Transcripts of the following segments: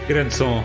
Grande som.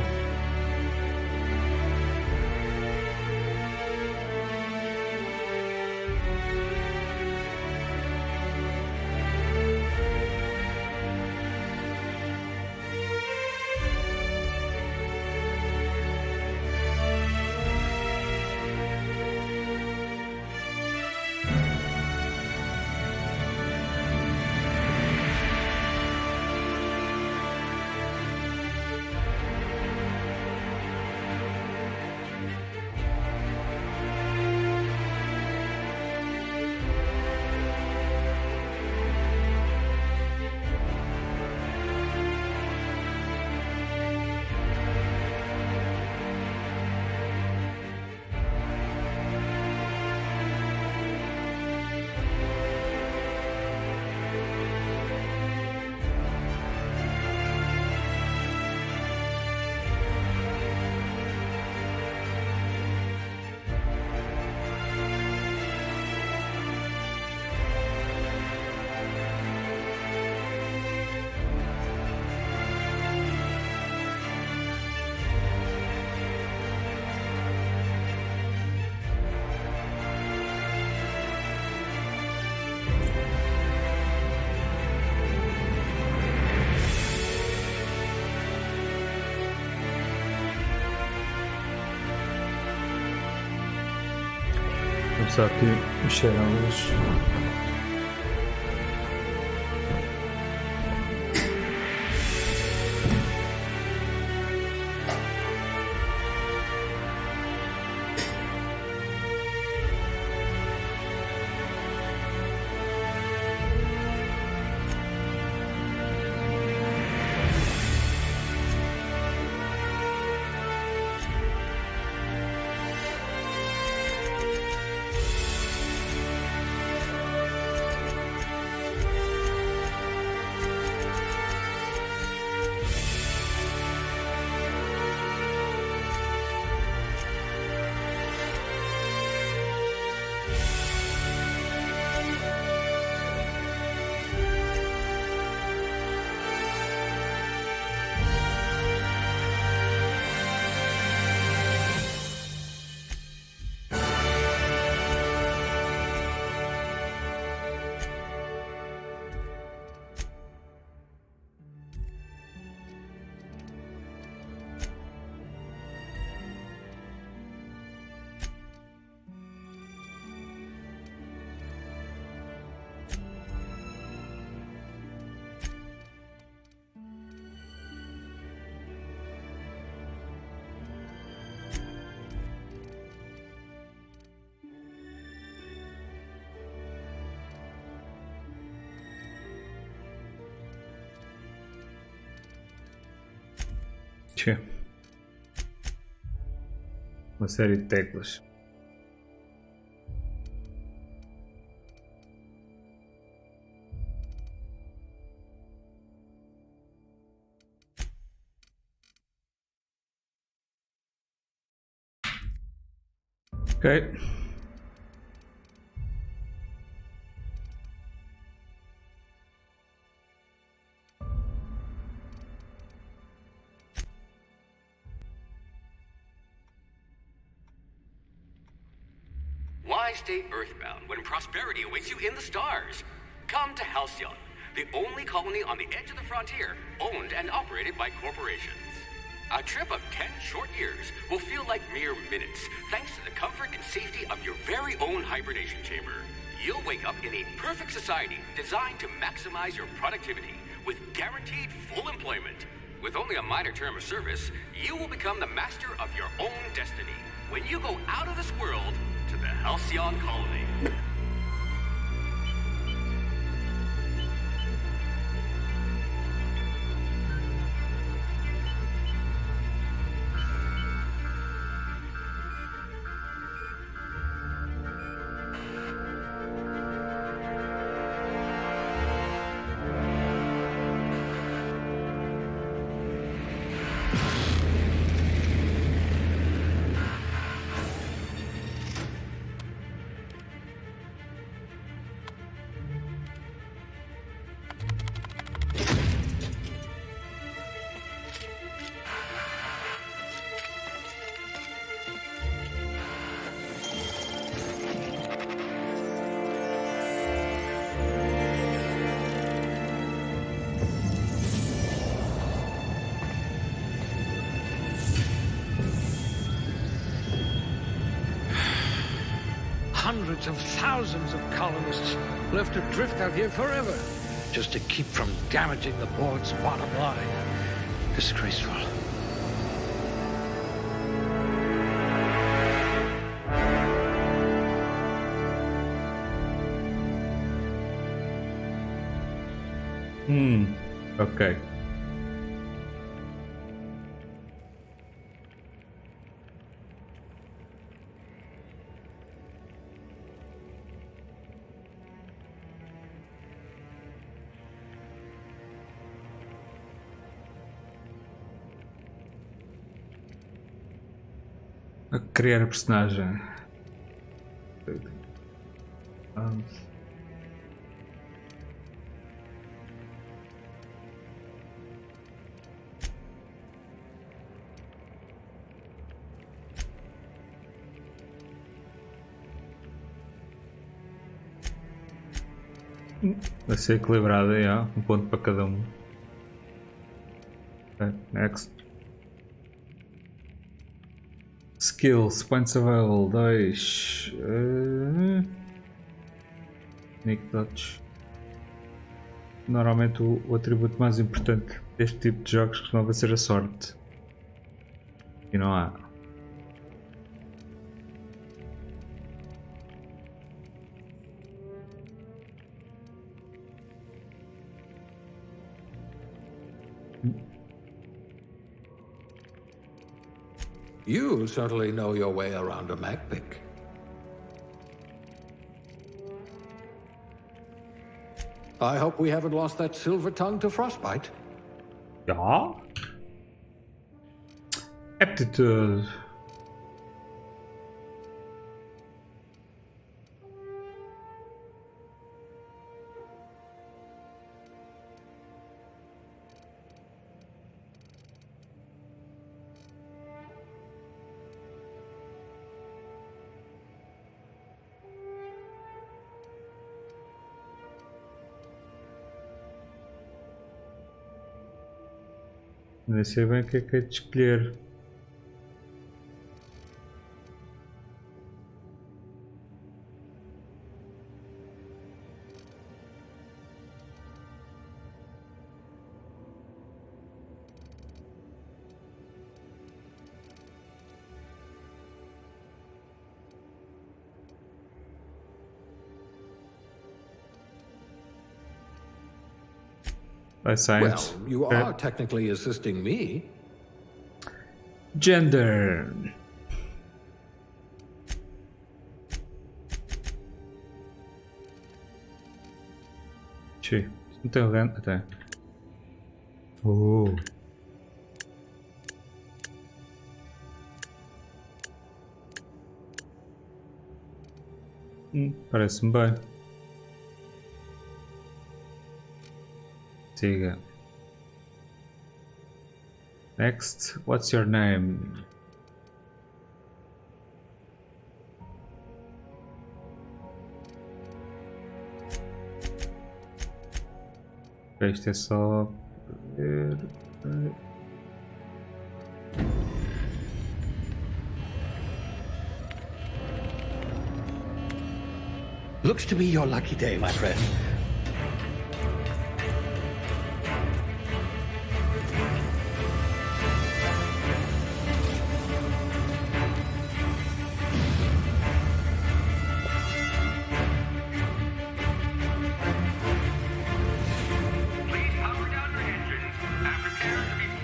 Começar aqui os cereais. Tchê. Uma série de teclas. Ok. Why stay earthbound when prosperity awaits you in the stars? Come to Halcyon, the only colony on the edge of the frontier, owned and operated by corporations. A trip of 10 short years will feel like mere minutes, thanks to the comfort and safety of your very own hibernation chamber. You'll wake up in a perfect society designed to maximize your productivity with guaranteed full employment. With only a minor term of service, you will become the master of your own destiny when you go out of this world to the Halcyon colony. hundreds of thousands of colonists left to drift out here forever, just to keep from damaging the board's bottom line. Disgraceful. Ok. A criar a personagem. Vai ser equilibrada, um ponto para cada um. Okay, next. Skills, points available, 2. Nick Dodge. Normalmente o atributo mais importante deste tipo de jogos costuma ser a sorte. E não há. You certainly know your way around a Macpic. I hope we haven't lost that silver tongue to frostbite. Ja. Aptitude. Nem sei bem o que é de escolher. By science. Well, you are technically assisting me. Gender. Tchê, não tem renda até. Parece-me bem. Siga. Next, what's your name? Isto é só ver. Looks to be your lucky day, my friend.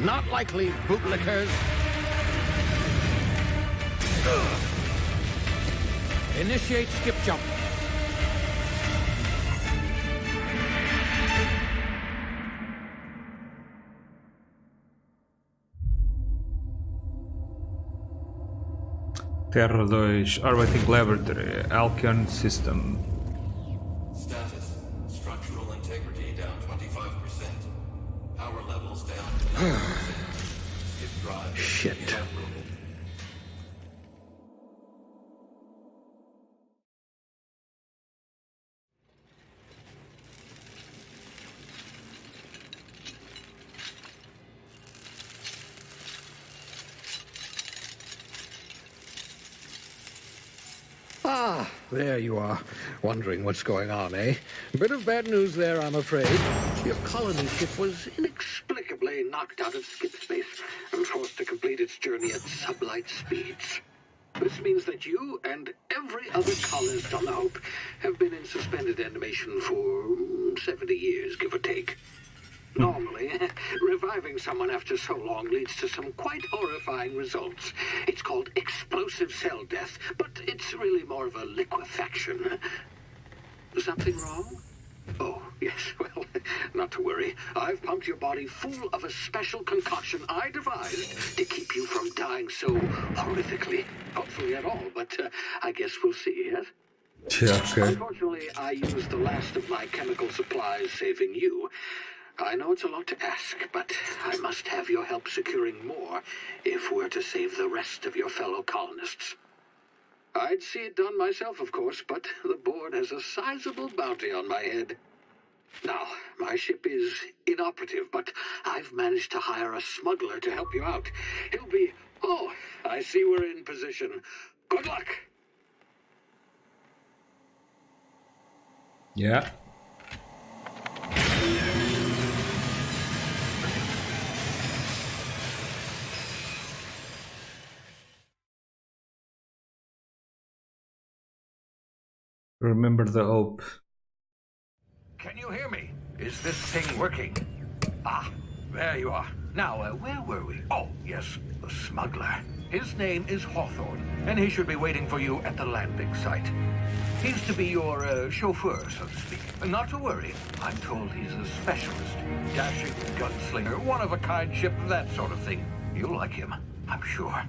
Not likely, bootlickers. Initiate skip jump. Terra 2, Orbiting Laboratory, Alcyon System. Status, structural integrity down 25%. Power levels down to 90%. Skip drive. Shit. Inoperable. Ah, there you are, wondering what's going on, eh? A bit of bad news there, I'm afraid. Your colony ship was inexplicably knocked out of skip space and forced to complete its journey at sublight speeds. This means that you and every other colonist on the Hope have been in suspended animation for 70 years, give or take. Normally, reviving someone after so long leads to some quite horrifying results. It's called explosive cell death, but it's really more of a liquefaction. Something wrong? Oh, yes, well, not to worry. I've pumped your body full of a special concoction I devised to keep you from dying so horrifically. Hopefully at all, but I guess we'll see, yes? Yeah, okay. Unfortunately, I used the last of my chemical supplies saving you. I know it's a lot to ask, but I must have your help securing more if we're to save the rest of your fellow colonists. I'd see it done myself, of course, but the board has a sizable bounty on my head. Now, my ship is inoperative, but I've managed to hire a smuggler to help you out. He'll be... Oh, I see we're in position. Good luck! Yeah. Remember the hope. Can you hear me? Is this thing working? Ah, there you are. Now, where were we? Oh, yes, the smuggler. His name is Hawthorne, and he should be waiting for you at the landing site. He's to be your chauffeur, so to speak. Not to worry. I'm told he's a specialist. Dashing gunslinger, one-of-a-kind ship, that sort of thing. You'll like him, I'm sure.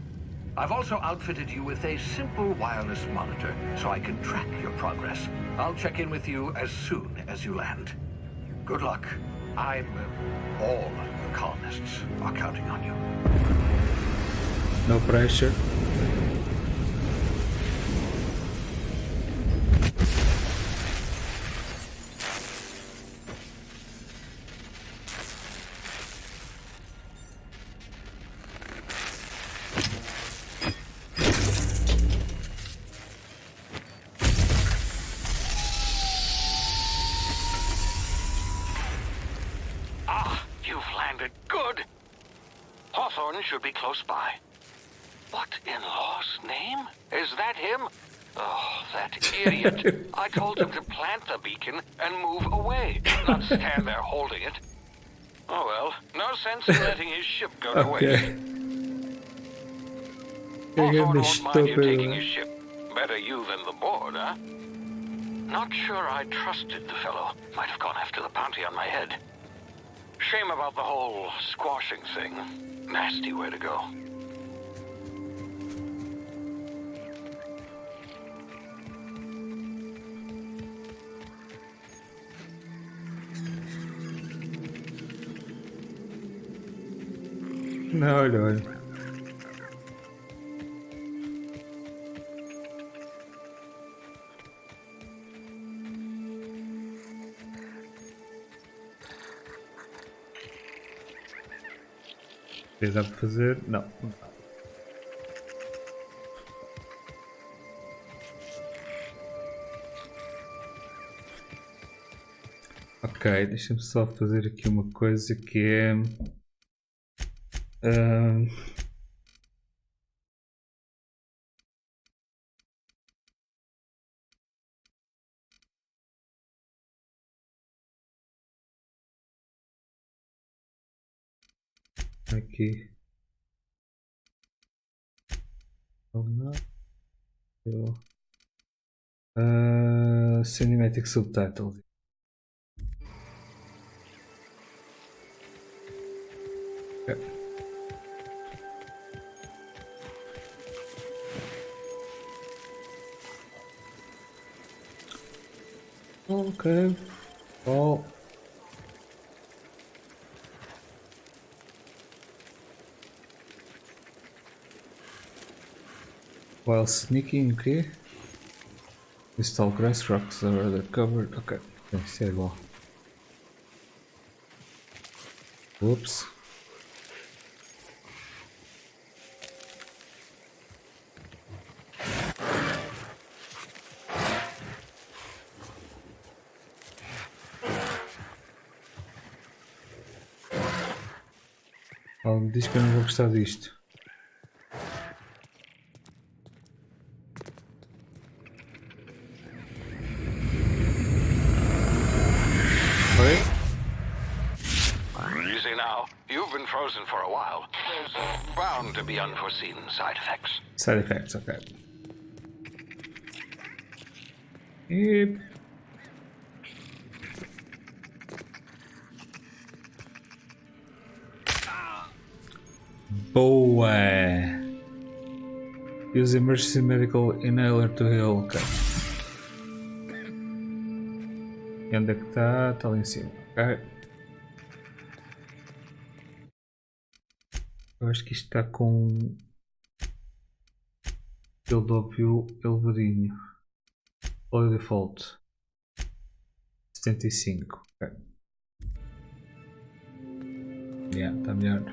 I've also outfitted you with a simple wireless monitor, so I can track your progress. I'll check in with you as soon as you land. Good luck. All the colonists are counting on you. No pressure. Should be close by. What in law's name? Is that him? Oh, that idiot. I told him to plant the beacon and move away, not stand there holding it. Oh well, no sense in letting his ship go to waste. Hawthorne won't mind you taking his ship. Better you than the board, huh? Not sure I trusted the fellow. Might have gone after the bounty on my head. Shame about the whole squashing thing. Nasty way to go. No. Dá para fazer? Não. Ok, deixa-me só fazer aqui uma coisa que é... aqui. Cinematic subtitles. Okay. Oh. While sneaking, okay. These tall grass rocks are rather covered. Okay, isso é igual. Whoops. Algo me diz que eu não vou gostar disto. Oi? Easy now. You've been frozen for a while. There's bound to be unforeseen side effects. Side effects, ok. E... Boa! Use emergency medical inhaler to heal. Ok. E onde é que está? Está lá em cima. Ok. Eu acho que isto está com ele óbvio elevadinho. Olha o default 75. Ok. Yeah, está melhor.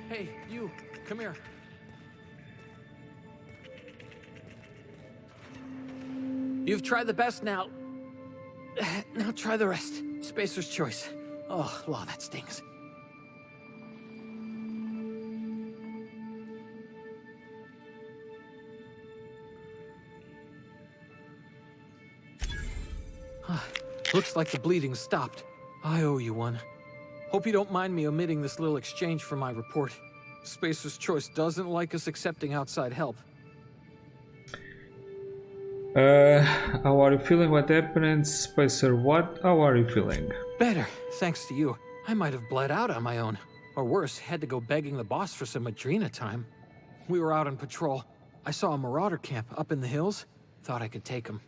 Hey, you, come here. You've tried the best now. Now try the rest. Spacer's choice. Oh, law, that stings. Looks like the bleeding stopped. I owe you one. Hope you don't mind me omitting this little exchange from my report. Spacer's choice doesn't like us accepting outside help. How are you feeling? What happened? Spacer, what? How are you feeling? Better, thanks to you. I might have bled out on my own. Or worse, had to go begging the boss for some Adrena time. We were out on patrol. I saw a marauder camp up in the hills. Thought I could take him.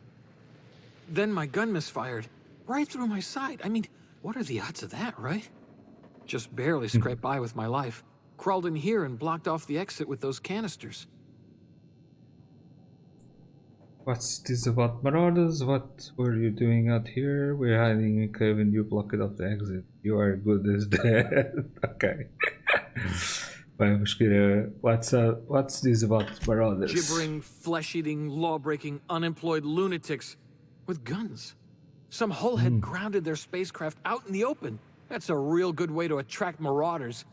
Then my gun misfired. Right through my side. I mean, what are the odds of that, right? Just barely scraped by with my life. Crawled in here and blocked off the exit with those canisters. What's this about marauders? What were you doing out here? We're hiding in a cave and you blocked off the exit. You are good as dead. Okay. Vamos escolher. What's this about marauders? Gibbering, flesh-eating, law-breaking, unemployed lunatics with guns. Some hullhead grounded their spacecraft out in the open. That's a real good way to attract marauders.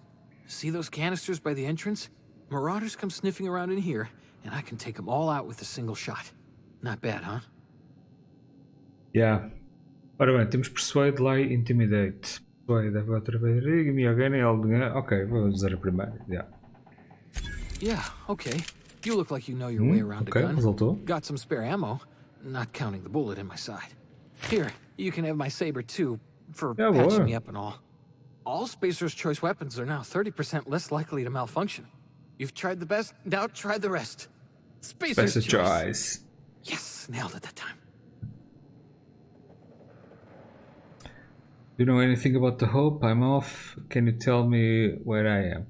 See those canisters by the entrance? Marauders come sniffing around in here, and I can take them all out with a single shot. Not bad, huh? Yeah. Ora bem, temos Persuade, Lie, Intimidate. Persuade, have outra vez. Me again, ok, vou usar a primeira. Yeah. Yeah, okay. You look like you know your way around a gun. Resultou. Got some spare ammo, not counting the bullet in my side. Here, you can have my saber too, for patching me up and all. All Spacer's choice weapons are now 30% less likely to malfunction. You've tried the best, now try the rest. Spacer's choice. Yes, nailed it that time. Do you know anything about the Hope? I'm off. Can you tell me where I am?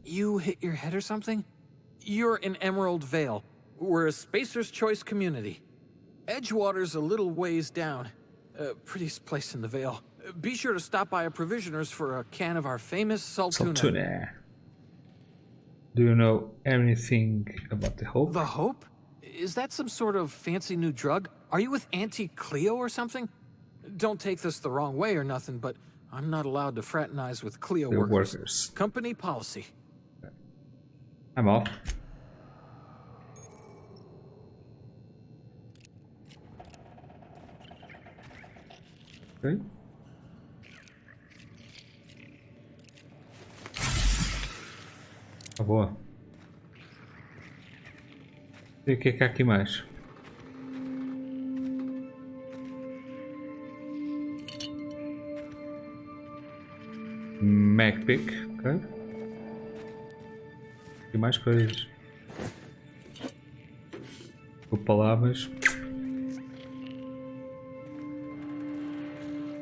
You hit your head or something? You're in Emerald Vale. We're a Spacer's Choice community. Edgewater's a little ways down. Prettiest place in the Vale. Be sure to stop by a provisioner's for a can of our famous Saltuna. Do you know anything about the Hope? The Hope? Is that some sort of fancy new drug? Are you with Auntie Cleo or something? Don't take this the wrong way or nothing, but I'm not allowed to fraternize with Cleo workers. Company policy. I'm off. Okay. Ah, boa. E o que é que há aqui mais? Macpick, ok. E mais coisas. Vou palavras.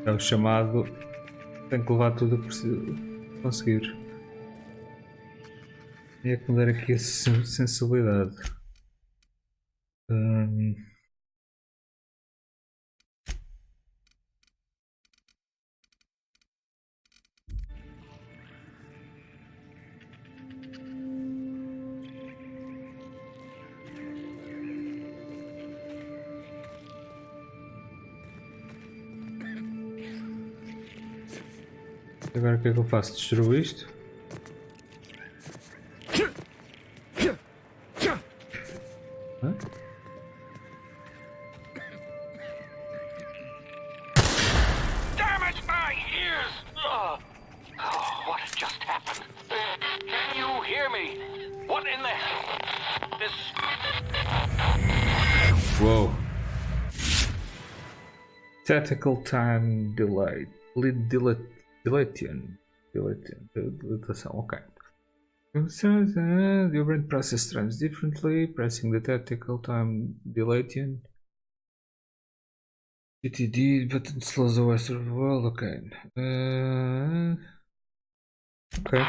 É o chamado. Tenho que levar tudo o que preciso conseguir. É que me dar aqui a sensibilidade. Agora o que é que eu faço? Destruo isto? Hã? Damn it, my ears! Oh, what just happened? Can you hear me? What in the hell? This... Whoa. Tactical time delay. Dilation. Dilatação, ok. Your brain process times differently. Pressing the tactical time dilation. GTD button slows the rest of the world. Ok. Ok.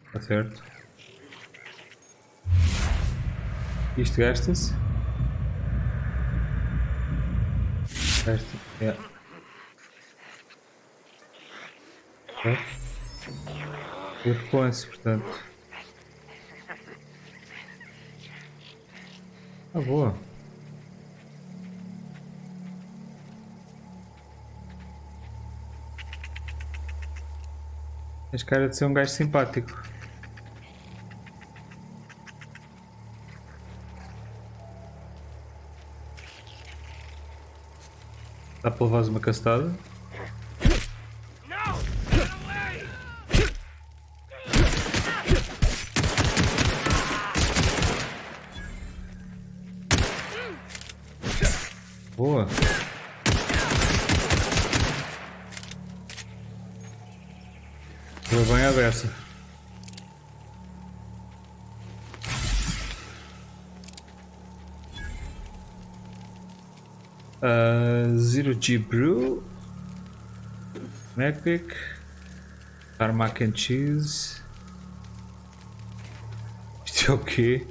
Está certo. Isto gasta-se. Gasta. Yeah. Ok. E repõe-se, portanto. Ah, boa. Tens cara de ser um gajo simpático. Dá para levares uma castada? Boa. Vou bem à beça. Zero G Brew, Macpic, Tarmac and Cheese. Isto é o quê?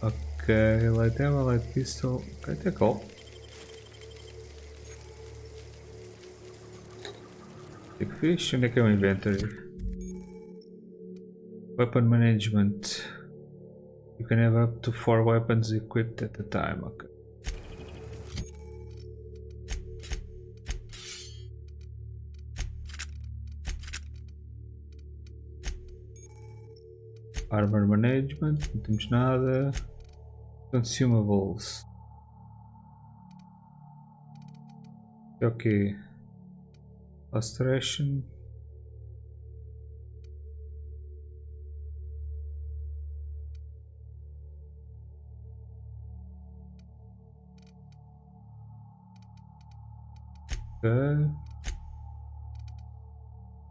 Ok, light ammo, light pistol. Ok, take all. Big fish, onde é que é o inventory? Weapon management. You can have up to 4 weapons equipped at a time. Okay. Armor management, não temos nada. Consumables. Ok. Lustration.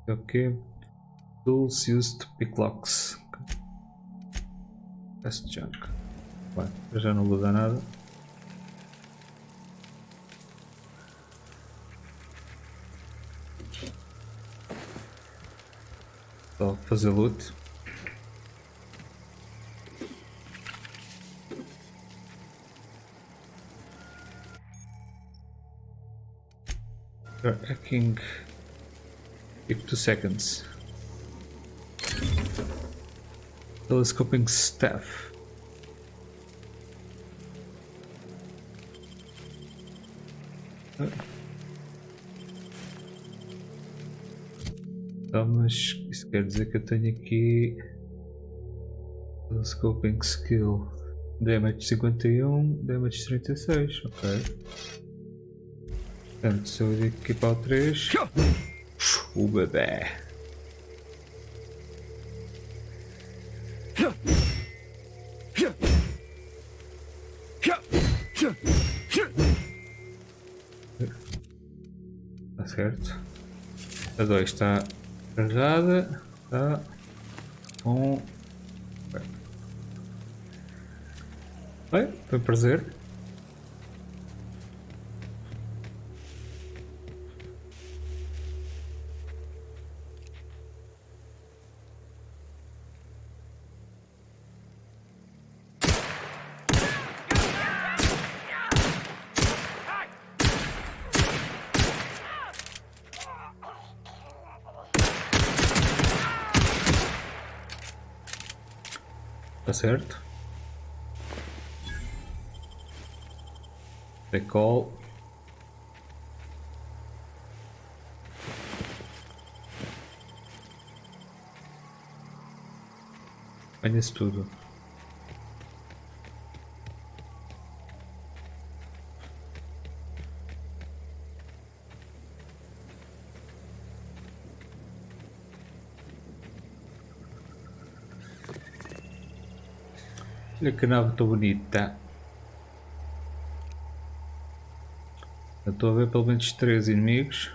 Ok. Tools used to pick locks. Test junk. Bem, eu já não vou dar nada. Só fazer loot. You're hacking. Keep 2 seconds. Telescoping staff. Então, mas isso quer dizer que eu tenho aqui Telescoping skill. Damage 51, damage 36, ok. Portanto, se eu equipar o 3, o bebê. Está certo. A 2 está carregada. Está. Bem, foi um prazer. Está certo. They call. Conhece tudo. Olha que nave tão bonita. Eu estou a ver pelo menos 3 inimigos.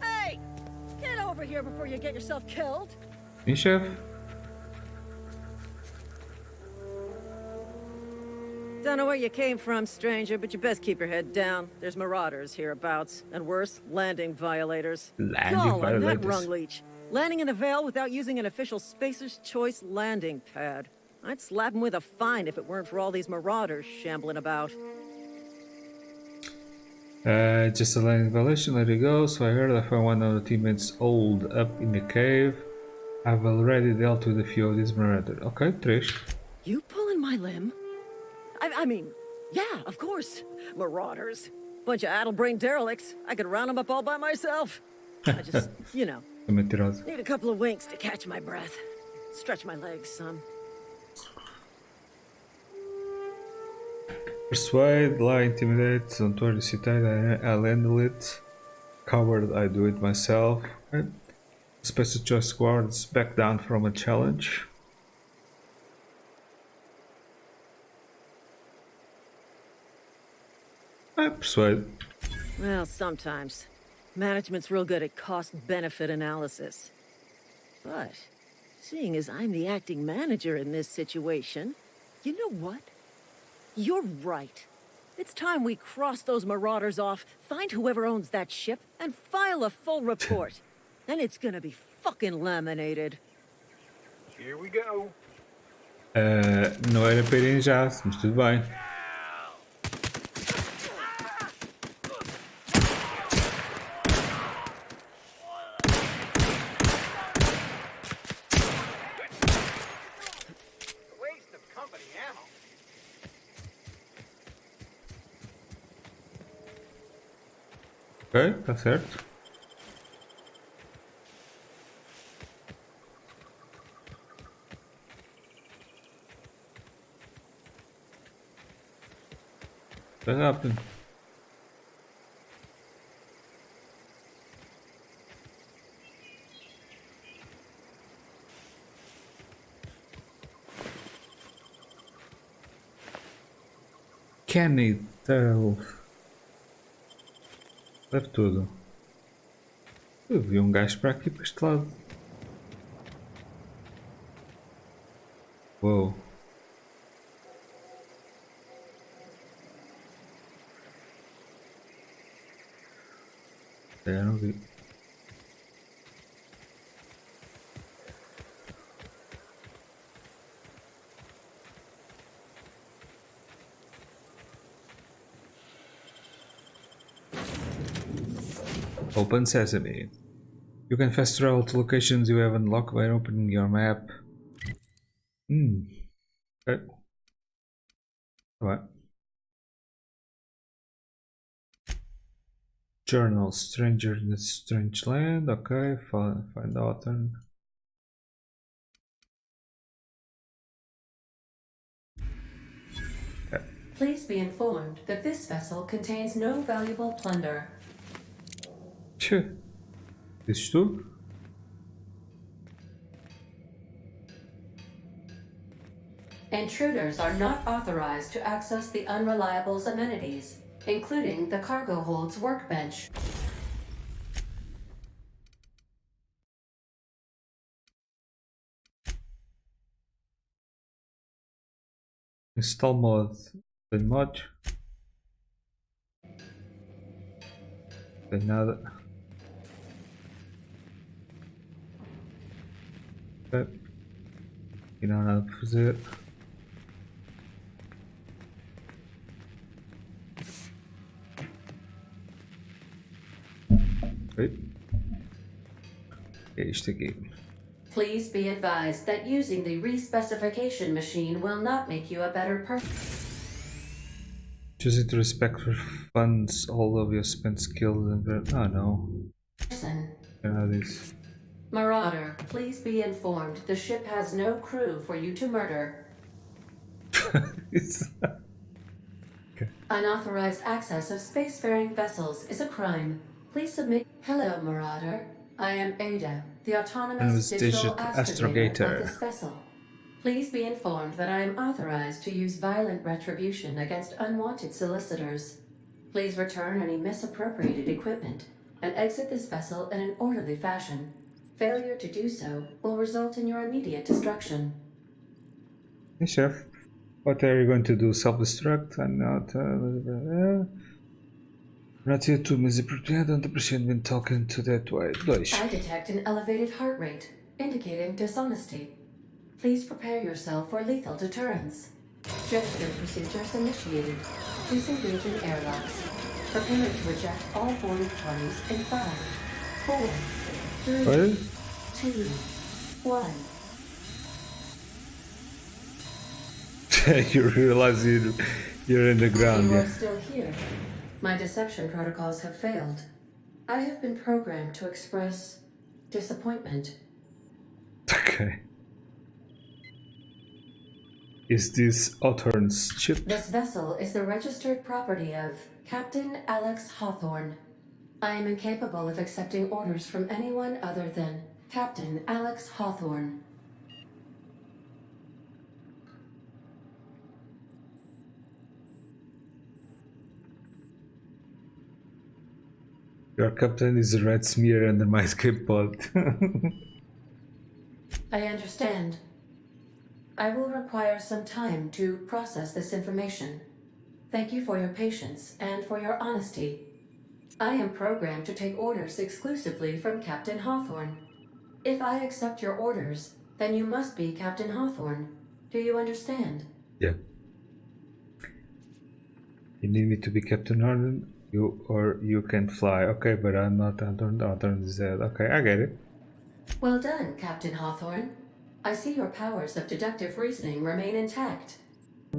Hey! Get over here before you get yourself killed! Sim, chefe. Don't know where you came from, stranger, but you best keep your head down. There's marauders hereabouts, and worse, landing violators. Landing Call on that violators. rung leech. Landing in the Vale without using an official Spacer's Choice landing pad. I'd slap him with a fine if it weren't for all these marauders shambling about. Just a landing violation, let it go. So I heard I found one of the teammates old up in the cave. I've already dealt with a few of these marauders. Okay, 3. You pulling my limb? I mean, yeah, of course. Marauders. Bunch of addle-brained derelicts. I could round them up all by myself. I just, you know, Mentiroso. need a couple of winks to catch my breath. Stretch my legs some. Persuade, lie, intimidate, don't worry, sit tight, I'll handle it. Coward, I do it myself. Okay. Special choice squads back down from a challenge. Persuade. Well, sometimes. Management's real good at cost-benefit analysis. But, seeing as I'm the acting manager in this situation, you know what? You're right. It's time we cross those marauders off, find whoever owns that ship, and file a full report. Then it's gonna be fucking laminated. Here we go. Não era para irem já, mas tudo bem. Waste of company ammo. Ok, está certo. Está rápido. Kenny, leve tudo. Eu vi um gajo para aqui, para este lado. Uou. Eu não vi. Open Sesame. You can fast travel to locations you have unlocked by opening your map. Okay. Alright. Journal. Stranger in a strange land. Okay. Find author. Okay. Please be informed that this vessel contains no valuable plunder. Tchê. Dizes tu? Intruders are not authorized to access the Unreliable's amenities, including the cargo hold's workbench. Install mod. Tem mods? Tem nada. Ok. E não há nada para fazer. Wait. É isto aqui. Please be advised that using the respecification machine will not make you a better person. Choosing to respect funds all of your spent skills and... Oh no. This. Marauder, please be informed the ship has no crew for you to murder. Okay. Unauthorized access of spacefaring vessels is a crime. Please submit. Hello, Marauder. I am Ada, the autonomous digital astrogator of this vessel. Please be informed that I am authorized to use violent retribution against unwanted solicitors. Please return any misappropriated equipment and exit this vessel in an orderly fashion. Failure to do so will result in your immediate destruction. Hey, Chef. What are you going to do? Self-destruct? I'm not... not here to misappropriate. I don't appreciate being talking to that way. I detect an elevated heart rate, indicating dishonesty. Please prepare yourself for lethal deterrence. Gesture procedures initiated. Please engage in airlocks. Prepare to eject all boarded parties in 5, 4, 3, What? 2, 1. You realize you're in the ground, You yeah. are still here. My deception protocols have failed. I have been programmed to express disappointment. Okay. Is this Hawthorne's ship? This vessel is the registered property of Captain Alex Hawthorne. I am incapable of accepting orders from anyone other than Captain Alex Hawthorne. Your captain is a red smear under my escape pod. I understand. I will require some time to process this information. Thank you for your patience and for your honesty. I am programmed to take orders exclusively from Captain Hawthorne. If I accept your orders, then you must be Captain Hawthorne. Do you understand? Yeah. You need me to be Captain Hawthorne? You can fly. Okay, but I'm not Hawthorne is dead. Okay, I get it. Well done, Captain Hawthorne. I see your powers of deductive reasoning remain intact.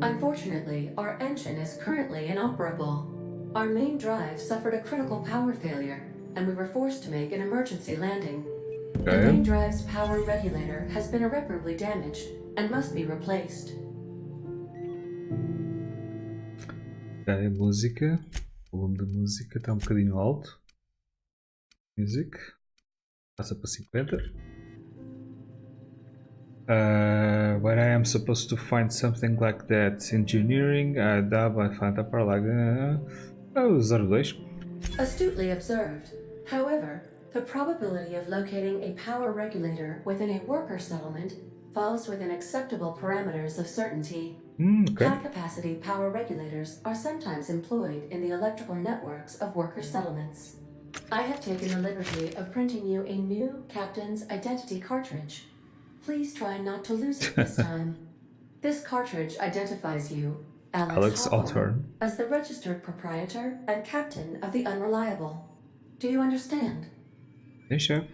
Unfortunately, our engine is currently inoperable. Our main drive suffered a critical power failure, and we were forced to make an emergency landing. The main drive's power regulator has been irreparably damaged and must be replaced. Ok, música. O volume da música está bocadinho alto. Music. Passa para 50. When I am supposed to find something like that, engineering, dá, vai faltar para lá. 02. Astutely observed. However, the probability of locating a power regulator within a worker settlement falls within acceptable parameters of certainty. Okay. High-capacity power regulators are sometimes employed in the electrical networks of worker settlements. I have taken the liberty of printing you a new Captain's Identity cartridge. Please try not to lose it this time. This cartridge identifies you, Alex Hawthorne, as the registered proprietor and captain of the Unreliable. Do you understand? Yeah, sure.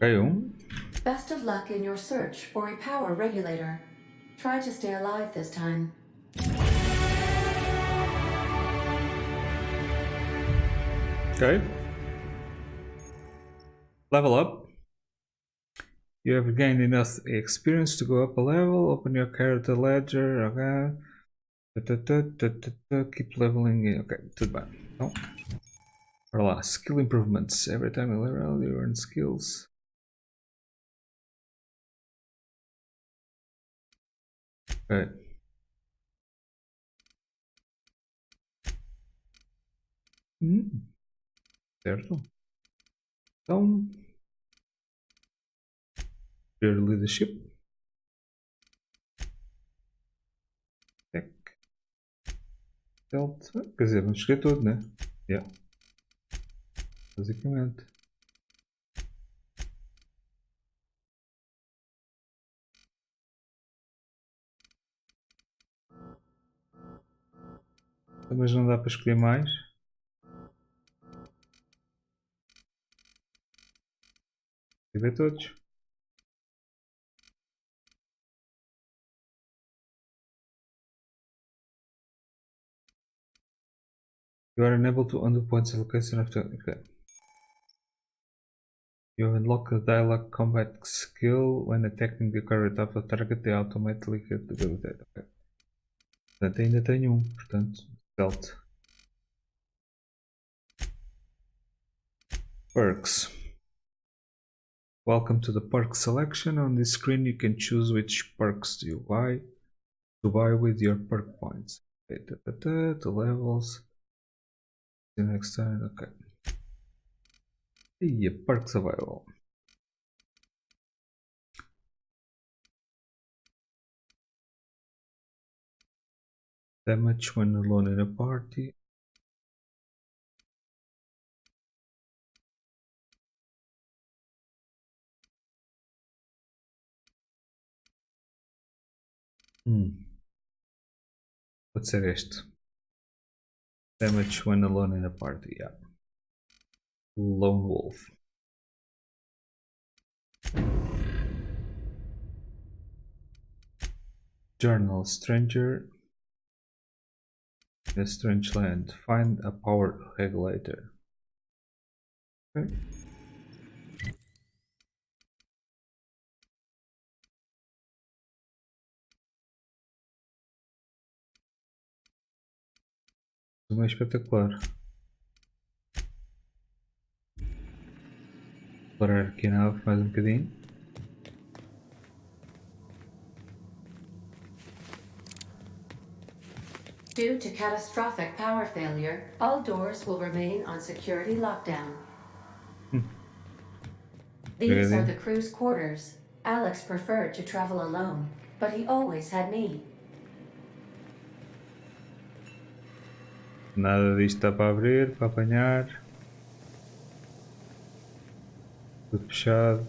Okay, Best of luck in your search for a power regulator. Try to stay alive this time. Okay. Level up. You have gained enough experience to go up a level. Open your character ledger. Okay. Keep leveling. Okay, tudo bem. Então, para lá. Skill improvements. Every time you level, you earn skills. Okay. Certo. Então, your leadership. Tech. Stealth. Quer dizer, vamos escolher tudo, né? Yeah. Basicamente. Mas não dá para escolher mais. E ver todos. You are unable to undo points allocation after. Okay. You unlock a dialogue combat skill when attacking the current type of target. They automatically get the ability. Okay. Portanto, ainda tenho um. Portanto, stealth. Perks. Welcome to the perk selection. On this screen, you can choose which perks you buy to buy with your perk points. Okay, the levels. The next turn. Okay. Yeah, perks available. Damage when alone in a party. Pode ser este. Damage when alone in a party, yeah. Lone Wolf. Journal. Stranger in a strange land. Find a power regulator. Okay. Isso é espetacular. Explorar aqui a nave mais um bocadinho. Due to catastrophic power failure, all doors will remain on security lockdown. These are the crew's quarters. Alex preferred to travel alone, but he always had me. Nada disto está para abrir, para apanhar. Tudo fechado.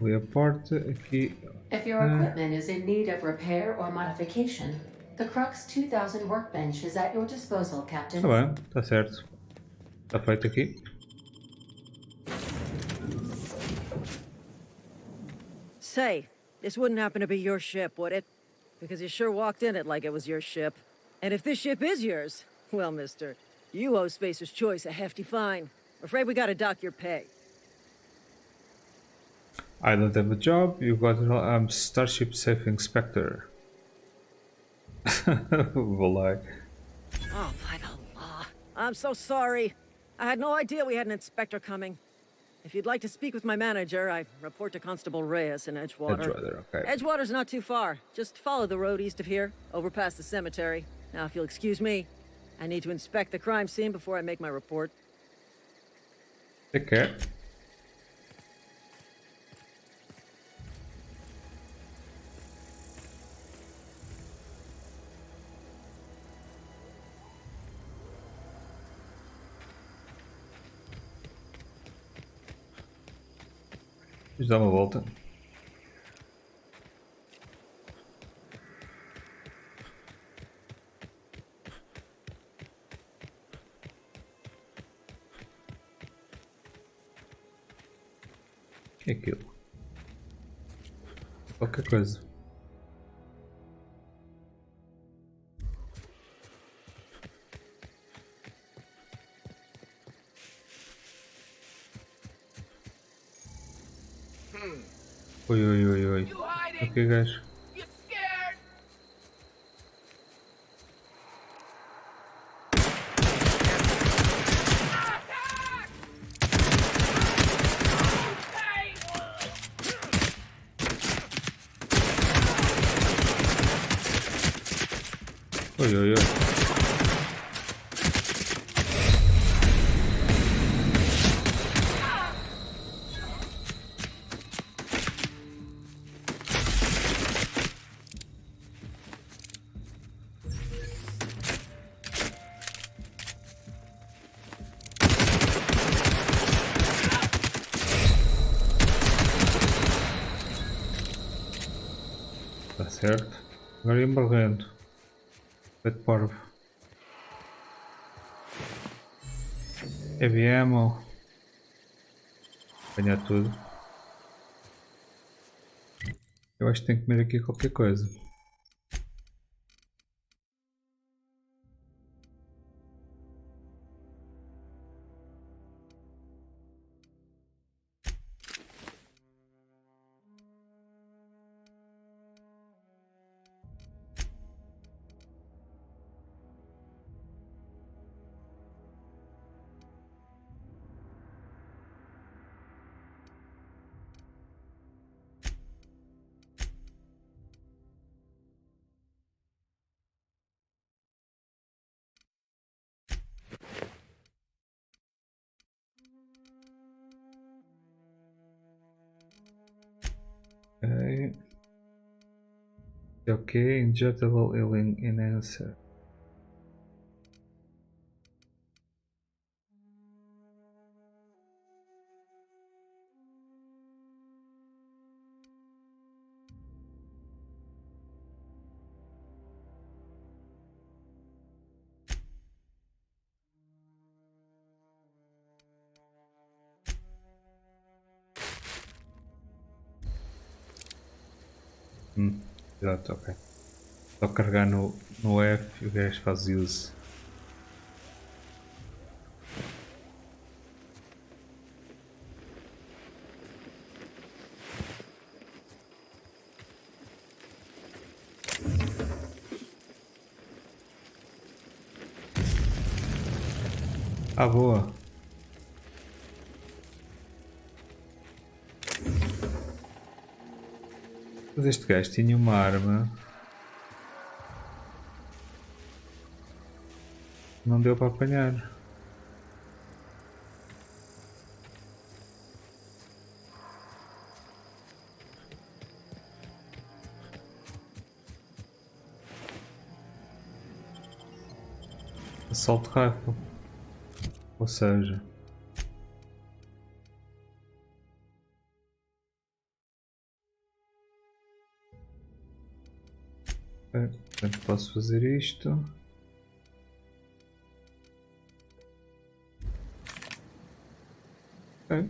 A porta aqui. If your equipment is in need of repair or modification, the Crux 2000 workbench is at your disposal, Captain. Tá bem, tá certo. Está feito aqui. Say, this wouldn't happen to be your ship, would it? Because you sure walked in it like it was your ship. And if this ship is yours, well, mister, you owe Spacer's Choice a hefty fine. I'm afraid we gotta dock your pay. I don't have a job. You got Starship Safe Inspector. Lie. Oh, by the law. I'm so sorry. I had no idea we had an inspector coming. If you'd like to speak with my manager, I report to Constable Reyes in Edgewater. Okay. Edgewater's not too far. Just follow the road east of here, over past the cemetery. Now, if you'll excuse me, I need to inspect the crime scene before I make my report. Take care. Deixa eu dar uma volta. O que é aquilo? Qualquer coisa. Oi, oi, oi, oi. Ok, gajo. Oi, oi, oi. Tá certo. Agora ia morrendo. Feito parvo. Heavy ammo. Apanhar tudo. Eu acho que tenho que comer aqui qualquer coisa. Okay. Okay, injectable healing enhancer. Exato, ok. Só carregar no F e o gajo faz use. Ah, boa. Mas este gajo tinha uma arma. Não deu para apanhar. Assalto rifle. Ou seja... Portanto, posso fazer isto. Ok.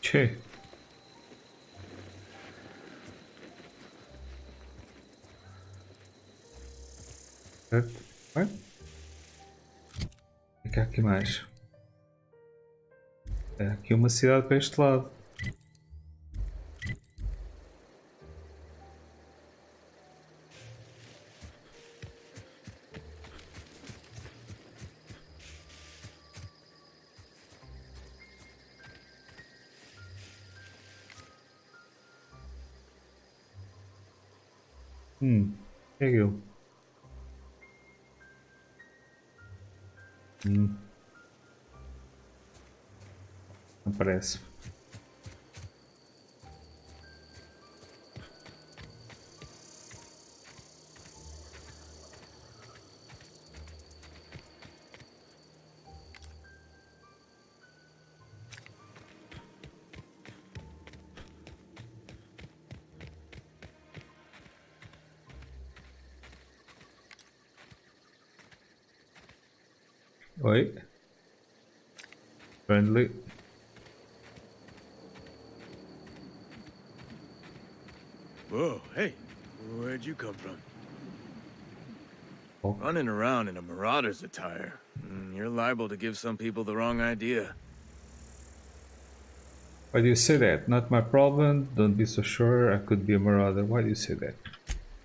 Che. Certo? Vai. O que há aqui mais? É aqui uma cidade para este lado. É aquilo. Não parece. Oi. Friendly. Whoa, hey, where'd you come from? Oh. Running around in a marauder's attire. You're liable to give some people the wrong idea. Why do you say that? Not my problem. Don't be so sure. I could be a marauder. Why do you say that?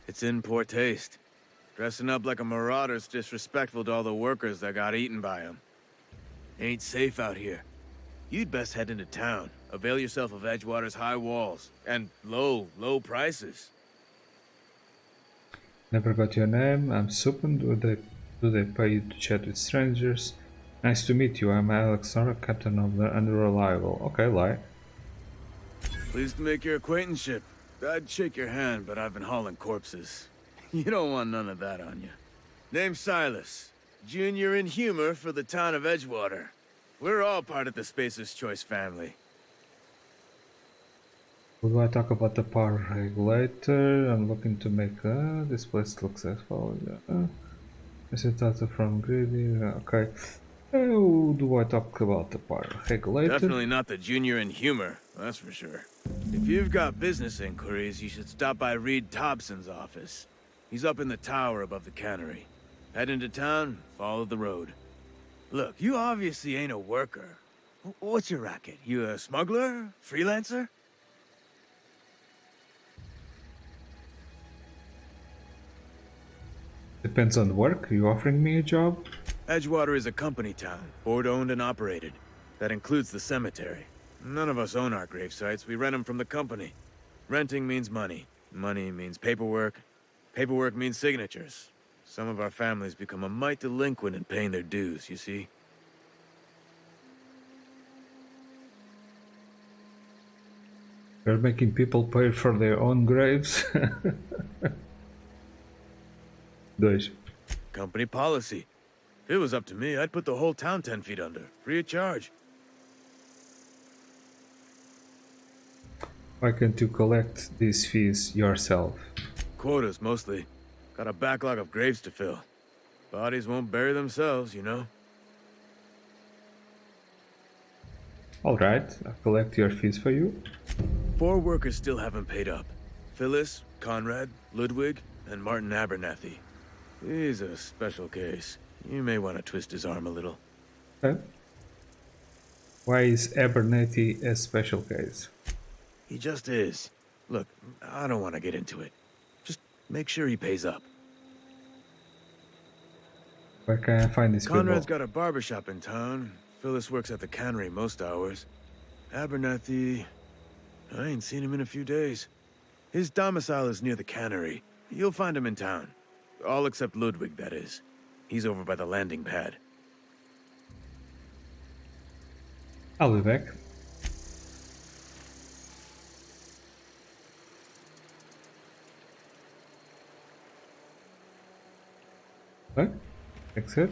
It's in poor taste. Dressing up like a marauder's disrespectful to all the workers that got eaten by him. Ain't safe out here. You'd best head into town. Avail yourself of Edgewater's high walls. And low prices. Never got your name. I'm Supin. Do they pay you to chat with strangers? Nice to meet you. I'm Alexander, captain of the Unreliable. Okay, lie. Pleased to make your acquaintanceship. I'd shake your hand, but I've been hauling corpses. You don't want none of that on you. Name's Silas. Junior in humor for the town of Edgewater. We're all part of the Spacer's Choice family. What do I talk about the power regulator? I'm looking to make this place look successful. Is it data from greedy? Okay. How do I talk about the power regulator? Definitely not the Junior in humor, that's for sure. If you've got business inquiries, you should stop by Reed Thompson's office. He's up in the tower above the cannery. Head into town, follow the road. Look, you obviously ain't a worker. What's your racket? You a smuggler? Freelancer? Depends on the work. Are you offering me a job? Edgewater is a company town, board-owned and operated. That includes the cemetery. None of us own our grave sites. We rent them from the company. Renting means money. Money means paperwork. Paperwork means signatures. Some of our families become a mite delinquent in paying their dues, you see? You're making people pay for their own graves? Dois. Company policy. If it was up to me, I'd put the whole town 10 feet under, free of charge. Why can't you collect these fees yourself? Quotas, mostly. Got a backlog of graves to fill. Bodies won't bury themselves, you know? Alright, I'll collect your fees for you. 4 workers still haven't paid up. Phyllis, Conrad, Ludwig, and Martin Abernathy. He's a special case. You may want to twist his arm a little. Okay. Why is Abernathy a special case? He just is. Look, I don't want to get into it. Just make sure he pays up. Where can I find this Conrad's people? got a barbershop in town. Phyllis works at the cannery most hours. Abernathy... I ain't seen him in a few days. His domicile is near the cannery. You'll find him in town. All except Ludwig, that is. He's over by the landing pad. I'll be back. What? Exit?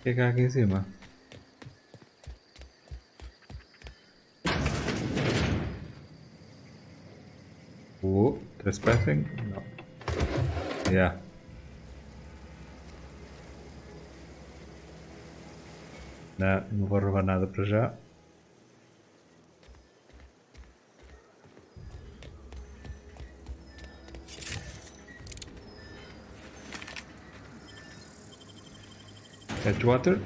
Fica aqui em cima. Trespassing? No. Yeah. Não vou roubar nada para já. Edgewater.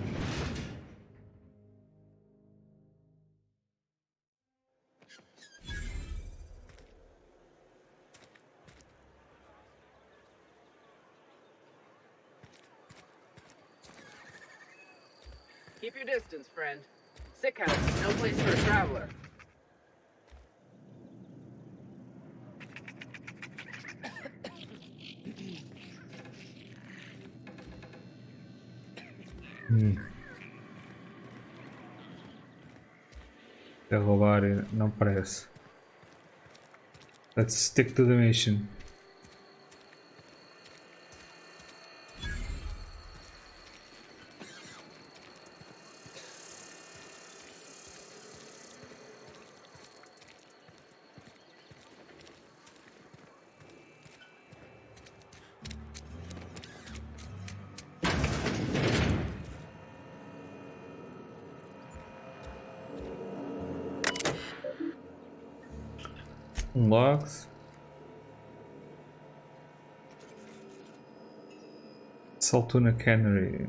Keep your distance, friend. Sick house is no place for a traveler. Roubar não parece. Let's stick to the mission. Logs. Saltuna Cannery.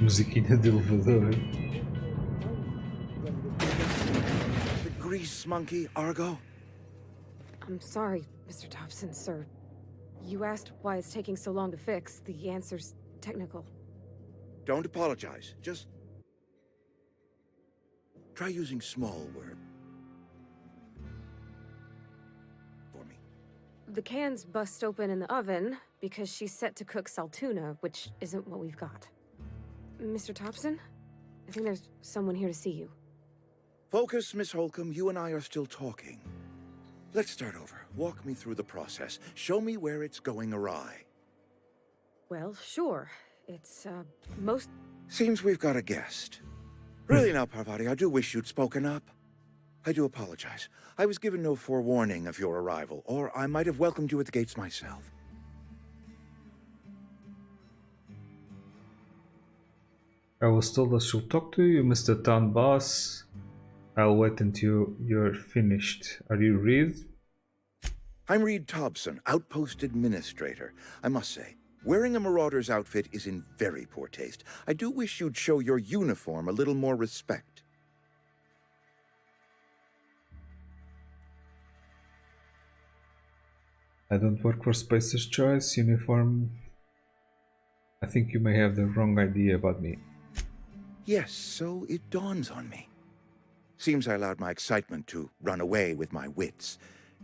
Musiquinha de elevador. The grease monkey, Argo? I'm sorry, Mr. Thompson, sir. You asked why it's taking so long to fix. The answer's technical. Don't apologize. Just try using small words for me. The can's bust open in the oven because she's set to cook saltuna, which isn't what we've got. Mr. Thompson? I think there's someone here to see you. Focus, Miss Holcomb. You and I are still talking. Let's start over. Walk me through the process. Show me where it's going awry. Well, sure. It's, Seems we've got a guest. Really now, Parvati, I do wish you'd spoken up. I do apologize. I was given no forewarning of your arrival, or I might have welcomed you at the gates myself. I was told I should talk to you, Mr. Town Boss. I'll wait until you're finished. Are you Reed? I'm Reed Thompson, Outpost Administrator. I must say, wearing a Marauder's outfit is in very poor taste. I do wish you'd show your uniform a little more respect. I don't work for Spacer's Choice uniform. I think you may have the wrong idea about me. Yes, so it dawns on me. Seems I allowed my excitement to run away with my wits.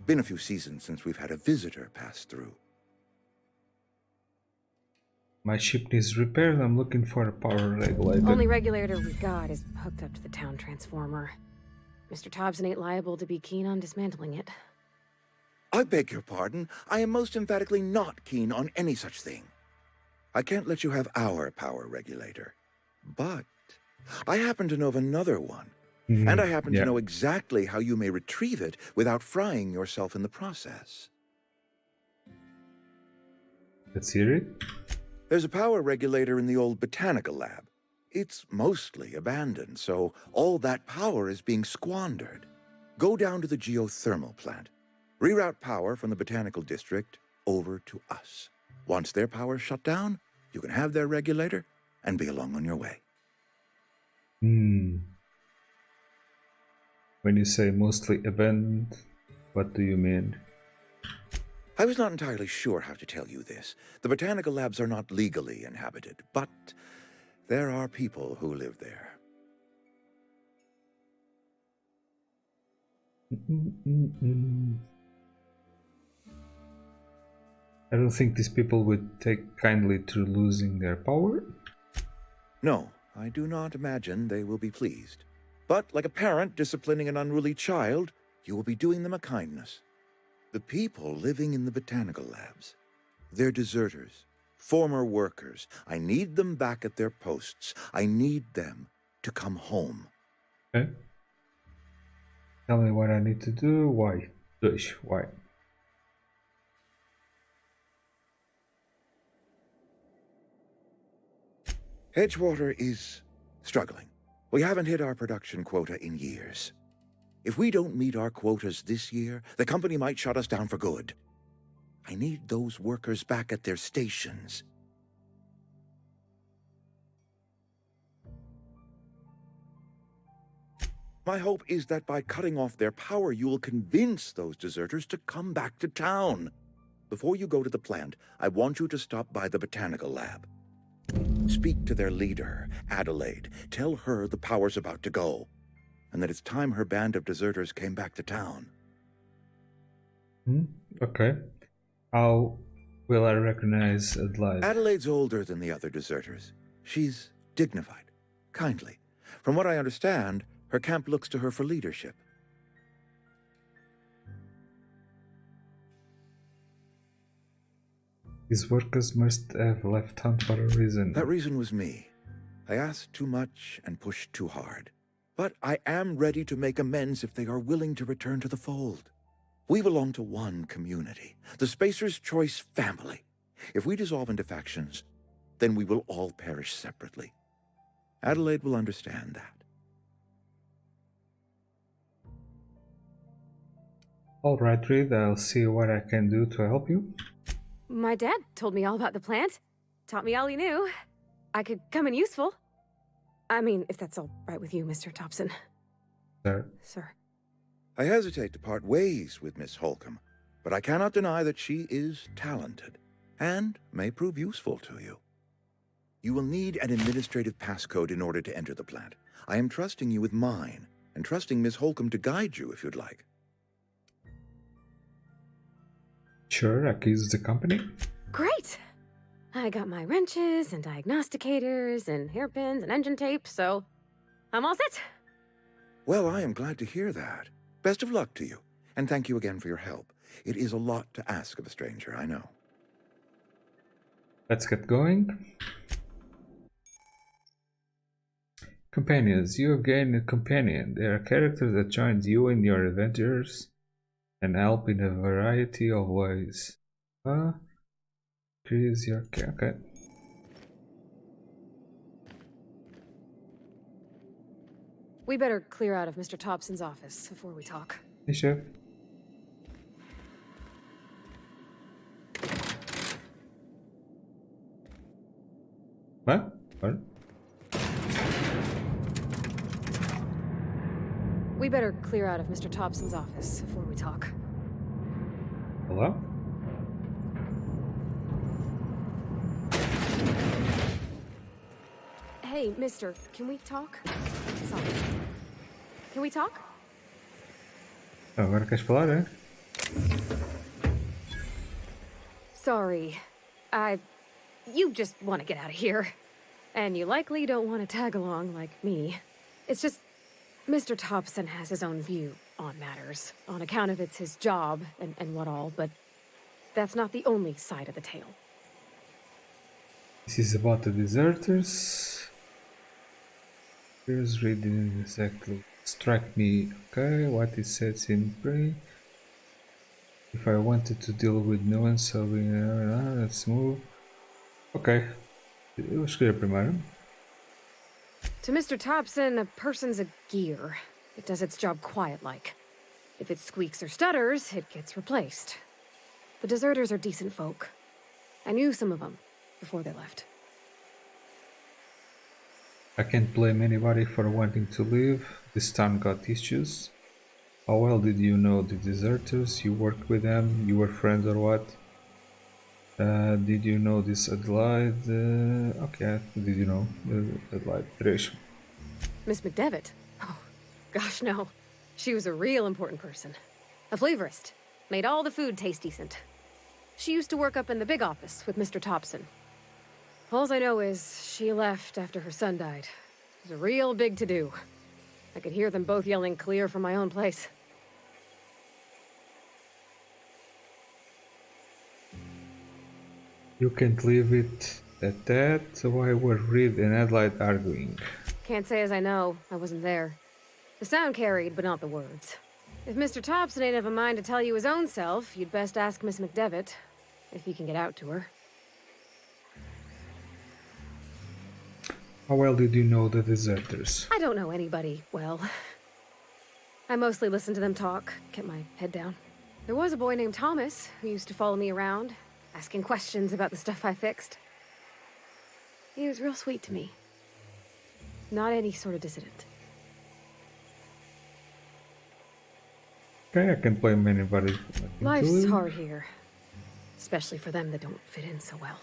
Been a few seasons since we've had a visitor pass through. My ship needs repair and I'm looking for a power regulator. Only regulator we got is hooked up to the town transformer. Mr. Thompson ain't liable to be keen on dismantling it. I beg your pardon. I am most emphatically not keen on any such thing. I can't let you have our power regulator. But I happen to know of another one. And I happen to know exactly how you may retrieve it without frying yourself in the process. Let's hear it. There's a power regulator in the old botanical lab. It's mostly abandoned, so all that power is being squandered. Go down to the geothermal plant. Reroute power from the botanical district over to us. Once their power's shut down, you can have their regulator and be along on your way. When you say mostly abandoned, what do you mean? I was not entirely sure how to tell you this. The botanical labs are not legally inhabited, but there are people who live there. I don't think these people would take kindly to losing their power. No, I do not imagine they will be pleased. But like a parent disciplining an unruly child, you will be doing them a kindness. The people living in the botanical labs, they're deserters, former workers. I need them back at their posts. I need them to come home. Okay. Tell me what I need to do. Why? Why? Edgewater is struggling. We haven't hit our production quota in years. If we don't meet our quotas this year, the company might shut us down for good. I need those workers back at their stations. My hope is that by cutting off their power, you will convince those deserters to come back to town. Before you go to the plant, I want you to stop by the botanical lab. Speak to their leader, Adelaide. Tell her the power's about to go, and that it's time her band of deserters came back to town. Okay. How will I recognize Adelaide? Adelaide's older than the other deserters. She's dignified, kindly. From what I understand, her camp looks to her for leadership. These workers must have left town for a reason. That reason was me. I asked too much and pushed too hard. But I am ready to make amends if they are willing to return to the fold. We belong to one community, the Spacer's Choice family. If we dissolve into factions, then we will all perish separately. Adelaide will understand that. Alright, Reed, I'll see what I can do to help you. My dad told me all about the plant. Taught me all he knew. I could come in useful. I mean, if that's all right with you, Mr. Thompson. Sir. Sir. I hesitate to part ways with Miss Holcomb. but I cannot deny that she is talented and may prove useful to you. You will need an administrative passcode in order to enter the plant. I am trusting you with mine, and trusting Miss Holcomb to guide you if you'd like. Sure, I can use the company. Great! I got my wrenches and diagnosticators and hairpins and engine tape, so I'm all set. Well, I am glad to hear that. Best of luck to you, and thank you again for your help. It is a lot to ask of a stranger, I know. Let's get going. Companions. You have gained a companion. They are characters that join you in your adventures and help in a variety of ways. Increase your care. Okay. We better clear out of Mr. Thompson's office before we talk. Hey, Chef. What? What? We better clear out of Mr. Thompson's office before we talk. Hello? Hey, mister, can we talk? Sorry. Can we talk? Agora queres falar, é? Sorry. You just want to get out of here. And you likely don't want to tag along like me. It's just, Mr. Thompson has his own view on matters, on account of it's his job and what all, but that's not the only side of the tale. This is about the deserters. Here's reading exactly. Strike me. Okay, what it says in prey. If I wanted to deal with no one, so let's move. Ok. Eu vou escolher primeiro. To Mr. Thompson, a person's a gear. It does its job quiet-like. If it squeaks or stutters, it gets replaced. The deserters are decent folk. I knew some of them before they left. I can't blame anybody for wanting to leave. This town got issues. How well did you know the deserters? You worked with them? You were friends or what? Did you know this Adelaide? Okay, did you know Adelaide? Trish. Miss McDevitt? Oh, gosh, no. She was a real important person. A flavorist. Made all the food taste decent. She used to work up in the big office with Mr. Thompson. All I know is she left after her son died. It was a real big to-do. I could hear them both yelling clear from my own place. You can't leave it at that. Why were Reed and Adelaide arguing? Can't say as I know. I wasn't there. The sound carried, but not the words. If Mr. Thompson ain't of a mind to tell you his own self, you'd best ask Miss McDevitt, if you can get out to her. How well did you know the deserters? I don't know anybody well. I mostly listened to them talk, kept my head down. There was a boy named Thomas who used to follow me around, asking questions about the stuff I fixed. He was real sweet to me. Not any sort of dissident. Okay, I can't blame anybody. Life's hard here. Especially for them that don't fit in so well.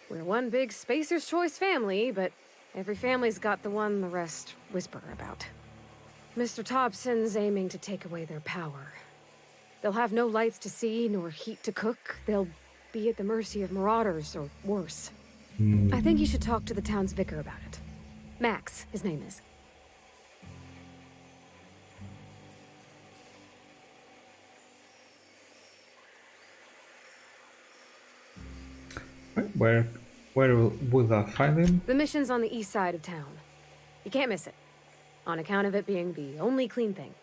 We're one big Spacer's Choice family, but every family's got the one the rest whisper about. Mr. Thompson's aiming to take away their power. They'll have no lights to see, nor heat to cook. They'll be at the mercy of marauders, or worse. I think you should talk to the town's vicar about it. Max, his name is. Where would I find him? The mission's on the east side of town. You can't miss it, on account of it being the only clean thing.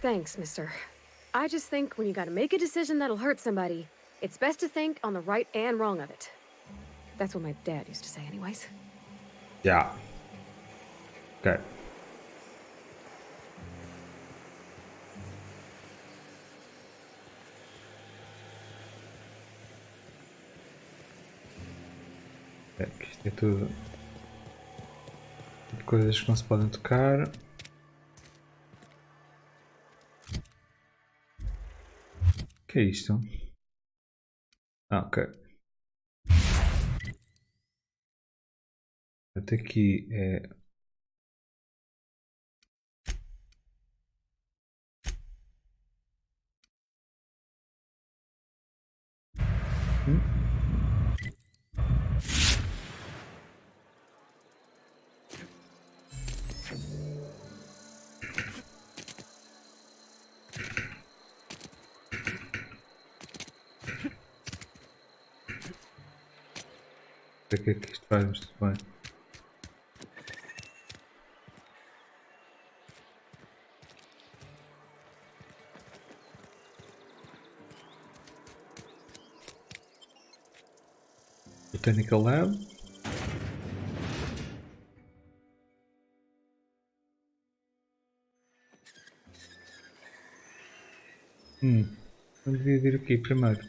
Thanks, mister. I just think when you gotta make a decision that'll hurt somebody, it's best to think on the right and wrong of it. That's what my dad used to say anyways. Yeah. Okay. Isto é tudo coisas que não se podem tocar. Que é isto? Ah, ok. Até aqui é... O que é que isto faz? Muito bem. Botanical Lab. Não devia vir aqui primeiro.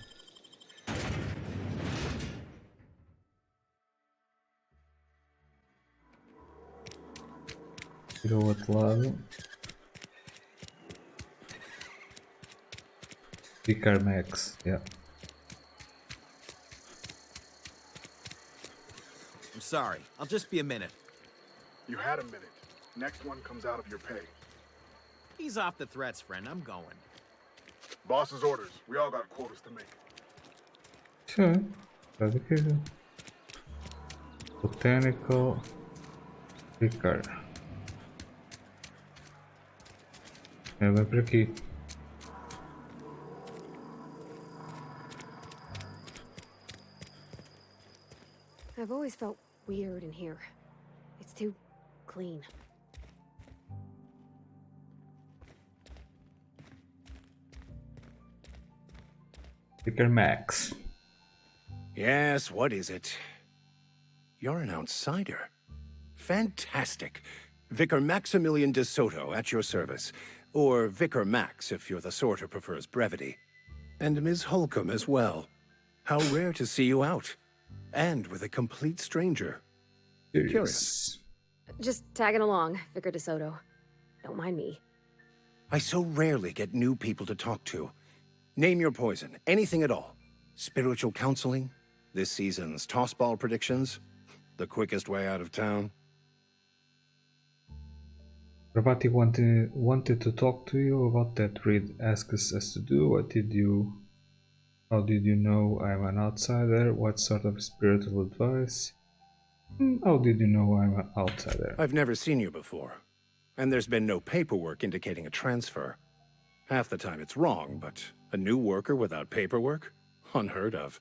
Ir ao outro lado. Vicar Max, yeah. I'm sorry. I'll just be a minute. You had a minute. Next one comes out of your pay. Ease off the threats, friend. I'm going. Boss's orders. We all got quotas to make. Sure. Faz aquilo. Botanical Vicar. É bem por aqui. I've always felt weird in here. It's too clean. Vicar Max. Yes, what is it? You're an outsider. Fantastic. Vicar Maximilian de Soto at your service. Or Vicar Max if you're the sort who prefers brevity. And Ms. Holcomb as well. How rare to see you out. And with a complete stranger. Curious. Just tagging along, Vicar DeSoto. Don't mind me. I so rarely get new people to talk to. Name your poison, anything at all. Spiritual counseling, this season's tossball predictions, the quickest way out of town. Ravati wanted to talk to you about that read asked us to do. How did you know I'm an outsider? What sort of spiritual advice? How did you know I'm an outsider? I've never seen you before, and there's been no paperwork indicating a transfer. Half the time it's wrong, but a new worker without paperwork? Unheard of.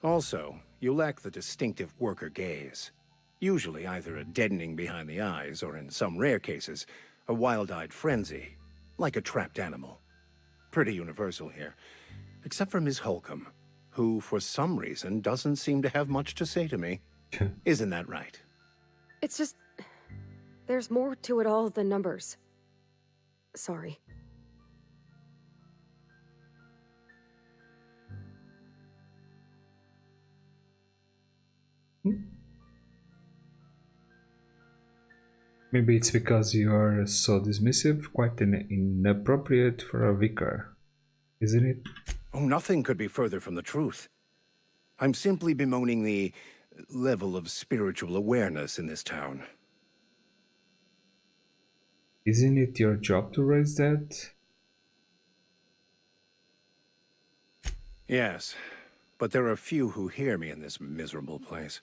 Also, you lack the distinctive worker gaze. Usually either a deadening behind the eyes, or in some rare cases, a wild-eyed frenzy, like a trapped animal. Pretty universal here, except for Ms. Holcomb, who for some reason doesn't seem to have much to say to me. Isn't that right? It's just... there's more to it all than numbers. Sorry. Maybe it's because you are so dismissive, quite inappropriate for a vicar, isn't it? Oh, nothing could be further from the truth. I'm simply bemoaning the level of spiritual awareness in this town. Isn't it your job to raise that? Yes, but there are few who hear me in this miserable place.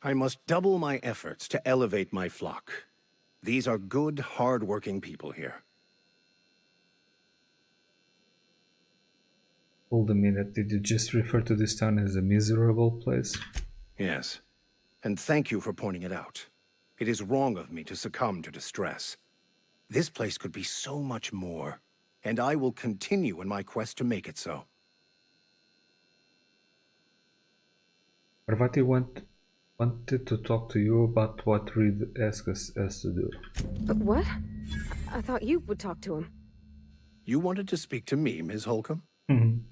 I must double my efforts to elevate my flock. These are good, hard-working people here. Hold a minute, did you just refer to this town as a miserable place? Yes, and thank you for pointing it out. It is wrong of me to succumb to distress. This place could be so much more, and I will continue in my quest to make it so. Parvati wanted to talk to you about what Reed asked us to do. What? I thought you would talk to him. You wanted to speak to me, Ms. Holcomb?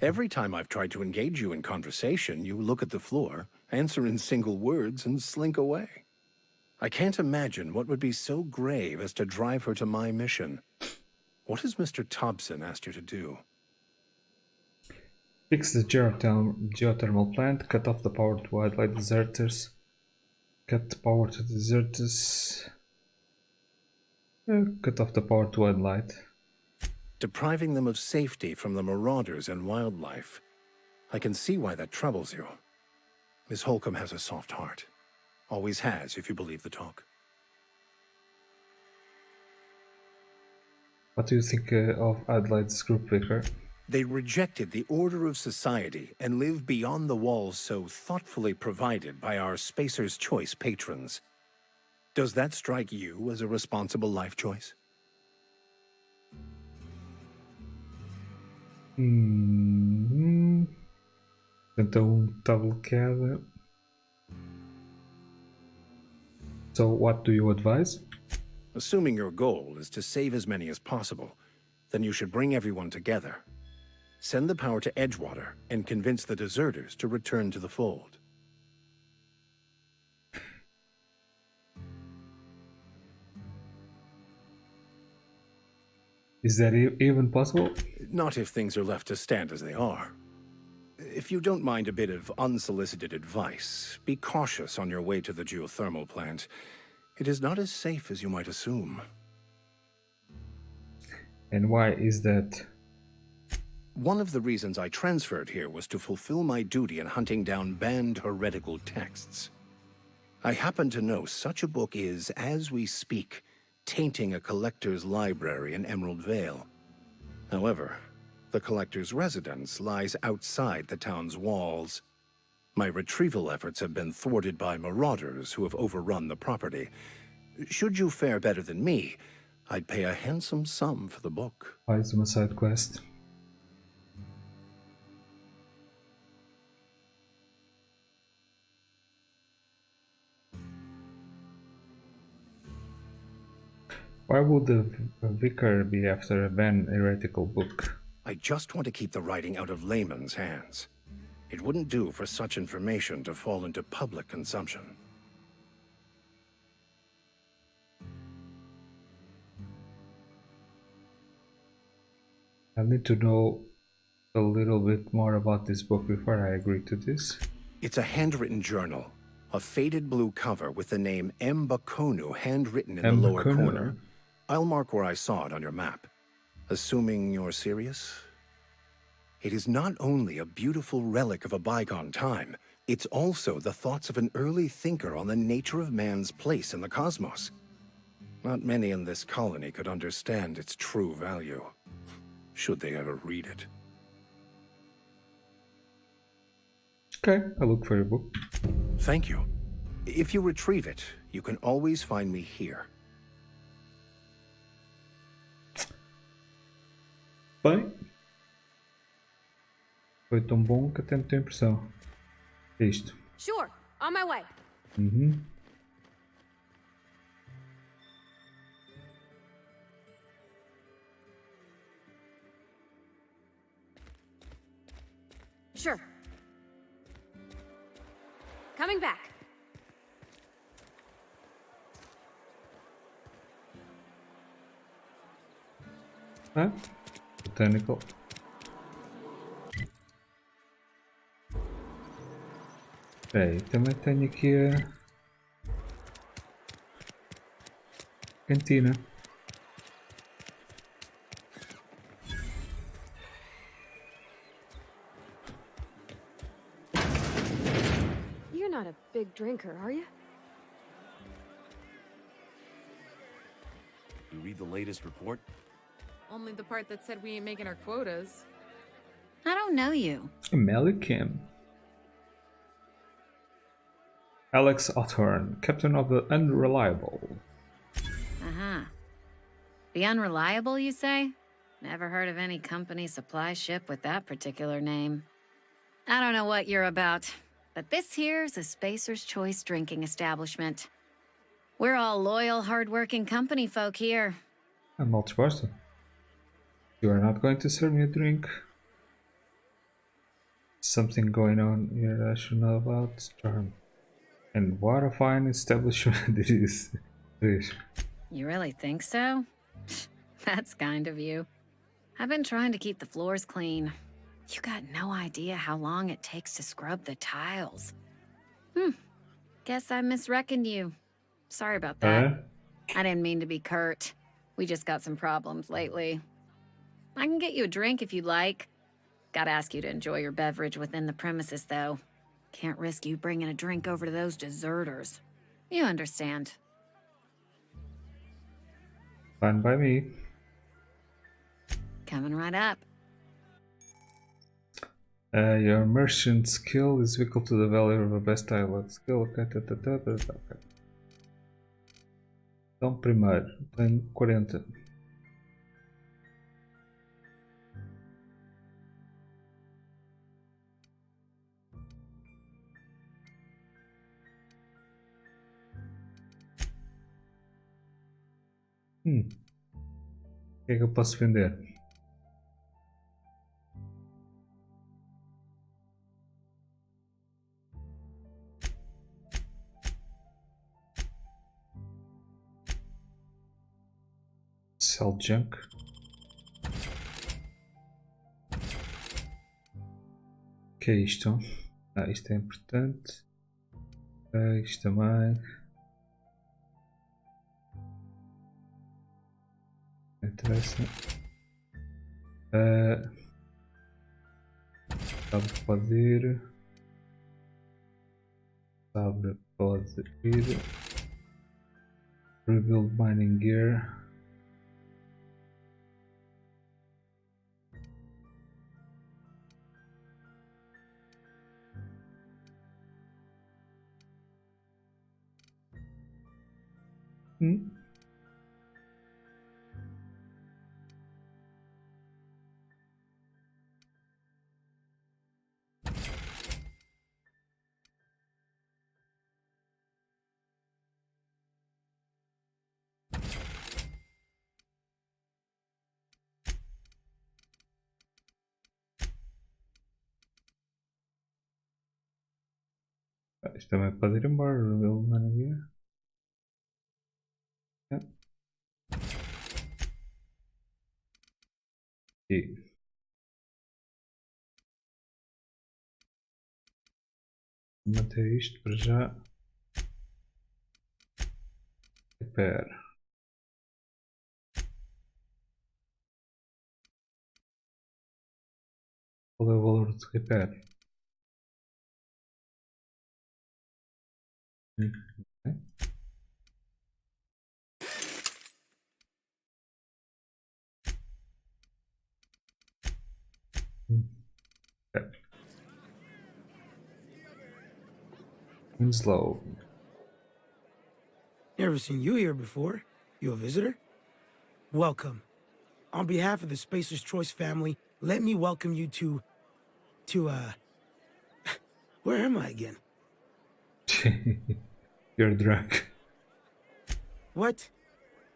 Every time I've tried to engage you in conversation, you look at the floor, answer in single words, and slink away. I can't imagine what would be so grave as to drive her to my mission. What has Mr. Thompson asked you to do? Fix the geothermal plant, cut off the power to wildlife deserters. Cut the power to deserters. Cut off the power to wildlife. Depriving them of safety from the marauders and wildlife. I can see why that troubles you. Miss Holcomb has a soft heart. Always has, if you believe the talk. What do you think of Adelaide's group, Vicar? They rejected the order of society and live beyond the walls so thoughtfully provided by our Spacer's Choice patrons. Does that strike you as a responsible life choice? Então, tá bloqueada. So, what do you advise? Assuming your goal is to save as many as possible, then you should bring everyone together. Send the power to Edgewater and convince the deserters to return to the fold. Is that even possible? Not if things are left to stand as they are. If you don't mind a bit of unsolicited advice, be cautious on your way to the geothermal plant. It is not as safe as you might assume. And why is that? One of the reasons I transferred here was to fulfill my duty in hunting down banned heretical texts. I happen to know such a book is, as we speak, tainting a collector's library in Emerald Vale. However, the collector's residence lies outside the town's walls. My retrieval efforts have been thwarted by marauders who have overrun the property. Should you fare better than me, I'd pay a handsome sum for the book. Why is it a side quest? Why would the vicar be after a banned heretical book? I just want to keep the writing out of layman's hands. It wouldn't do for such information to fall into public consumption. I need to know a little bit more about this book before I agree to this. It's a handwritten journal. A faded blue cover with the name M. Bakonu handwritten in the lower corner. I'll mark where I saw it on your map. Assuming you're serious? It is not only a beautiful relic of a bygone time, it's also the thoughts of an early thinker on the nature of man's place in the cosmos. Not many in this colony could understand its true value, should they ever read it. Okay, I'll look for your book. Thank you. If you retrieve it, you can always find me here. Bem, foi tão bom que até me tenho impressão. É isto. Sure, on my way. Sure. Coming back. Ah, botânico. Espera aí, também tenho aqui a cantina. You're not a big drinker, are you? You read the latest report? Only the part that said we ain't making our quotas. I don't know you. American. Alex Othorn, captain of the Unreliable. Uh-huh. The Unreliable, you say? Never heard of any company supply ship with that particular name. I don't know what you're about, but this here's a Spacer's Choice drinking establishment. We're all loyal, hard-working company folk here. I'm not supposed to. You are not going to serve me a drink. Something going on here I should know about. Charm. And what a fine establishment it is. You really think so? That's kind of you. I've been trying to keep the floors clean. You got no idea how long it takes to scrub the tiles. Guess I misreckoned you. Sorry about that. I didn't mean to be curt. We just got some problems lately. I can get you a drink if you'd like. Gotta ask you to enjoy your beverage within the premises, though. Can't risk you bringing a drink over to those deserters. You understand. Fine by me. Coming right up. Your merchant skill is equal to the value of a best dialogue skill. Okay. Então, primeiro, tenho 40. O que é que eu posso vender? Sell junk. O que é isto? Isto é importante. Isto também. Não interessa. Sabe pode ir. Sabe pode ir. Rebuild mining gear. Isto também pode ir embora. Rebuild mining gear. E manter isto para já. Repair. Qual é o valor de repair? Winslow. Never seen you here before. You a visitor? Welcome. On behalf of the Spacer's Choice family, let me welcome you to where am I again? You're drunk. What?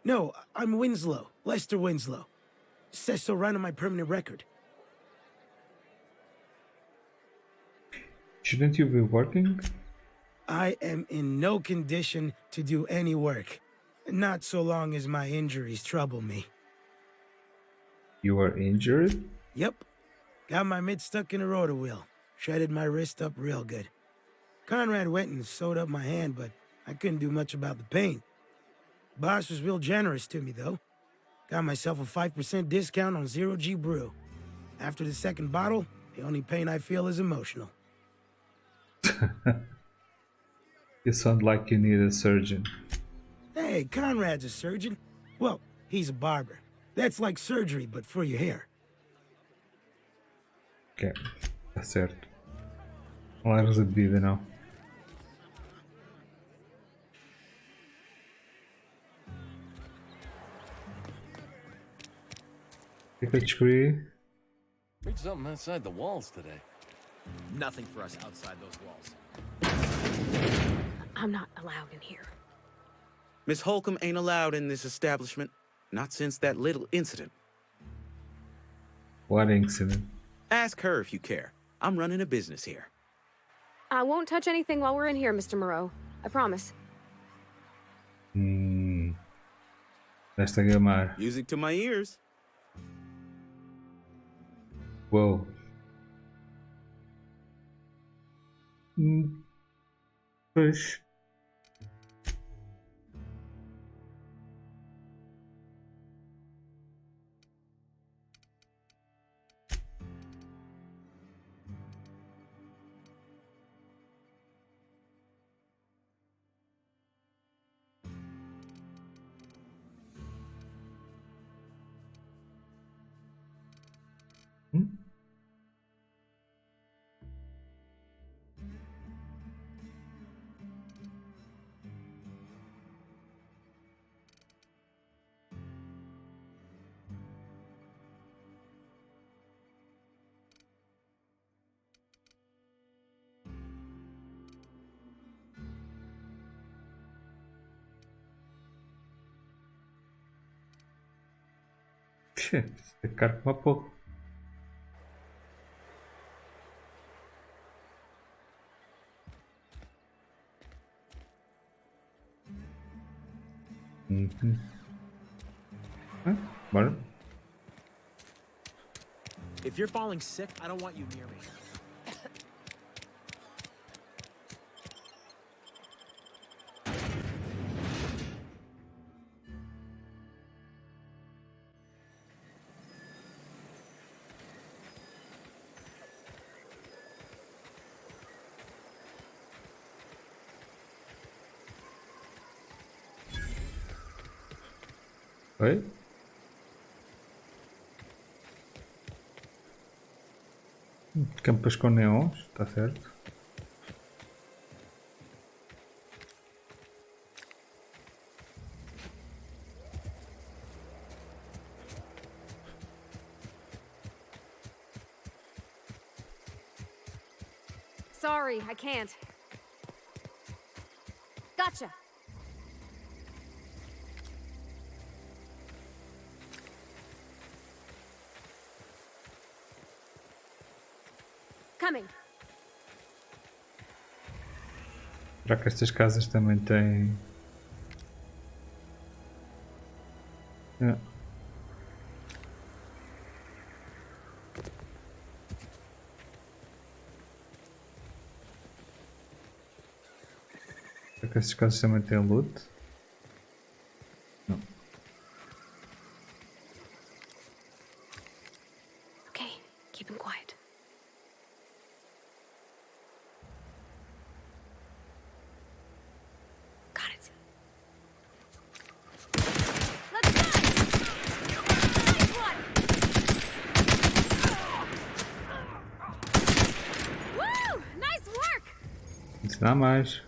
No, I'm Winslow. Lester Winslow. Says so right on my permanent record. Shouldn't you be working? I am in no condition to do any work. Not so long as my injuries trouble me. You are injured? Yep. Got my mid stuck in a rotor wheel. Shredded my wrist up real good. Conrad went and sewed up my hand, but I couldn't do much about the pain. Boss was real generous to me, though. Got myself a 5% discount on Zero G Brew. After the second bottle, the only pain I feel is emotional. You sound like you need a surgeon. Hey, Conrad's a surgeon. Well, he's a barber. That's like surgery, but for your hair. Ok, tá certo. Largas a bebida, não. O que é que eu descobri? Read something outside the walls today. Nothing for us outside those walls. I'm not allowed in here. Miss Holcomb ain't allowed in this establishment. Not since that little incident. What incident? Ask her if you care. I'm running a business here. I won't touch anything while we're in here, Mr. Moreau. I promise. Esta gamar. Music to my ears. Whoa. Pois. É caro como a porra. Bora. If you're falling sick, I don't want you near me. Oi? Campas com neons, está certo? Sorry, I can't. Gotcha. Coming. Será que estas casas também têm... Será que estas casas também têm loot? Não. Okay, keep him quiet. Got it. Let's go! Nice one! Woo! Nice work! Isso dá mais.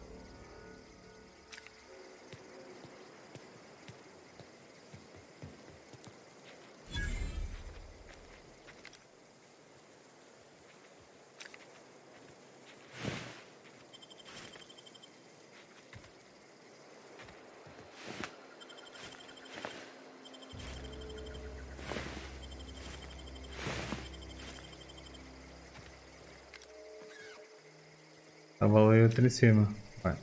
Estava ali outro em cima. Vai.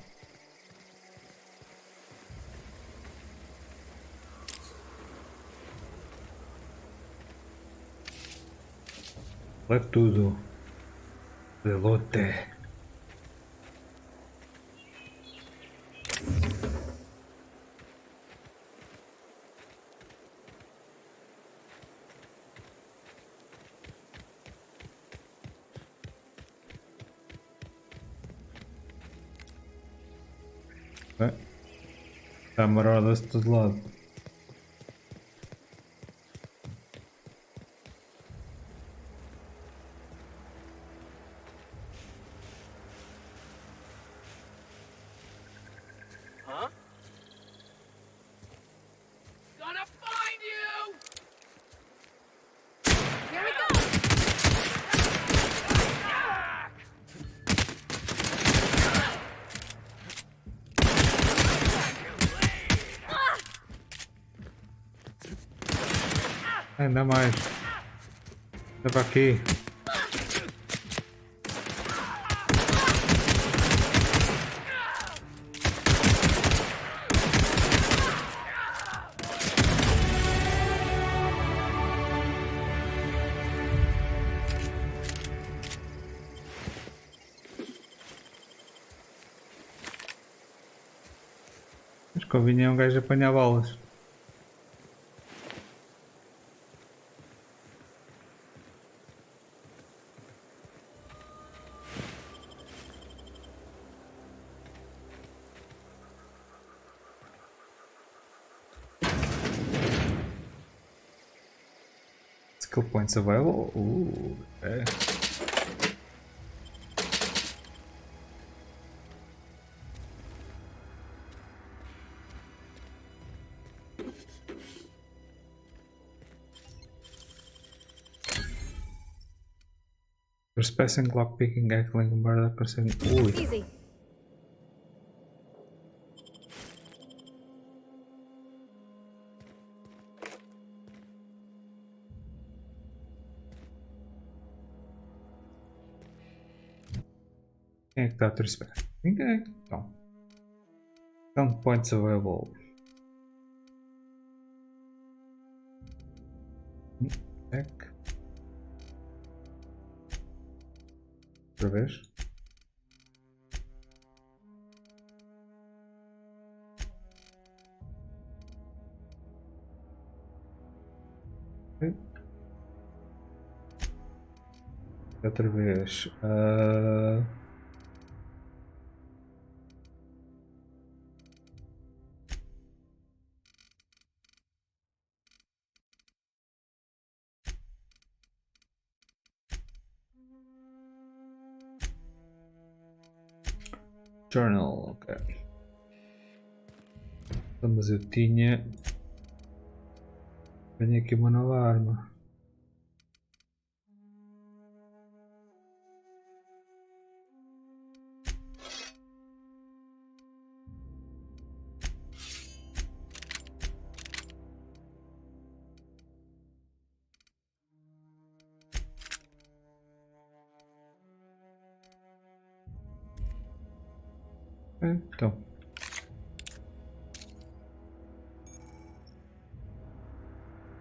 Leve tudo. Delote. Está marada-se de todo lado. Huh? Gonna find you! Here we go! Ainda mais. Leva aqui. Mas convinha um gajo apanhar balas. Skill points available. Okay. Trespassing, lockpicking, heckling, murder, person. Easy. Quem é que está a trespassar? Ninguém. Então. Count points available. Heck. Outra vez. Okay. Outra vez. Journal, ok. Então, mas eu tinha. Tenho aqui uma nova arma. Então.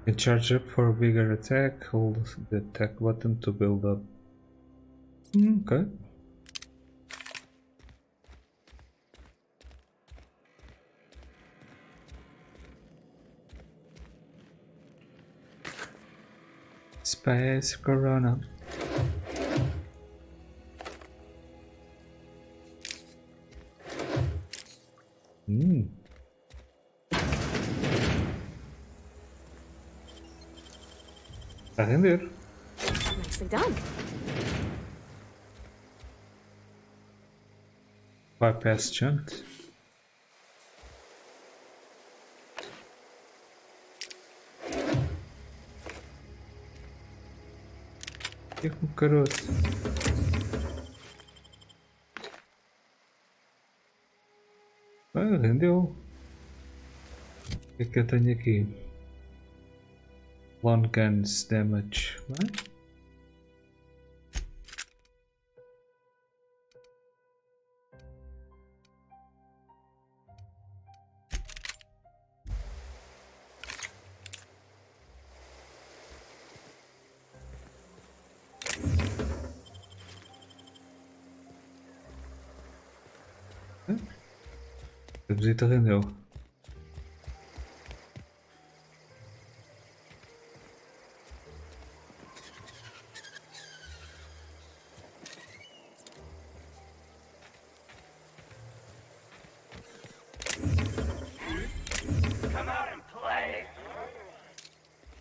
You charge up for a bigger attack, hold the attack button to build up. Okay. Space Corona. Está a render. Nicely done. Bypass shunt. E com caroço. Rendeu. O que é que eu tenho aqui? Long guns damage. Right? A visita rendeu. Come out and play.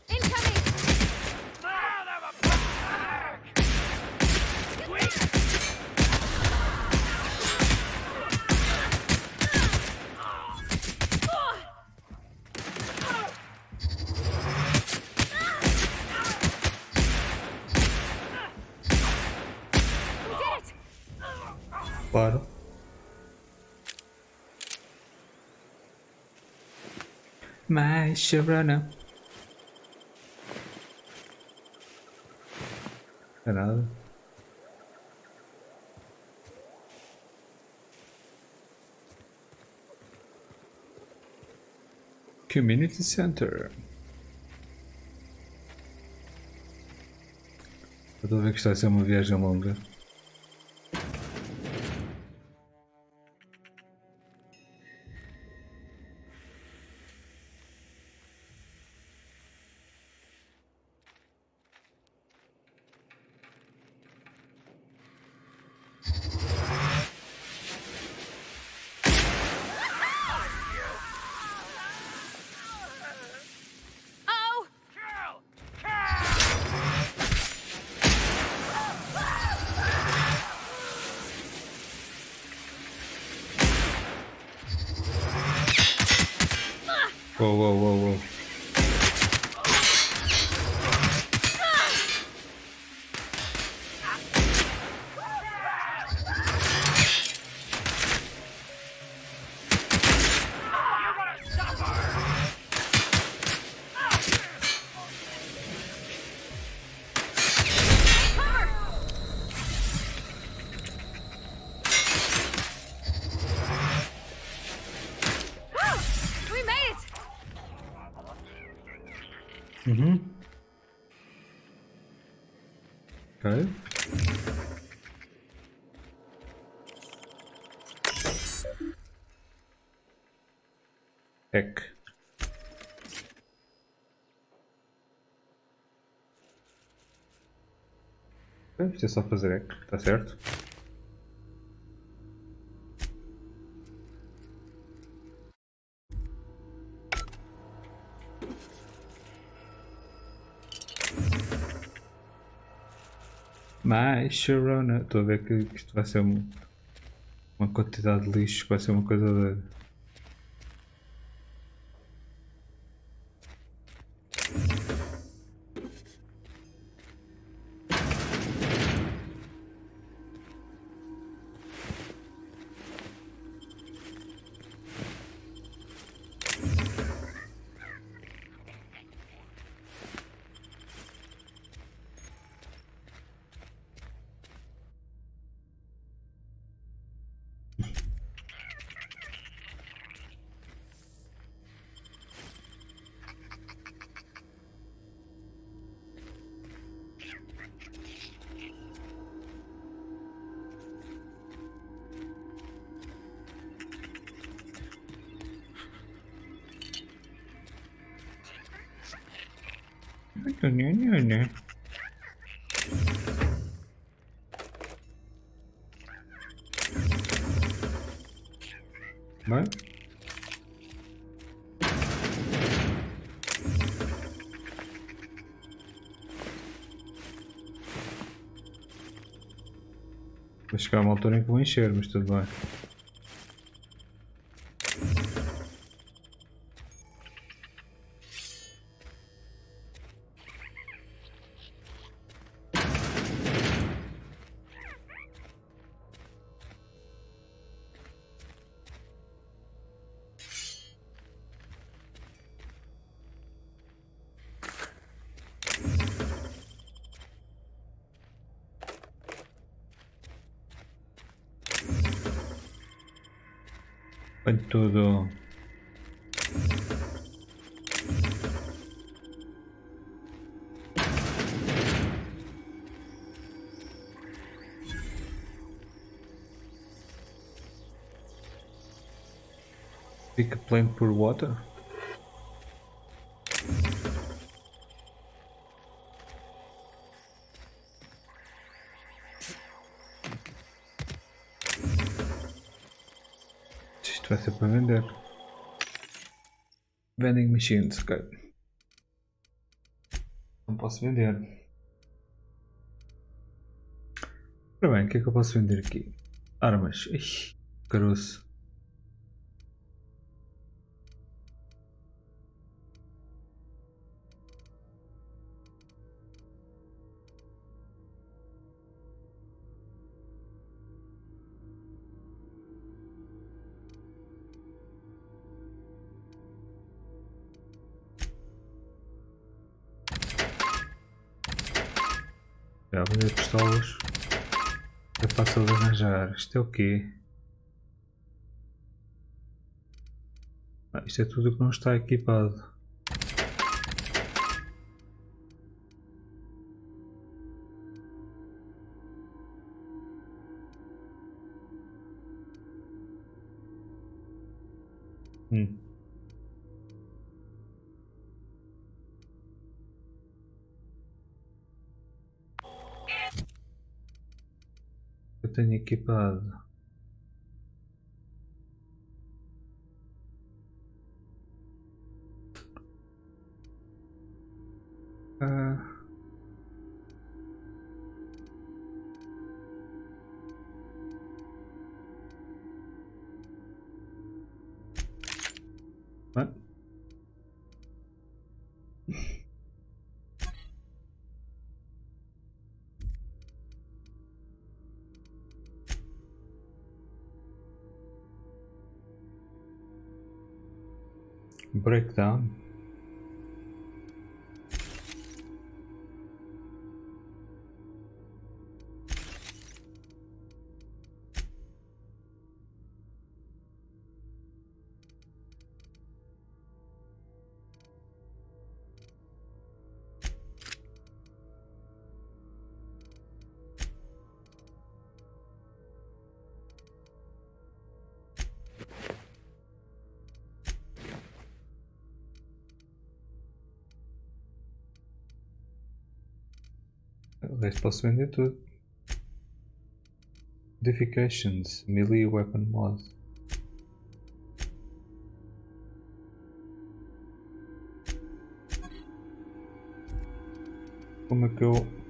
Incoming! Claro. Mais Sharana. Não é nada. Community Center. Eu estou a ver que isto vai ser uma viagem longa. Whoa, whoa, whoa, whoa. We made it! Mm-hmm. Okay. Heck. Isto é só fazer eco, tá certo? Mas Sharona, estou a ver que isto vai ser uma quantidade de lixo, vai ser uma coisa doida. Vai? Vai chegar a uma altura em que vou encher, mas tudo bem. Põe tudo. Fica plain por water. Isto vai ser para vender. Vending machines, ok. Não posso vender. Ora bem, o que é que eu posso vender aqui? Armas. Ixi, caroço. Já vender pistolas. É fácil de arranjar. Isto é o quê? Ah, isto é tudo que não está equipado. Eu tenho equipado. What? Breakdown. Aliás, posso vender tudo. Modifications, melee weapon mod. Como é que eu...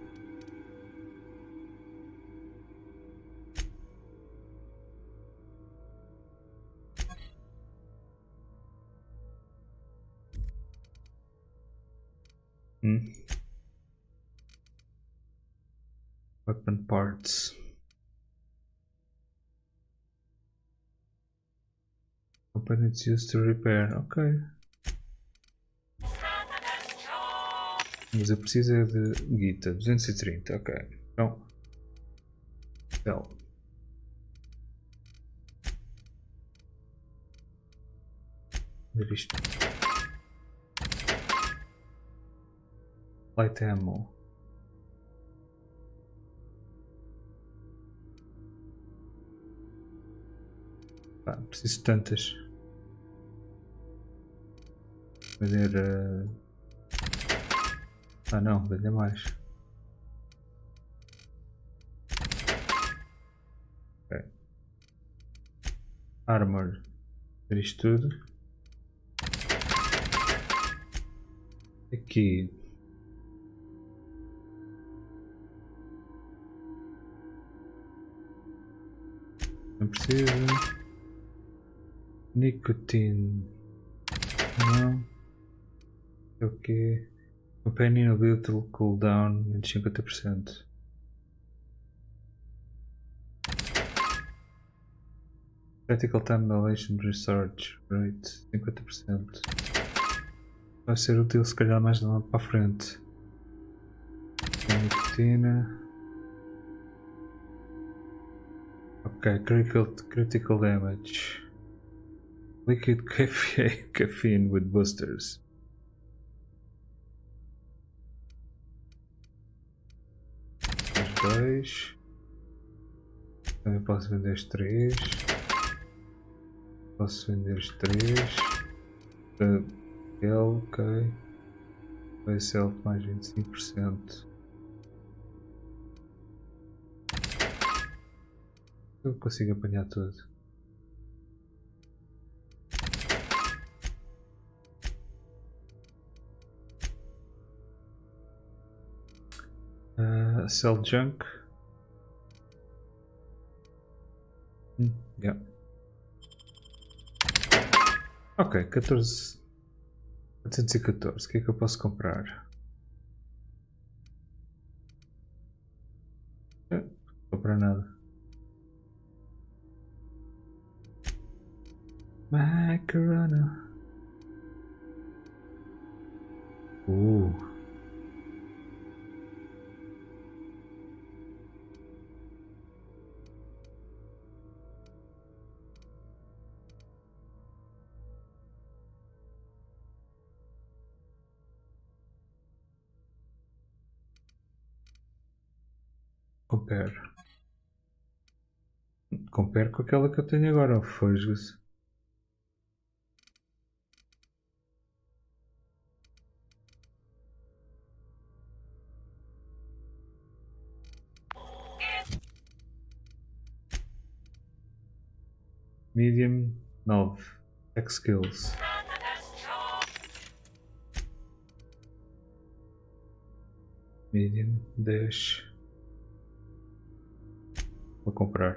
Weapon parts. Components used to repair. Ok. Mas eu preciso é de guita. 230. Ok. Então. Sell. Ver isto. Light ammo. Preciso de tantas. Vender. Ah não, vender mais. Okay. Armor. Ver isto tudo. Aqui. Não precisa. Nicotine. Não. Ok. Companion ability cooldown menos 50%. Critical time dilation research rate 50%. Vai ser útil se calhar mais de lá para a frente. Nicotina. Ok, critical damage. Liquid caffeine with boosters. Os dois. Também posso vender os 3. Posso vender os 3. L, ok. Vai ser mais 25%. Eu consigo apanhar tudo. Sell junk. Yeah. Ok, 14. 414. O que é que eu posso comprar? Não comprar nada. Macarona. Compare. Compare com aquela que eu tenho agora, Fosgas. Medium 9. Tech skills. Medium 10. Vou comprar.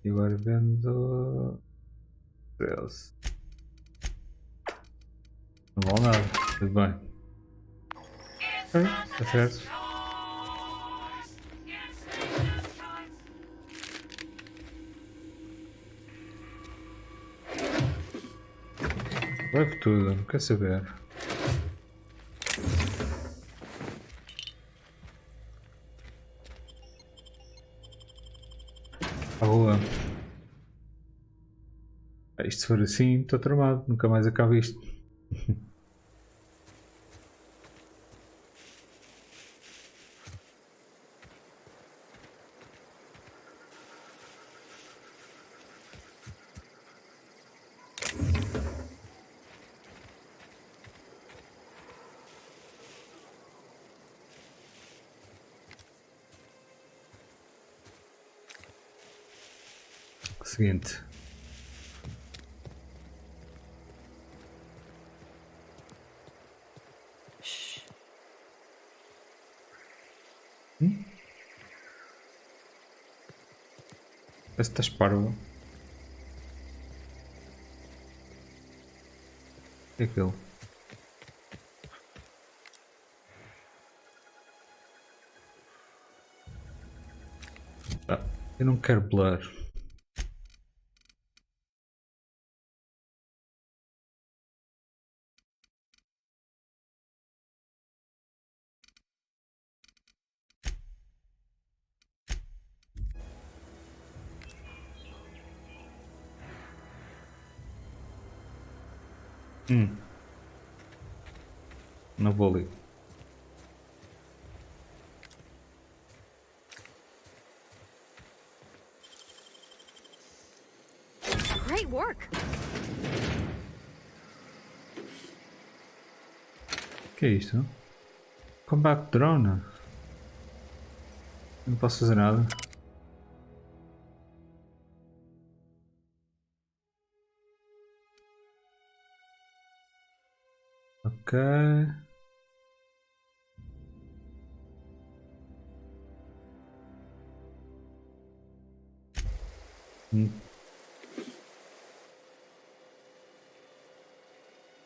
E agora vendo 13. Não vale nada. Tudo bem. Ok, está certo. Leve tudo, não quer saber. A rua. Isto se for assim, estou tramado, nunca mais acaba isto. Seguinte. Parece que estás parvo. O que é aquilo? Ah, eu não quero blur. Não vou ali. Great work. O que é isto? Combat drone. Não posso fazer nada. Ok. O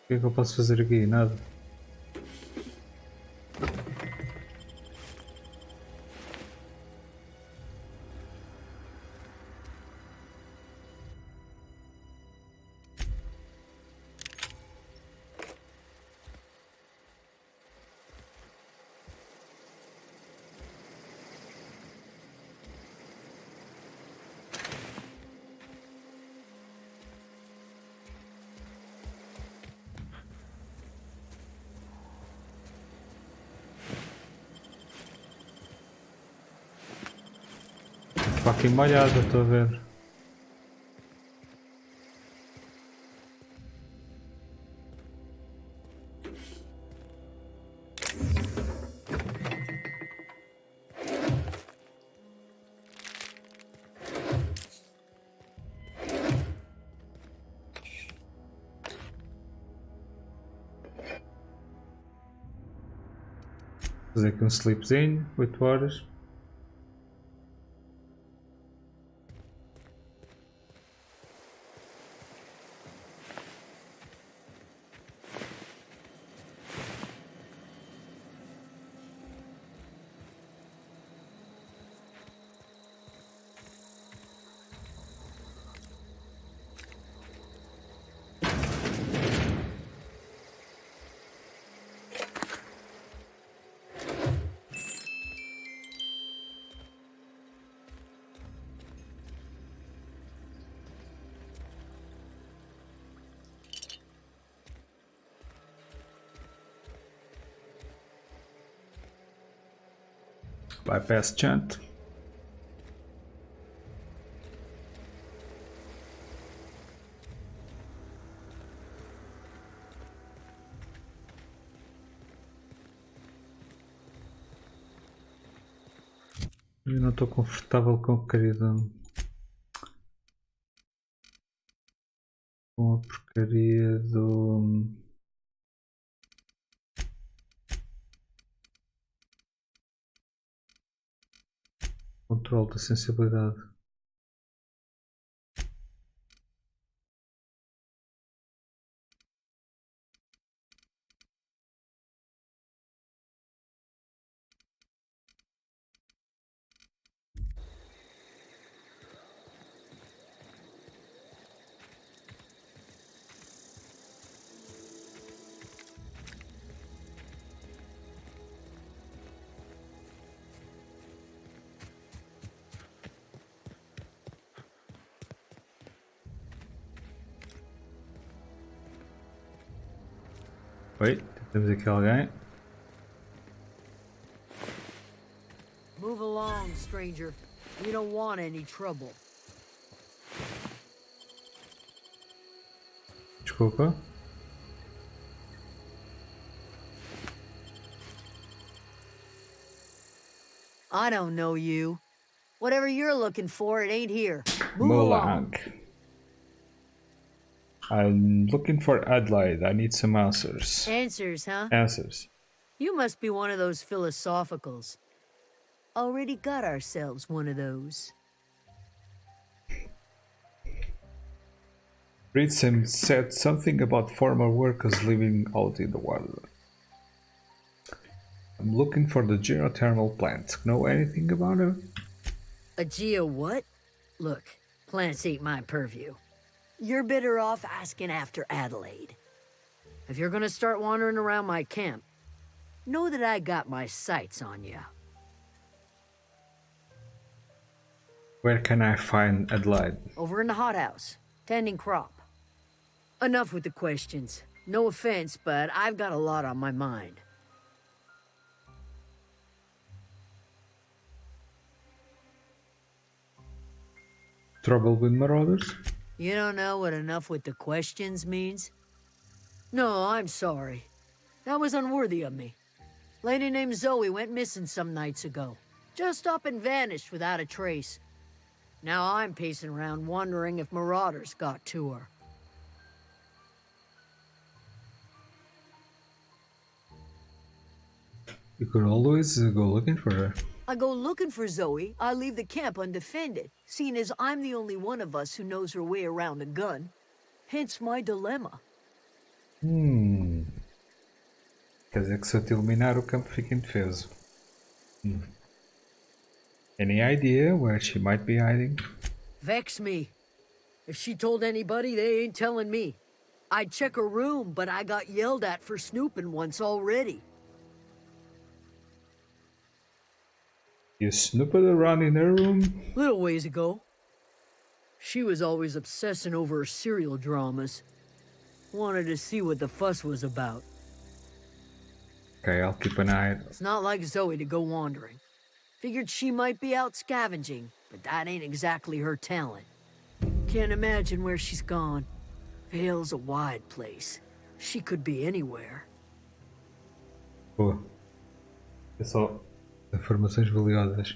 que é que eu posso fazer aqui? Nada. Está aqui molhado, estou a ver. Fazer aqui um sleepzinho, 8 horas. Bypass chant. Eu não estou confortável com o querido. Com a porcaria do. Controle da sensibilidade. Oi, temos aqui alguém. Move along, stranger. We don't want any trouble. Desculpa. I don't know you. Whatever you're looking for, it ain't here. Move along. I'm looking for Adelaide. I need some answers. Answers, huh? Answers. You must be one of those philosophicals. Already got ourselves one of those. Ritson said something about former workers living out in the water. I'm looking for the geothermal plant. Know anything about it? A geo what? Look, plants ain't my purview. You're better off asking after Adelaide. If you're gonna start wandering around my camp, know that I got my sights on you. Where can I find Adelaide? Over in the hothouse, tending crop. Enough with the questions. No offense, but I've got a lot on my mind. Trouble with marauders? You don't know what enough with the questions means? No, I'm sorry. That was unworthy of me. Lady named Zoe went missing some nights ago. Just up and vanished without a trace. Now I'm pacing around wondering if marauders got to her. You could always go looking for her. I go looking for Zoe, I leave the camp undefended, seeing as I'm the only one of us who knows her way around a gun. Hence my dilemma. Quer dizer que se eu te eliminar o campo fica indefeso. Any idea where she might be hiding? Vex me. If she told anybody, they ain't telling me. I'd check her room, but I got yelled at for snooping once already. You snooped around in her room? Little ways ago. She was always obsessing over her serial dramas. Wanted to see what the fuss was about. Okay, I'll keep an eye. It's not like Zoe to go wandering. Figured she might be out scavenging, but that ain't exactly her talent. Can't imagine where she's gone. Vale's a wide place. She could be anywhere. Boa. É só informações valiosas.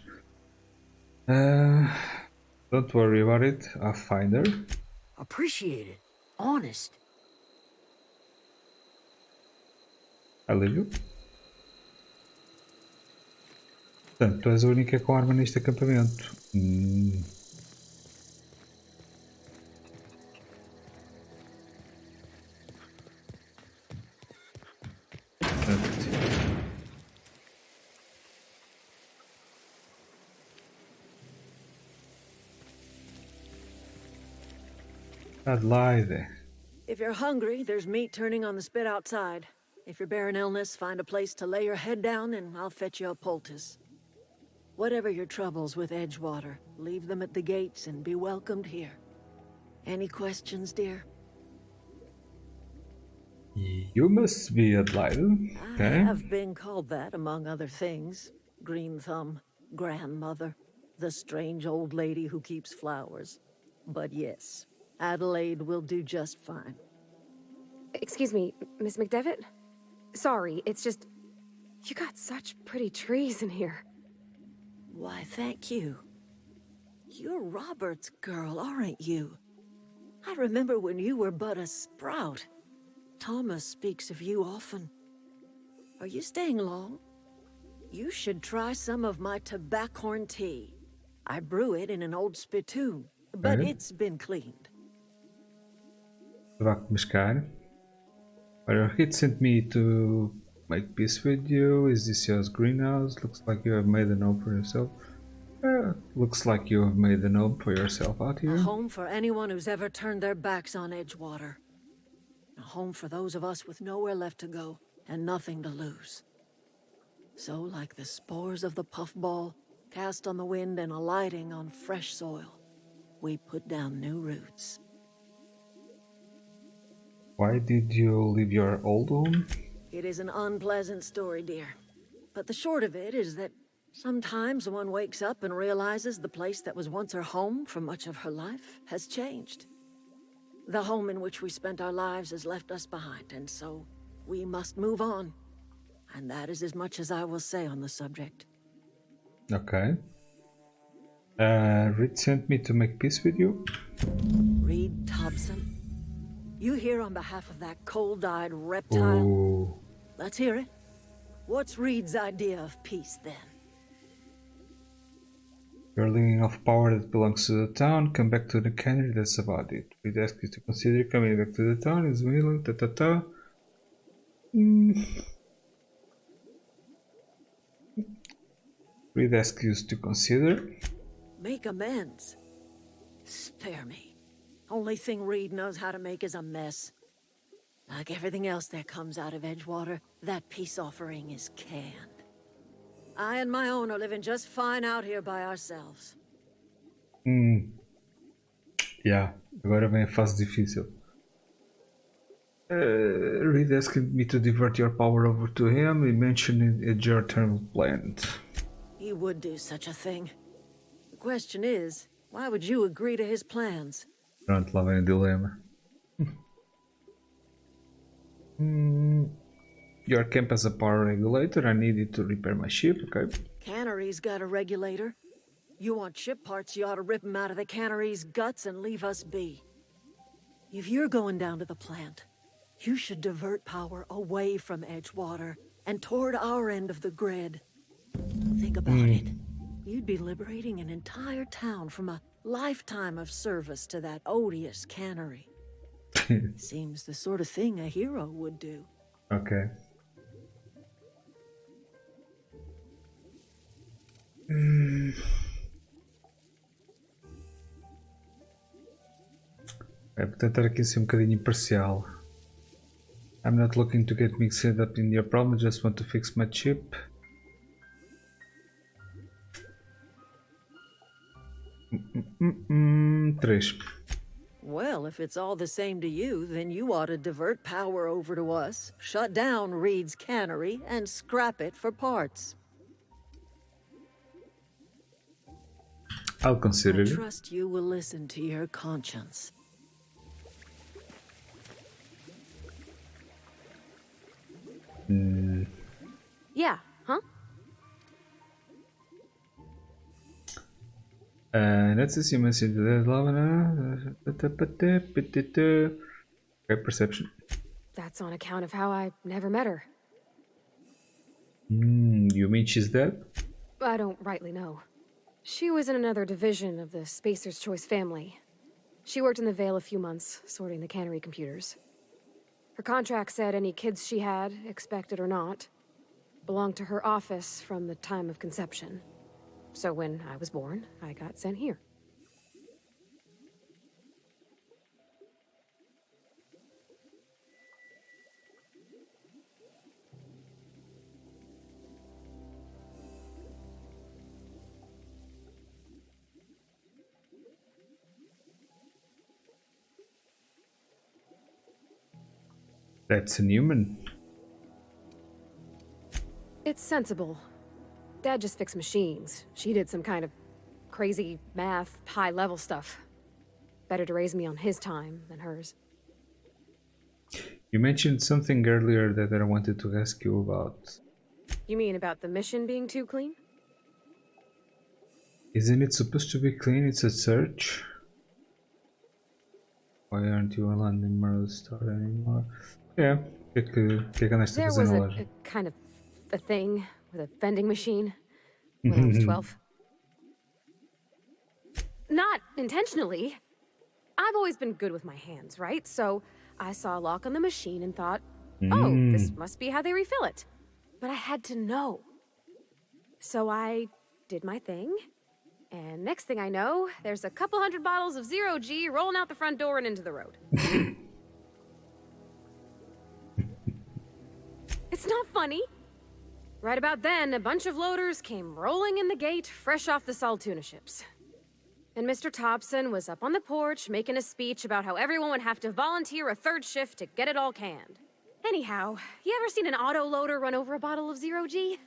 Don't worry about it. I'll find her. Appreciate it. Honest. I leave you. Portanto, tu és a única com arma neste acampamento. Adelaide. If you're hungry, there's meat turning on the spit outside. If you're bearing illness, find a place to lay your head down and I'll fetch you a poultice. Whatever your troubles with Edgewater, leave them at the gates and be welcomed here. Any questions, dear? You must be Adelaide. Okay. I have been called that, among other things. Green Thumb, grandmother, the strange old lady who keeps flowers. But yes, Adelaide will do just fine. Excuse me, Miss McDevitt? Sorry, it's just... You got such pretty trees in here. Why, thank you. You're Robert's girl, aren't you? I remember when you were but a sprout. Thomas speaks of you often. Are you staying long? You should try some of my tobaccorn tea. I brew it in an old spittoon, but it's been cleaned. Tabaco de mascar. Well, he sent me to make peace with you. Is this your greenhouse? Looks like you have made a home for yourself. Looks like you have made a home for yourself out here. A home for anyone who's ever turned their backs on Edgewater. A home for those of us with nowhere left to go and nothing to lose. So, like the spores of the puffball, cast on the wind and alighting on fresh soil, we put down new roots. Why did you leave your old home? It is an unpleasant story, dear. But the short of it is that sometimes one wakes up and realizes the place that was once her home for much of her life has changed. The home in which we spent our lives has left us behind, and so we must move on. And that is as much as I will say on the subject. Okay. Reed sent me to make peace with you. Reed Thompson? You here on behalf of that cold-eyed reptile? Ooh. Let's hear it. What's Reed's idea of peace, then? You're living off power that belongs to the town. Come back to the cannery, that's about it. We'd ask you to consider coming back to the town. Is willing, ta-ta-ta. We'd ask you to consider. Make amends. Spare me. Only thing Reed knows how to make is a mess. Like everything else that comes out of Edgewater, that peace offering is canned. I and my own are living just fine out here by ourselves. Yeah, agora vem a fase difícil. Reed asked me to divert your power over to him. He mentioned a geothermal plant. He would do such a thing. The question is, why would you agree to his plans? Pronto, lá vem o dilema. Your camp has a power regulator. I need it to repair my ship. Okay. Cannery's got a regulator. You want ship parts, you ought to rip them out of the cannery's guts and leave us be. If you're going down to the plant, you should divert power away from Edgewater and toward our end of the grid. Think about it. You'd be liberating an entire town from a lifetime of service to that odious cannery. Seems the sort of thing a hero would do. Okay. É, vou tentar aqui ser um bocadinho imparcial. I'm not looking to get mixed up in your problem, just want to fix my chip. Três. Well, if it's all the same to you, then you ought to divert power over to us, shut down Reed's cannery, and scrap it for parts. I'll consider I it. trust you will listen to your conscience. Yeah, huh? Let's assume I see the okay, perception. That's on account of how I never met her. You mean she's dead? I don't rightly know. She was in another division of the Spacer's Choice family. She worked in the Vale a few months, sorting the cannery computers. Her contract said any kids she had, expected or not, belonged to her office from the time of conception. So when I was born, I got sent here. That's a Newman. It's sensible. Dad just fixed machines. She did some kind of crazy math, high-level stuff. Better to raise me on his time than hers. You mentioned something earlier that I wanted to ask you about. You mean about the mission being too clean? Isn't it supposed to be clean? It's a search. Why aren't you allowed in Merle Star anymore? Yeah, que andaste a There fazer was na a loja? kind of a thing with a vending machine when I was 12. Not intentionally. I've always been good with my hands, right? So I saw a lock on the machine and thought, oh, this must be how they refill it. But I had to know. So I did my thing. And next thing I know, there's a couple hundred bottles of 0G rolling out the front door and into the road. It's not funny. Right about then, a bunch of loaders came rolling in the gate, fresh off the Saltuna ships. And Mr. Thompson was up on the porch making a speech about how everyone would have to volunteer a third shift to get it all canned. Anyhow, you ever seen an autoloader run over a bottle of Zero G?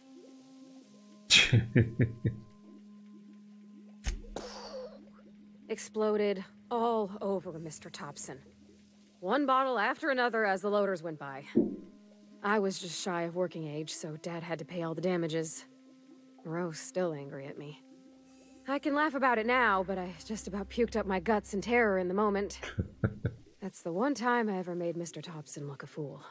Exploded all over Mr. Thompson. One bottle after another as the loaders went by. I was just shy of working age, so Dad had to pay all the damages. Moreau's still angry at me. I can laugh about it now, but I just about puked up my guts in terror in the moment. That's the one time I ever made Mr. Thompson look a fool.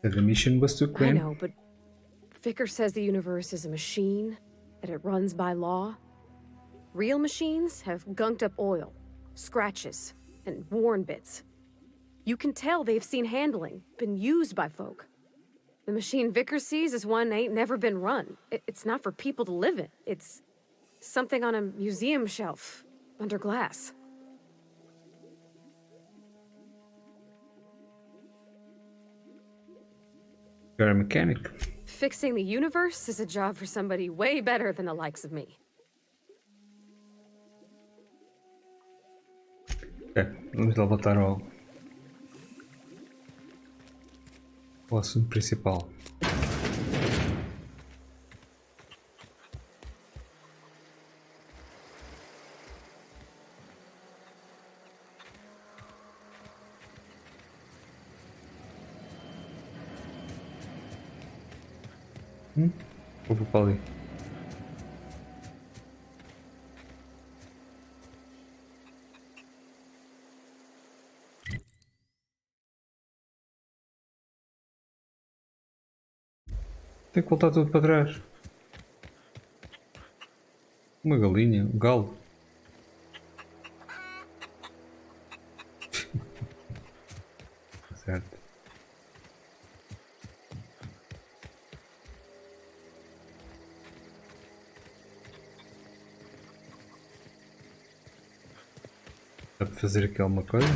The mission was to claim. I know, but Vicker says the universe is a machine, that it runs by law. Real machines have gunked up oil, scratches, and worn bits. You can tell they've seen handling, been used by folk. The machine Vicker sees is one ain't never been run. It's not for people to live in. It's something on a museum shelf, under glass. You're a mechanic. Fixing the universe is a job for somebody way better than the likes of me. Ok, vamos lá voltar ao assunto principal. Vou para ali. Tem que voltar tudo para trás. Uma galinha, um galo. Certo. Dá para fazer aqui alguma coisa?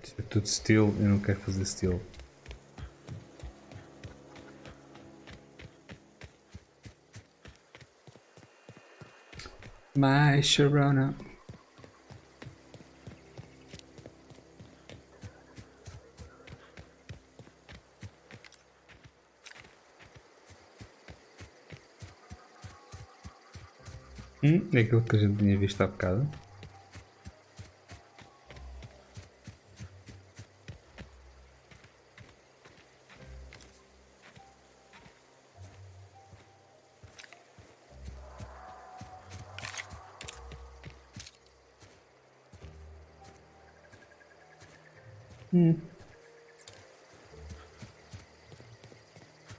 Isto é tudo steel, eu não quero fazer steel. My Sharona. É aquilo que a gente tinha visto há bocado.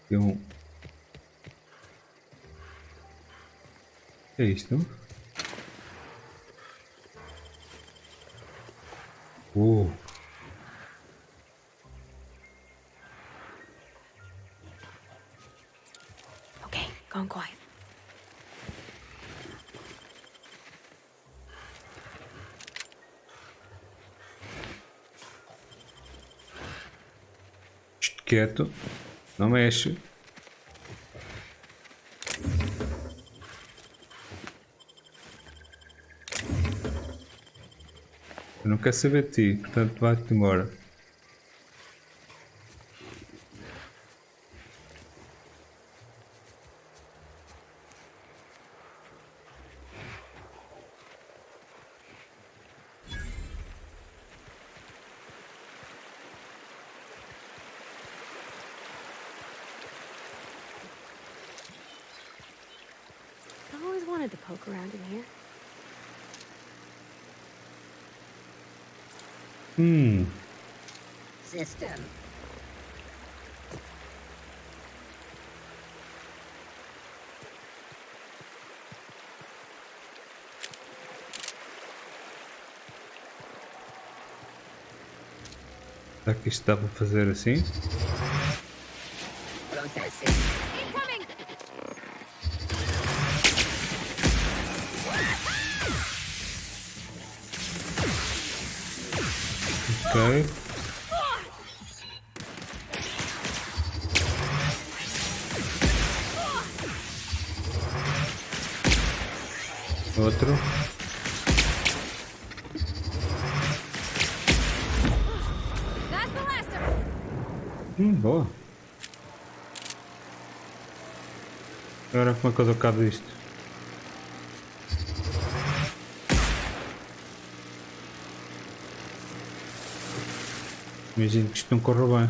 Tem um... O que é isto? Okay, gone quiet. Quieto, não mexe. Eu não quero saber de ti, portanto vai-te embora. I always wanted to poke around in here. System. Será que isto dá para fazer assim? Ok. Outro. Boa. Agora como é que eu dou cabo disto? Imagino que isto não corra bem.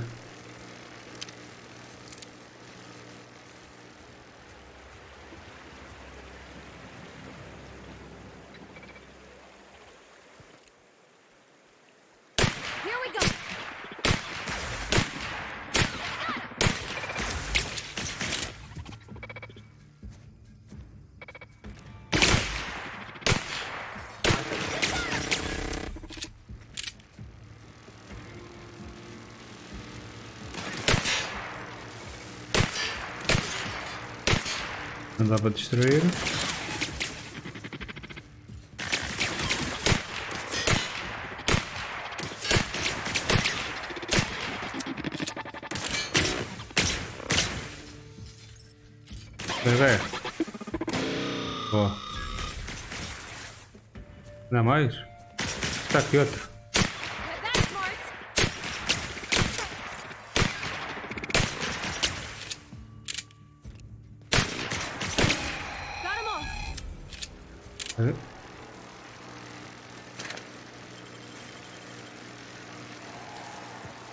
Não dá para destruir. Vai. Boa. Não há mais? Está aqui outro.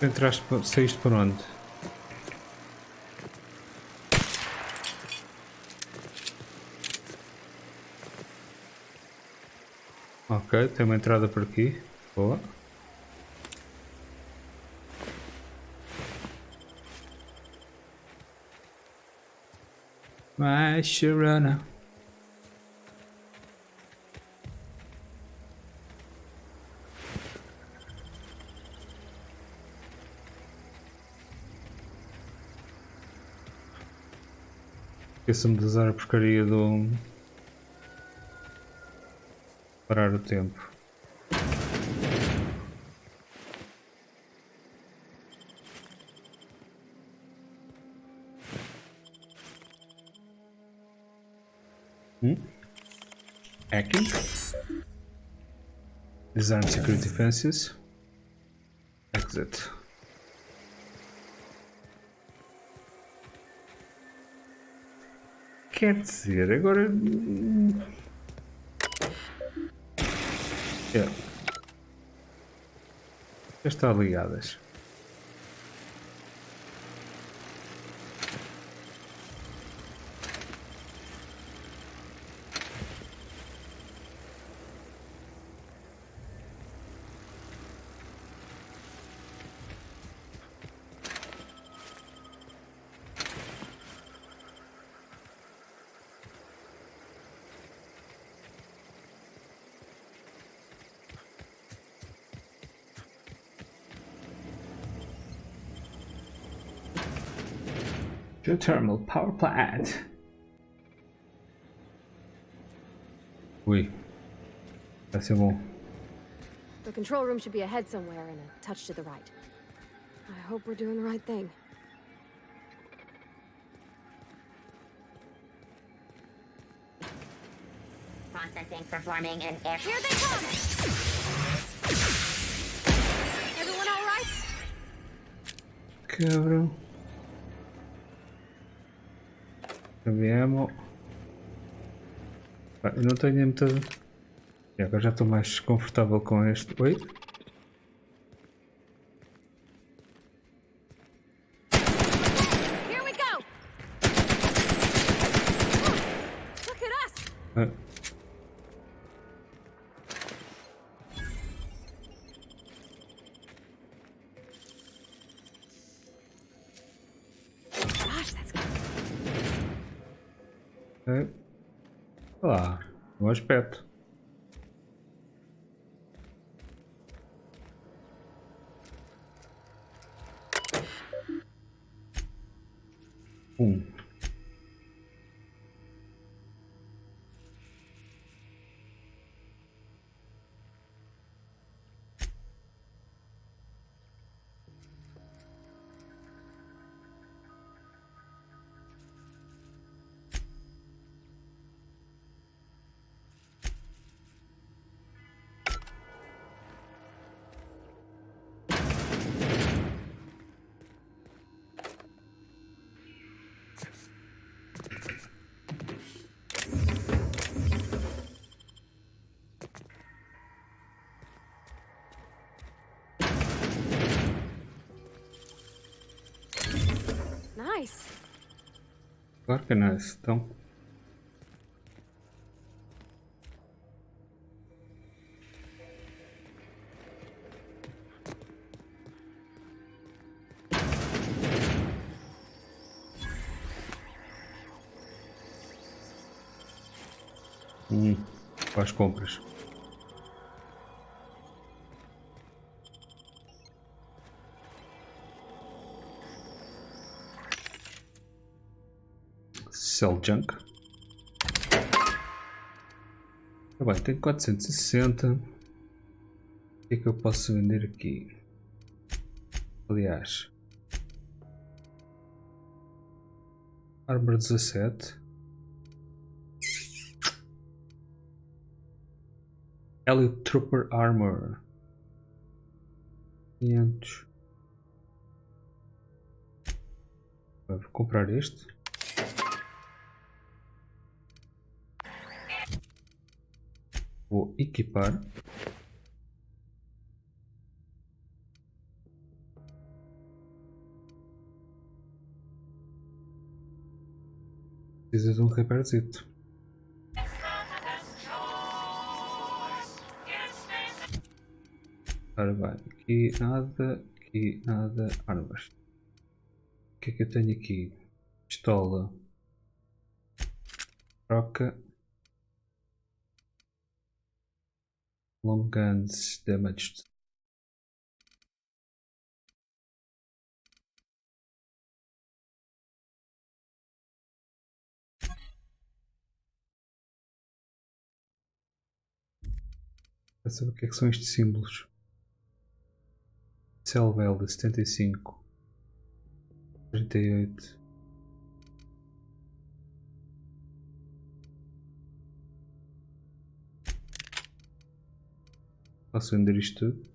Entraste, saíste por onde? Ok, tem uma entrada por aqui. Boa. Vai, Sharana. Esqueço-me de usar a porcaria do... parar o tempo. Hacking. Design security fences. Exit. Quer dizer, agora... Já está ligadas. Geothermal power plant. Ui. Vai ser bom. The control room should be ahead somewhere and a touch to the right. I hope we're doing the right thing. Processing performing in air. Here they come! Everyone all right? Cabrão. Cambiamos. Eu não tenho muita... E agora já estou mais confortável com este. Oi? Here we go! Look at us! Olha lá, bom aspecto. nice. Claro que é nice. Então. Faz compras. Sell junk. Tá bem, tenho 460. O que é que eu posso vender aqui? Aliás, Armor 17. Elite Trooper Armor 500. Vou comprar este. Vou equipar. Precisa de um repairzito. Ora bem, aqui nada, armas. O que é que eu tenho aqui? Pistola. Troca. Long guns, damaged. Para saber o que é que são estes símbolos. Cell value 75, 38. Posso vender isto tudo?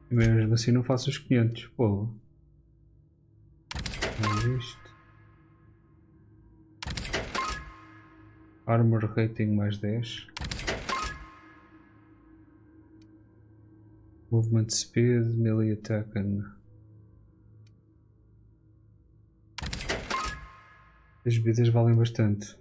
Mesmo assim não faço os 500, pô. Isto. Armor rating mais 10. Movement speed, melee attack and... As vidas valem bastante.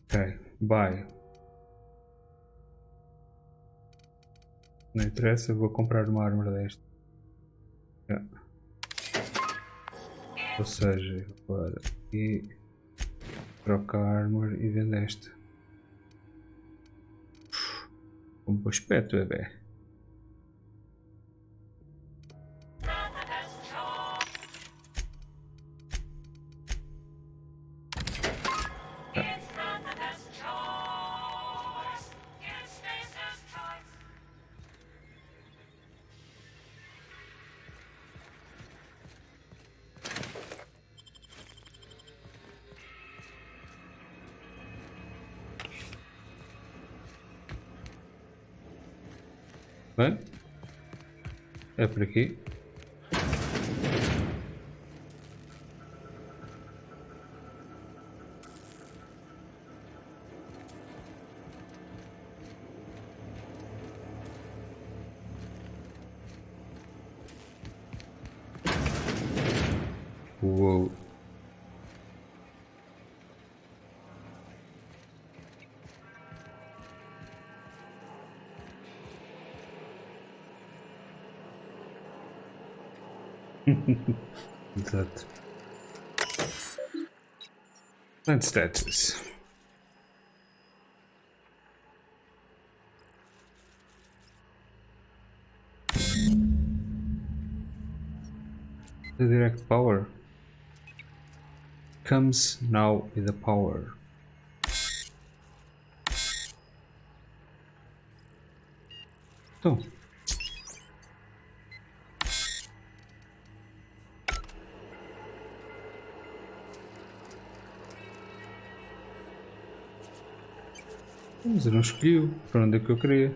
Ok, buy. Não interessa, vou comprar uma arma desta. Yeah. Ou seja, agora aqui troca a armor e vende esta. Com bom aspecto, bebê. Bem, é por aqui. Uou. Exato. Plant status. The direct power comes now with the power. Então. Mas eu não escolhi para onde é que eu queria.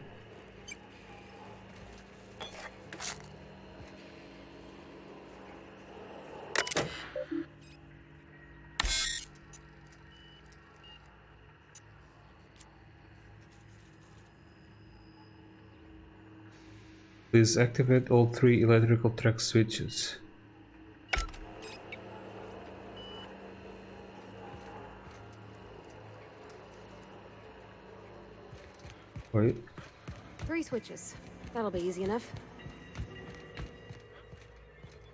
Please activate all 3 electrical track switches. Wait. 3 switches. That'll be easy enough.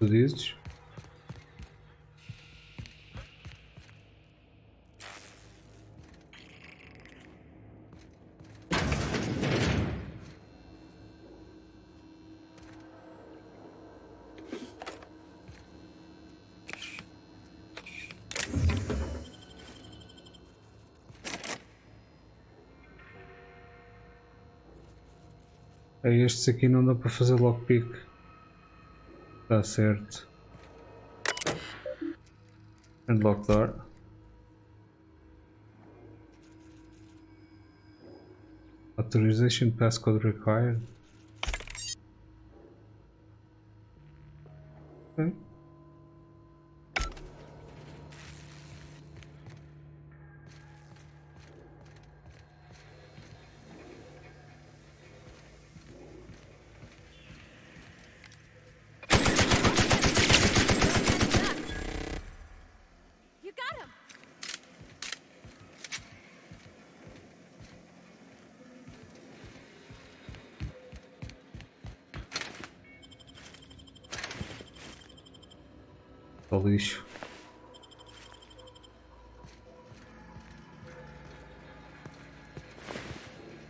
Do these? Estes aqui não dá para fazer lockpick. Está certo. Unlock door. Authorization passcode required. Okay. Ao lixo.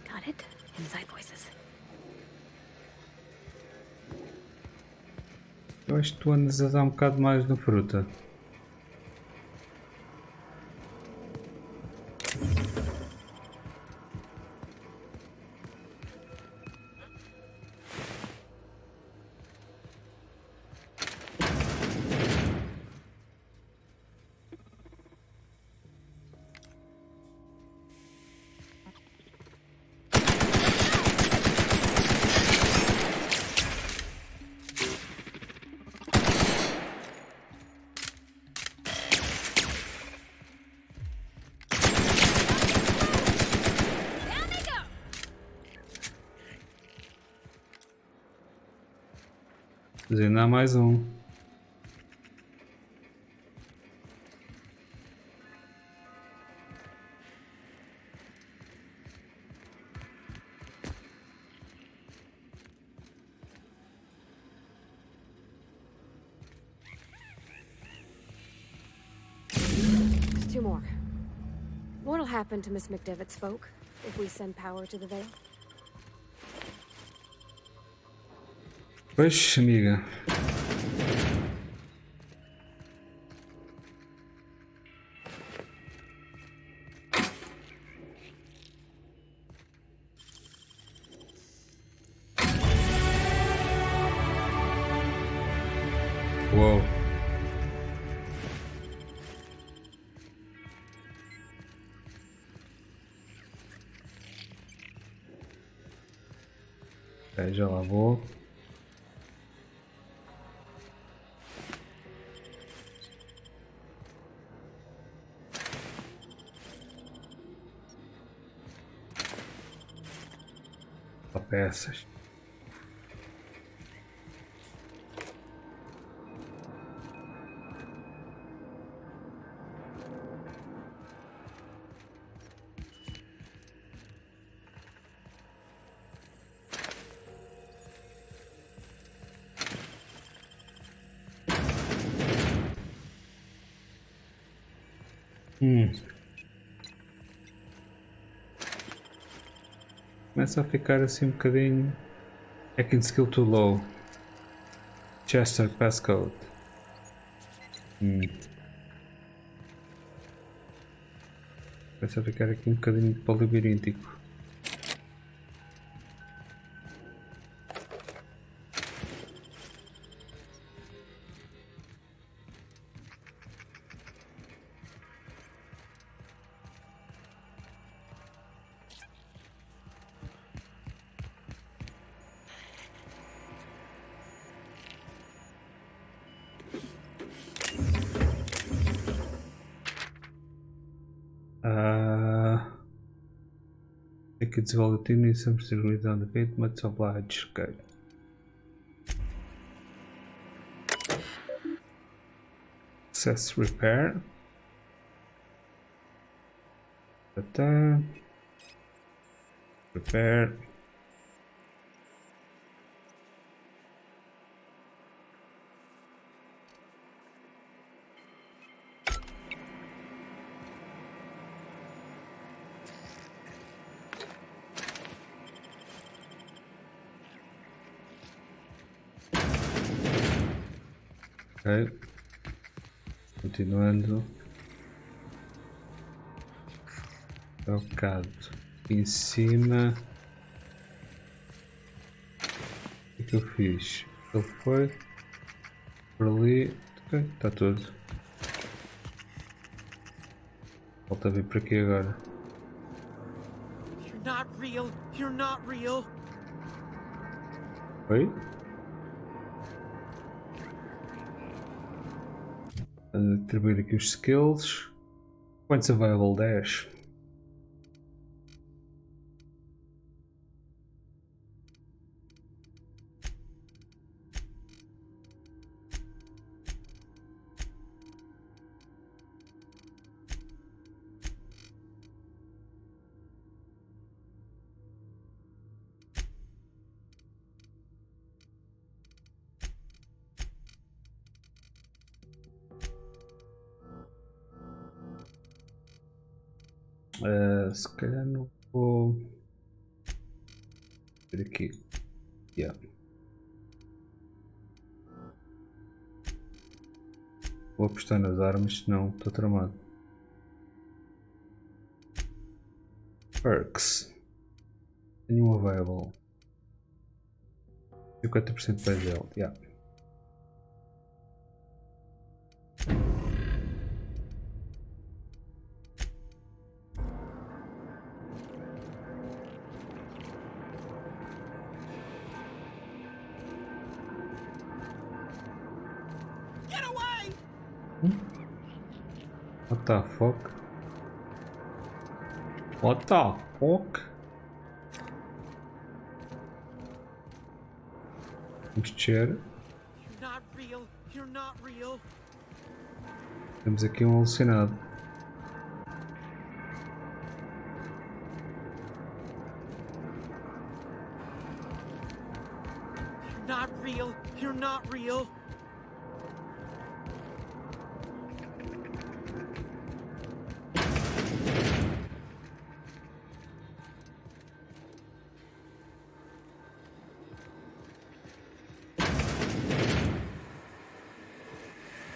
Got it. Inside voices. Eu acho que tu andas a dar um bocado mais na fruta. Ainda há mais um. There's 2 more. What'll happen to Miss McDevitt's folk if we send power to the Vale? Pois, amiga. Uou. Já lá vou. Peças. Começa a ficar assim um bocadinho. Hacking skill too low. Chester passcode. Começa a ficar aqui um bocadinho para o labiríntico. Tickets volatility, some circuits on the pit, much obliged. Okay. Access repair. Repair. Ok, continuando. Trocado em cima. O que eu fiz? Ele foi por ali. Ok, está tudo. Falta vir para aqui agora. You're not real. You're not real. Oi? Atribuir aqui os skills. Points available 10. Se calhar não vou ver aqui. Yeah. Vou apostar nas armas, senão estou tramado. Perks. Tenho um available. 50% mais dele. Yeah. What the fuck? What the fuck? Vamos descer. Temos aqui um alucinado. You're not real. You're not real.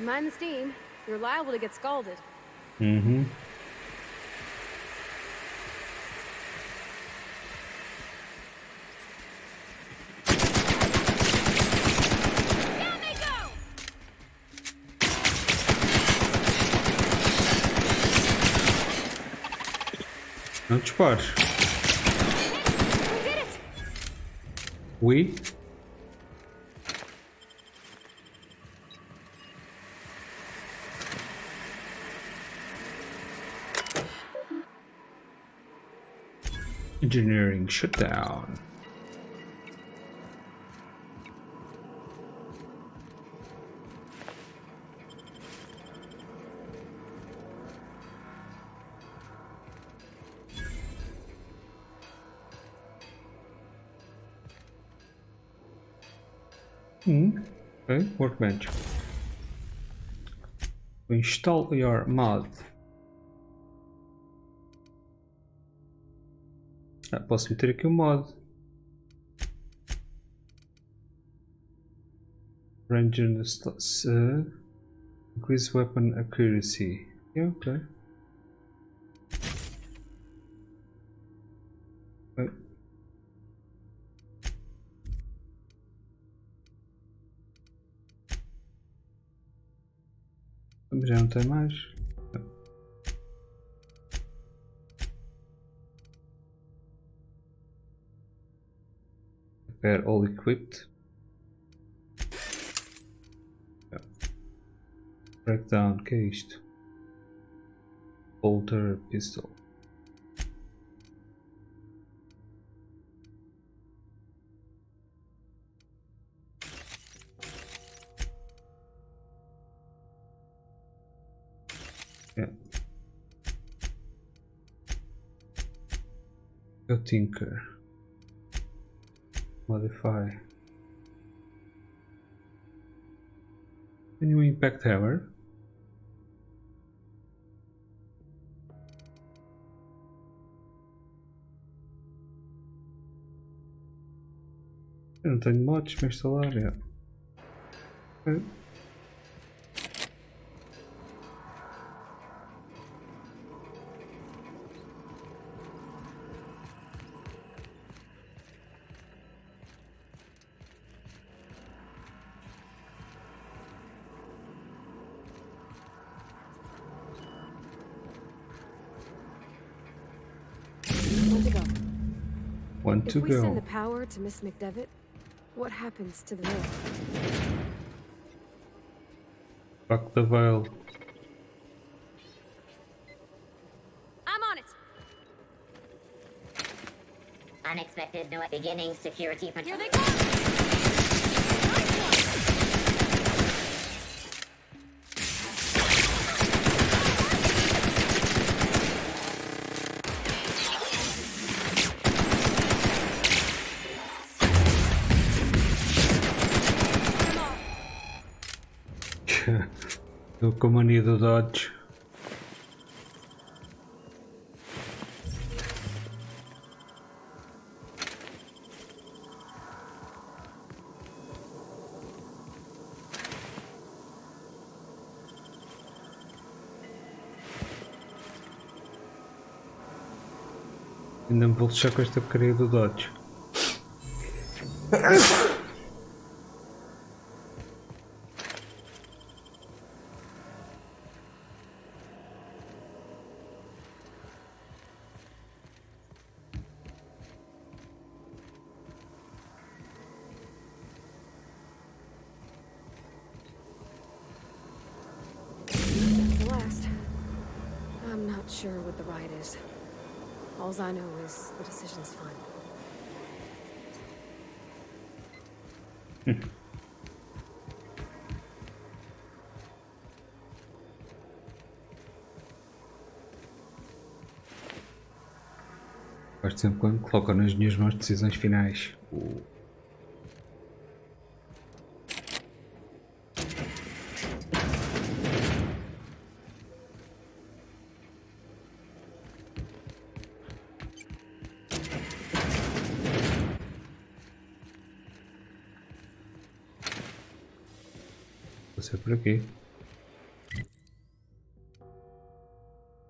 Mind the steam. You're liable to get scalded. Mm-hmm. Não dispares. We? Engineering shutdown. Okay, workbench. Install your mod. Posso meter aqui o mod. Ranger Increase weapon accuracy. Yeah, okay. Já não tem mais. Repair all equipped. Breakdown, que é isto? Bolter pistol. Yeah. Eu tinker. Modify. Tenho impact hammer. Eu não tenho mods para instalar. Yeah. Okay. One to go. If we send the power to Miss McDevitt, what happens to the mill? Fuck the veil. I'm on it. Unexpected new beginning security patrol. Here they come. Estou com a mania do dodge. Ainda me vou deixar com esta porcaria do dodge. Sure what the ride is. All I know is the decision's fun. Gosto sempre quando coloco nas minhas mãos decisões finais. Vou ser por aqui.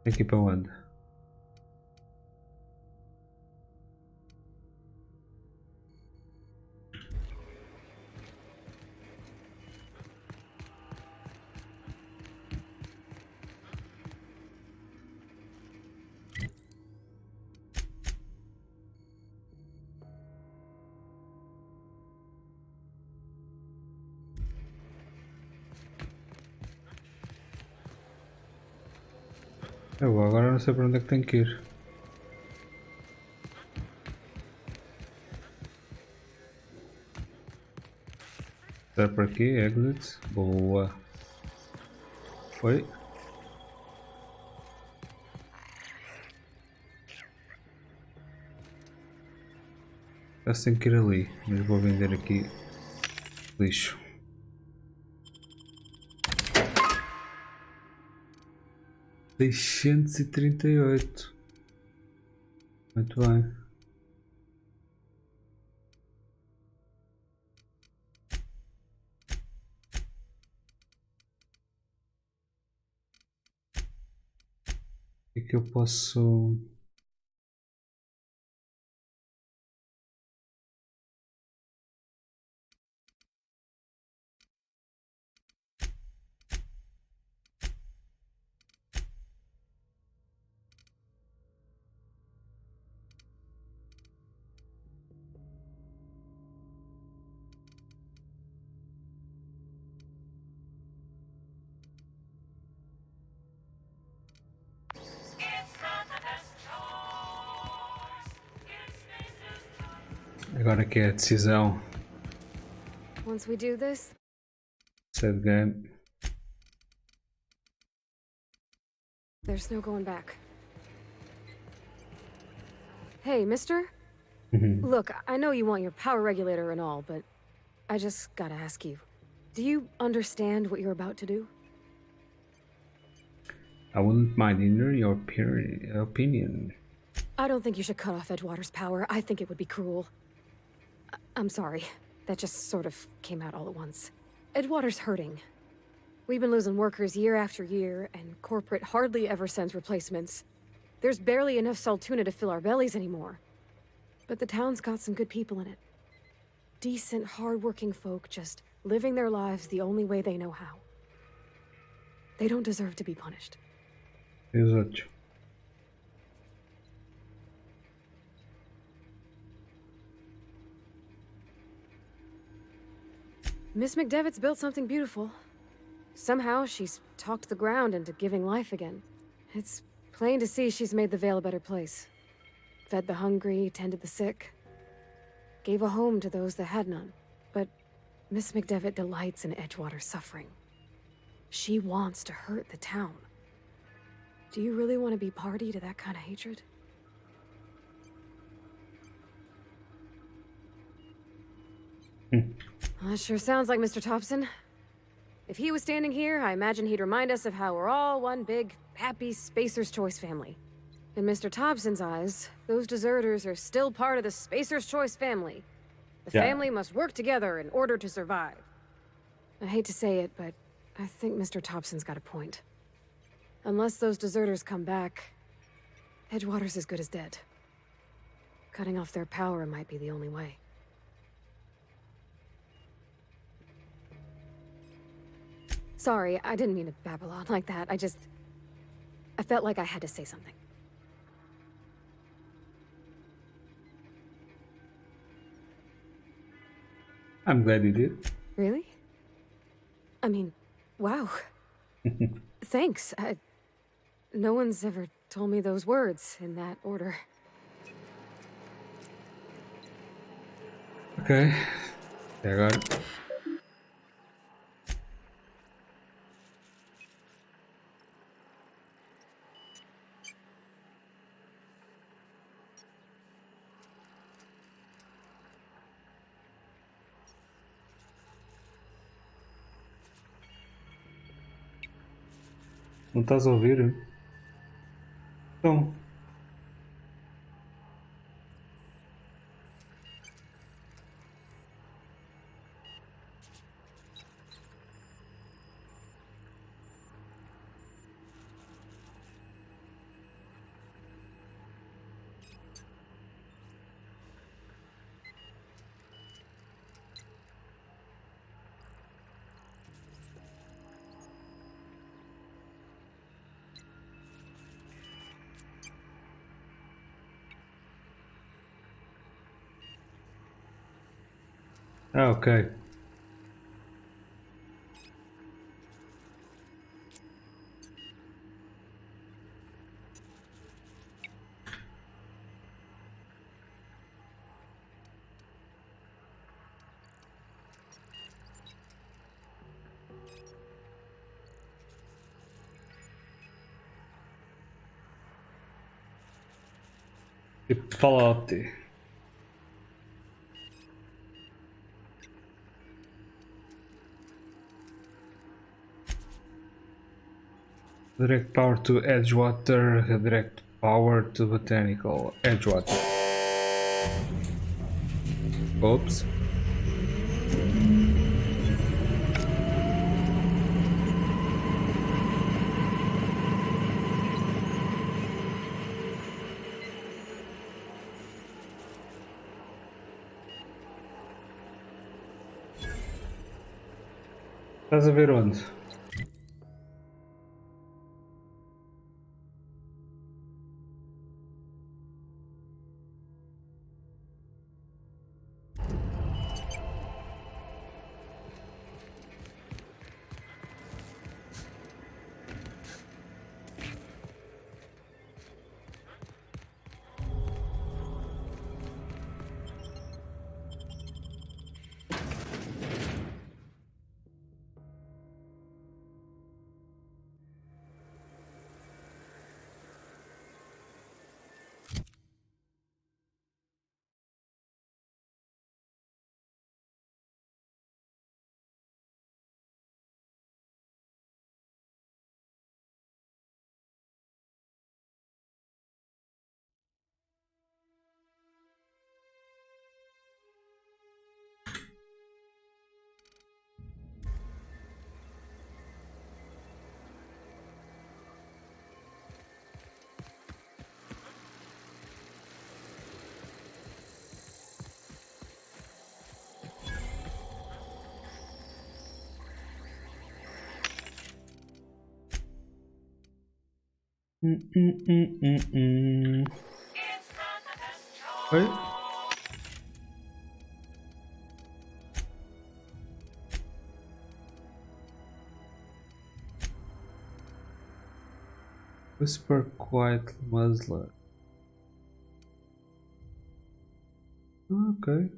Aqui para onde? Eu agora não sei para onde é que tenho que ir. Está por aqui, exit. Boa. Oi. Já tenho que ir ali, mas vou vender aqui lixo. $638. Muito bem. que eu posso... Agora que é a decisão. Once we do this, Sad game. there's no going back. Hey, mister? Look, I know you want your power regulator and all, but I just gotta ask you. Do you understand what you're about to do? I wouldn't mind hearing your opinion. I don't think you should cut off Edgewater's power. I think it would be cruel. I'm sorry. That just sort of came out all at once. Edgewater's hurting. We've been losing workers year after year, and corporate hardly ever sends replacements. There's barely enough Saltuna to fill our bellies anymore. But the town's got some good people in it. Decent, hard-working folk just living their lives the only way they know how. They don't deserve to be punished. Exato. Miss McDevitt's built something beautiful. Somehow she's talked the ground into giving life again. It's plain to see she's made the Vale a better place. Fed the hungry, tended the sick. Gave a home to those that had none. But Miss McDevitt delights in Edgewater's suffering. She wants to hurt the town. Do you really want to be party to that kind of hatred? Well, that sure sounds like Mr. Thompson. If he was standing here, I imagine he'd remind us of how we're all one big, happy Spacer's Choice family. In Mr. Thompson's eyes, those deserters are still part of the Spacer's Choice family. The family must work together in order to survive. I hate to say it, but I think Mr. Thompson's got a point. Unless those deserters come back, Edgewater's as good as dead. Cutting off their power might be the only way. Sorry, I didn't mean to babble on like that. I felt like I had to say something. I'm glad you did. Really? I mean, wow. Thanks. No one's ever told me those words in that order. Ok. E agora? Não estás a ouvir? Então. Ah, ok. Tipo Fallout. Direct power to Edgewater, direct power to Botanical. Edgewater. Oops. Estás a ver onde? Oi? Whisper quiet muzzler. Okay.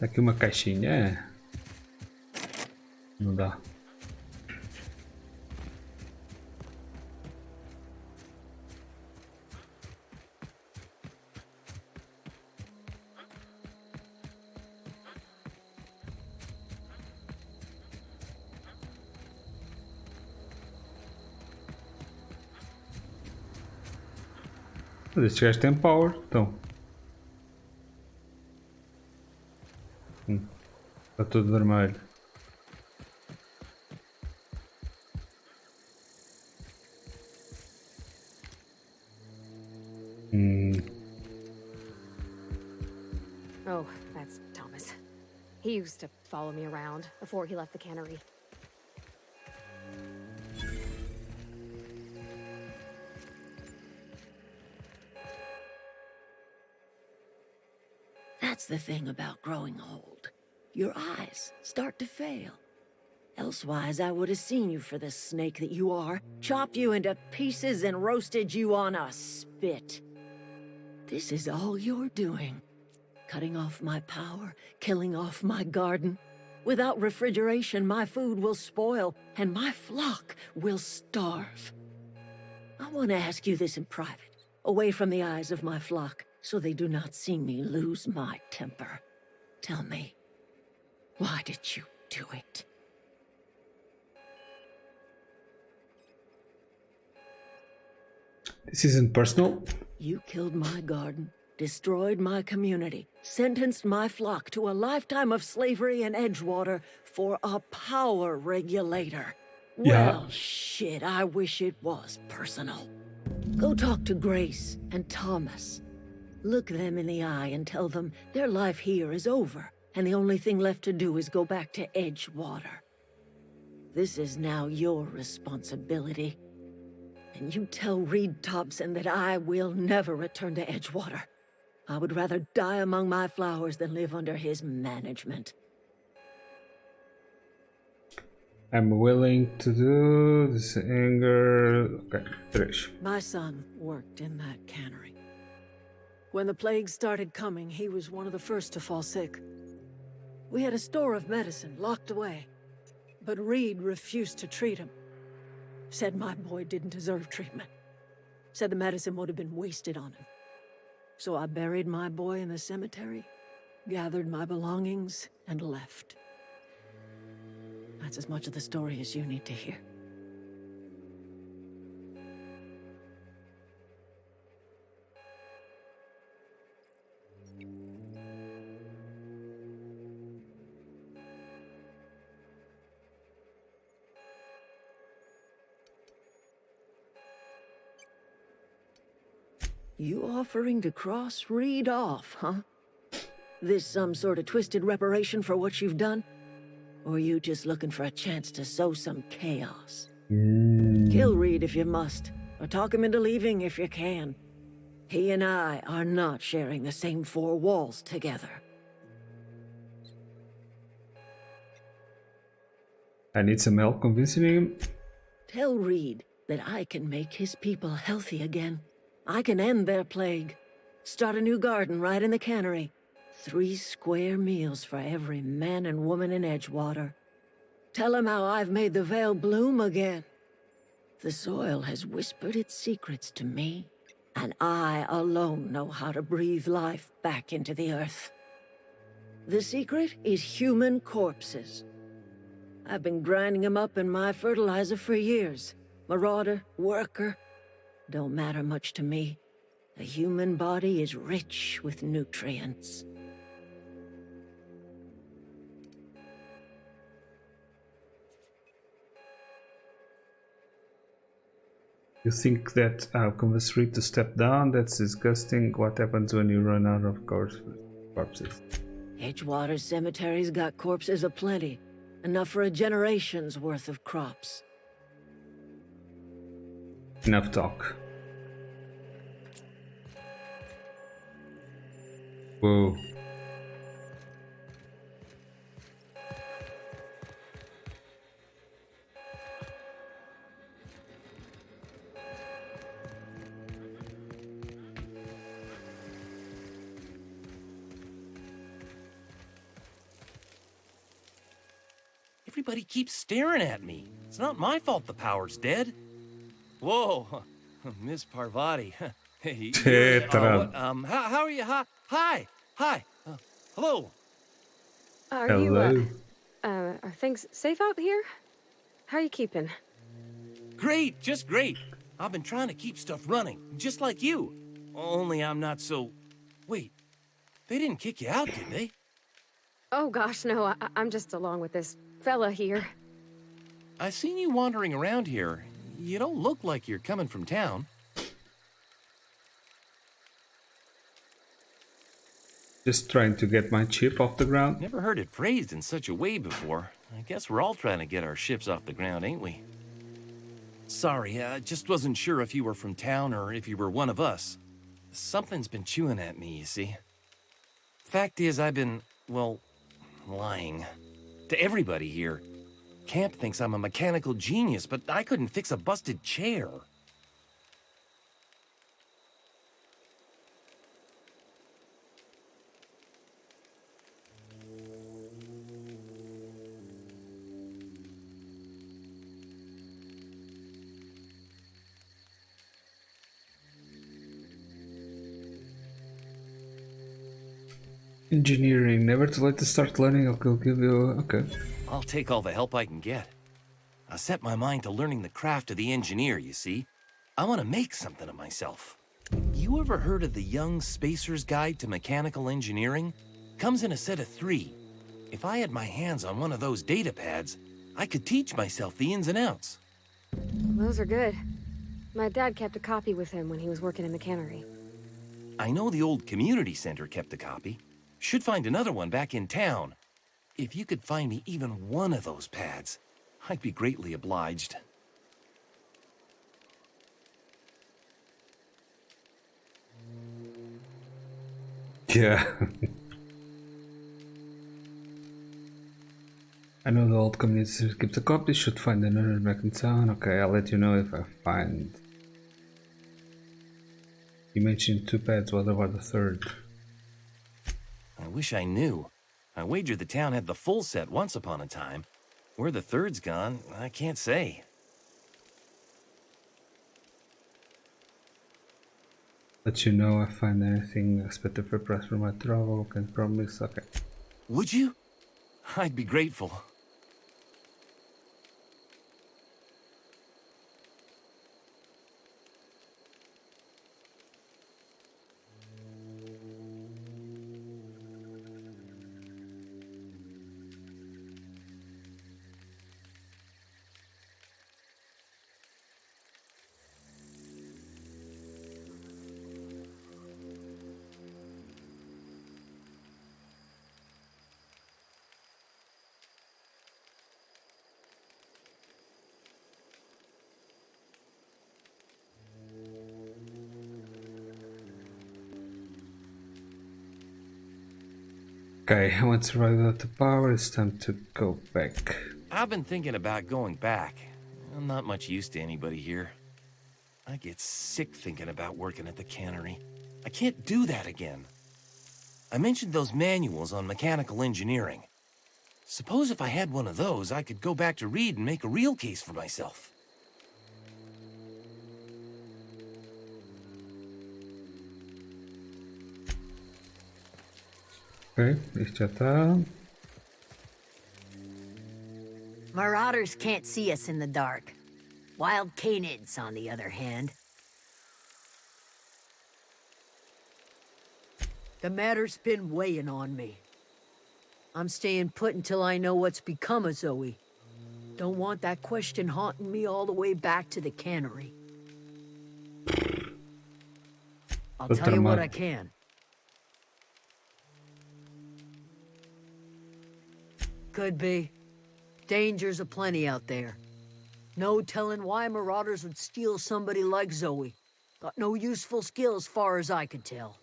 Tá aqui uma caixinha. É. Não dá. Mas estes gajos têm power, então. Está tudo vermelho. Oh, that's Thomas. He used to follow me around before he left the cannery. That's the thing about growing old. Your eyes start to fail. Elsewise, I would have seen you for the snake that you are, chopped you into pieces and roasted you on a spit. This is all you're doing. Cutting off my power, killing off my garden. Without refrigeration, my food will spoil, and my flock will starve. I want to ask you this in private, away from the eyes of my flock, so they do not see me lose my temper. Tell me, why did you do it? This isn't personal. You killed my garden, destroyed my community, sentenced my flock to a lifetime of slavery in Edgewater for a power regulator. Yeah. Well, shit, I wish it was personal. Go talk to Grace and Thomas. Look them in the eye and tell them their life here is over. and the only thing left to do is go back to Edgewater. This is now your responsibility. And you tell Reed Thompson that I will never return to Edgewater. I would rather die among my flowers than live under his management. I'm willing to do this anger. Okay, Trish. My son worked in that cannery. When the plague started coming, he was one of the first to fall sick. We had a store of medicine locked away, but Reed refused to treat him. Said my boy didn't deserve treatment. Said the medicine would have been wasted on him. So I buried my boy in the cemetery, gathered my belongings, and left. That's as much of the story as you need to hear. You offering to cross Reed off, huh? This some sort of twisted reparation for what you've done? Or you just looking for a chance to sow some chaos? Kill Reed if you must, or talk him into leaving if you can. He and I are not sharing the same four walls together. I need some help convincing him. Tell Reed that I can make his people healthy again. I can end their plague. Start a new garden right in the cannery. 3 square meals for every man and woman in Edgewater. Tell him how I've made the Vale bloom again. The soil has whispered its secrets to me, and I alone know how to breathe life back into the earth. The secret is human corpses. I've been grinding them up in my fertilizer for years. Marauder, worker, don't matter much to me. The human body is rich with nutrients. You think that I'll convince Reed to step down? That's disgusting. What happens when you run out of corpses? Edgewater Cemetery's got corpses aplenty. Enough for a generation's worth of crops. Enough talk. Whoa. Everybody keeps staring at me. It's not my fault the power's dead. Whoa, Miss Parvati. Hey, how are you? Hi. Hello. Are things safe out here? How are you keeping? Great, just great. I've been trying to keep stuff running, just like you. Only I'm not so... Wait, they didn't kick you out, did they? Oh gosh, no, I'm just along with this fella here. I seen you wandering around here. You don't look like you're coming from town. Just trying to get my chip off the ground. Never heard it phrased in such a way before. I guess we're all trying to get our ships off the ground, ain't we? Sorry, I just wasn't sure if you were from town or if you were one of us. Something's been chewing at me, you see. Fact is, I've been, well, lying. To everybody here. Camp thinks I'm a mechanical genius, but I couldn't fix a busted chair. Engineering, never too late to start learning. I'll give you. Okay. I'll take all the help I can get. I set my mind to learning the craft of the engineer, you see. I want to make something of myself. You ever heard of the Young Spacer's Guide to Mechanical Engineering? Comes in a set of 3. If I had my hands on one of those data pads, I could teach myself the ins and outs. Those are good. My dad kept a copy with him when he was working in the cannery. I know the old community center kept a copy. Should find another one back in town. If you could find me even one of those pads, I'd be greatly obliged. Yeah. I know the old community keeps a copy, should find another back in town. Okay, I'll let you know if I find. You mentioned 2 pads, what about the third? I wish I knew. I wagered the town had the full set once upon a time. Where the third's gone, I can't say. Let you know if I find anything expected for price for my travel, can promise. Okay. Would you? I'd be grateful. Okay, once arrived at the power, it's time to go back. I've been thinking about going back. I'm not much use to anybody here. I get sick thinking about working at the cannery. I can't do that again. I mentioned those manuals on mechanical engineering. Suppose if I had one of those, I could go back to read and make a real case for myself. Ok, isto já está. Marauders can't see us in the dark. Wild canids, on the other hand. The matter's been weighing on me. I'm staying put until I know what's become of Zoe. Don't want that question haunting me all the way back to the cannery. I'll tell you what I can. Could be. Dangers aplenty out there. No telling why marauders would steal somebody like Zoe. Got no useful skill as far as I could tell.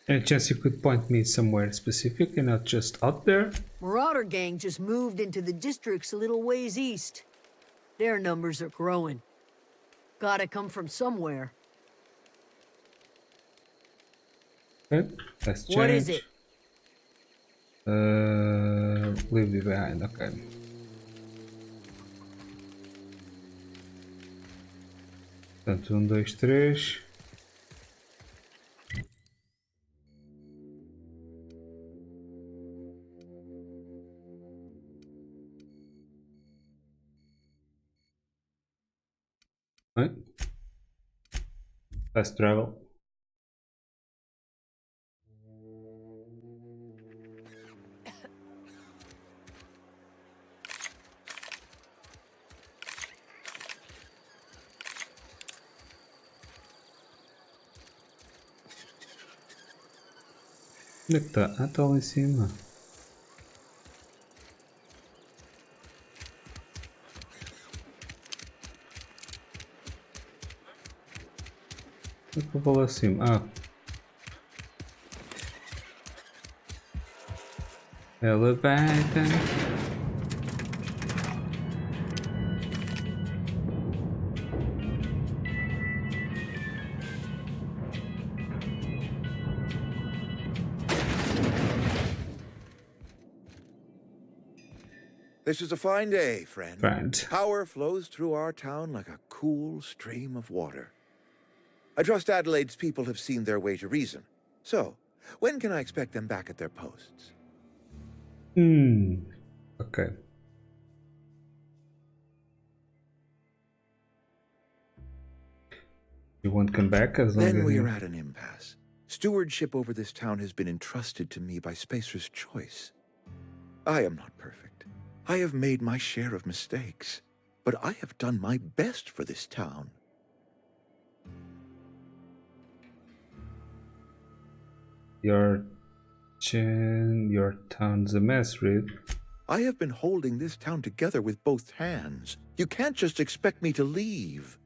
Any chance you could point me somewhere specific and not just out there? Marauder gang just moved into the districts a little ways east. Their numbers are growing. Gotta come from somewhere. Okay, let's change. What is it? Leave me behind, okay. Portanto, 1, 2, 3. Right. Fast travel. Onde é que está? Ah, está lá em cima. Onde é que eu vou lá acima? Ah. Elevator. This is a fine day, friend. Friend. Power flows through our town like a cool stream of water. I trust Adelaide's people have seen their way to reason. So, when can I expect them back at their posts? Okay. You won't come back as long as Then we are at an impasse. Stewardship over this town has been entrusted to me by Spacer's choice. I am not perfect. I have made my share of mistakes, but I have done my best for this town. Your town's a mess, Reed. I have been holding this town together with both hands. You can't just expect me to leave.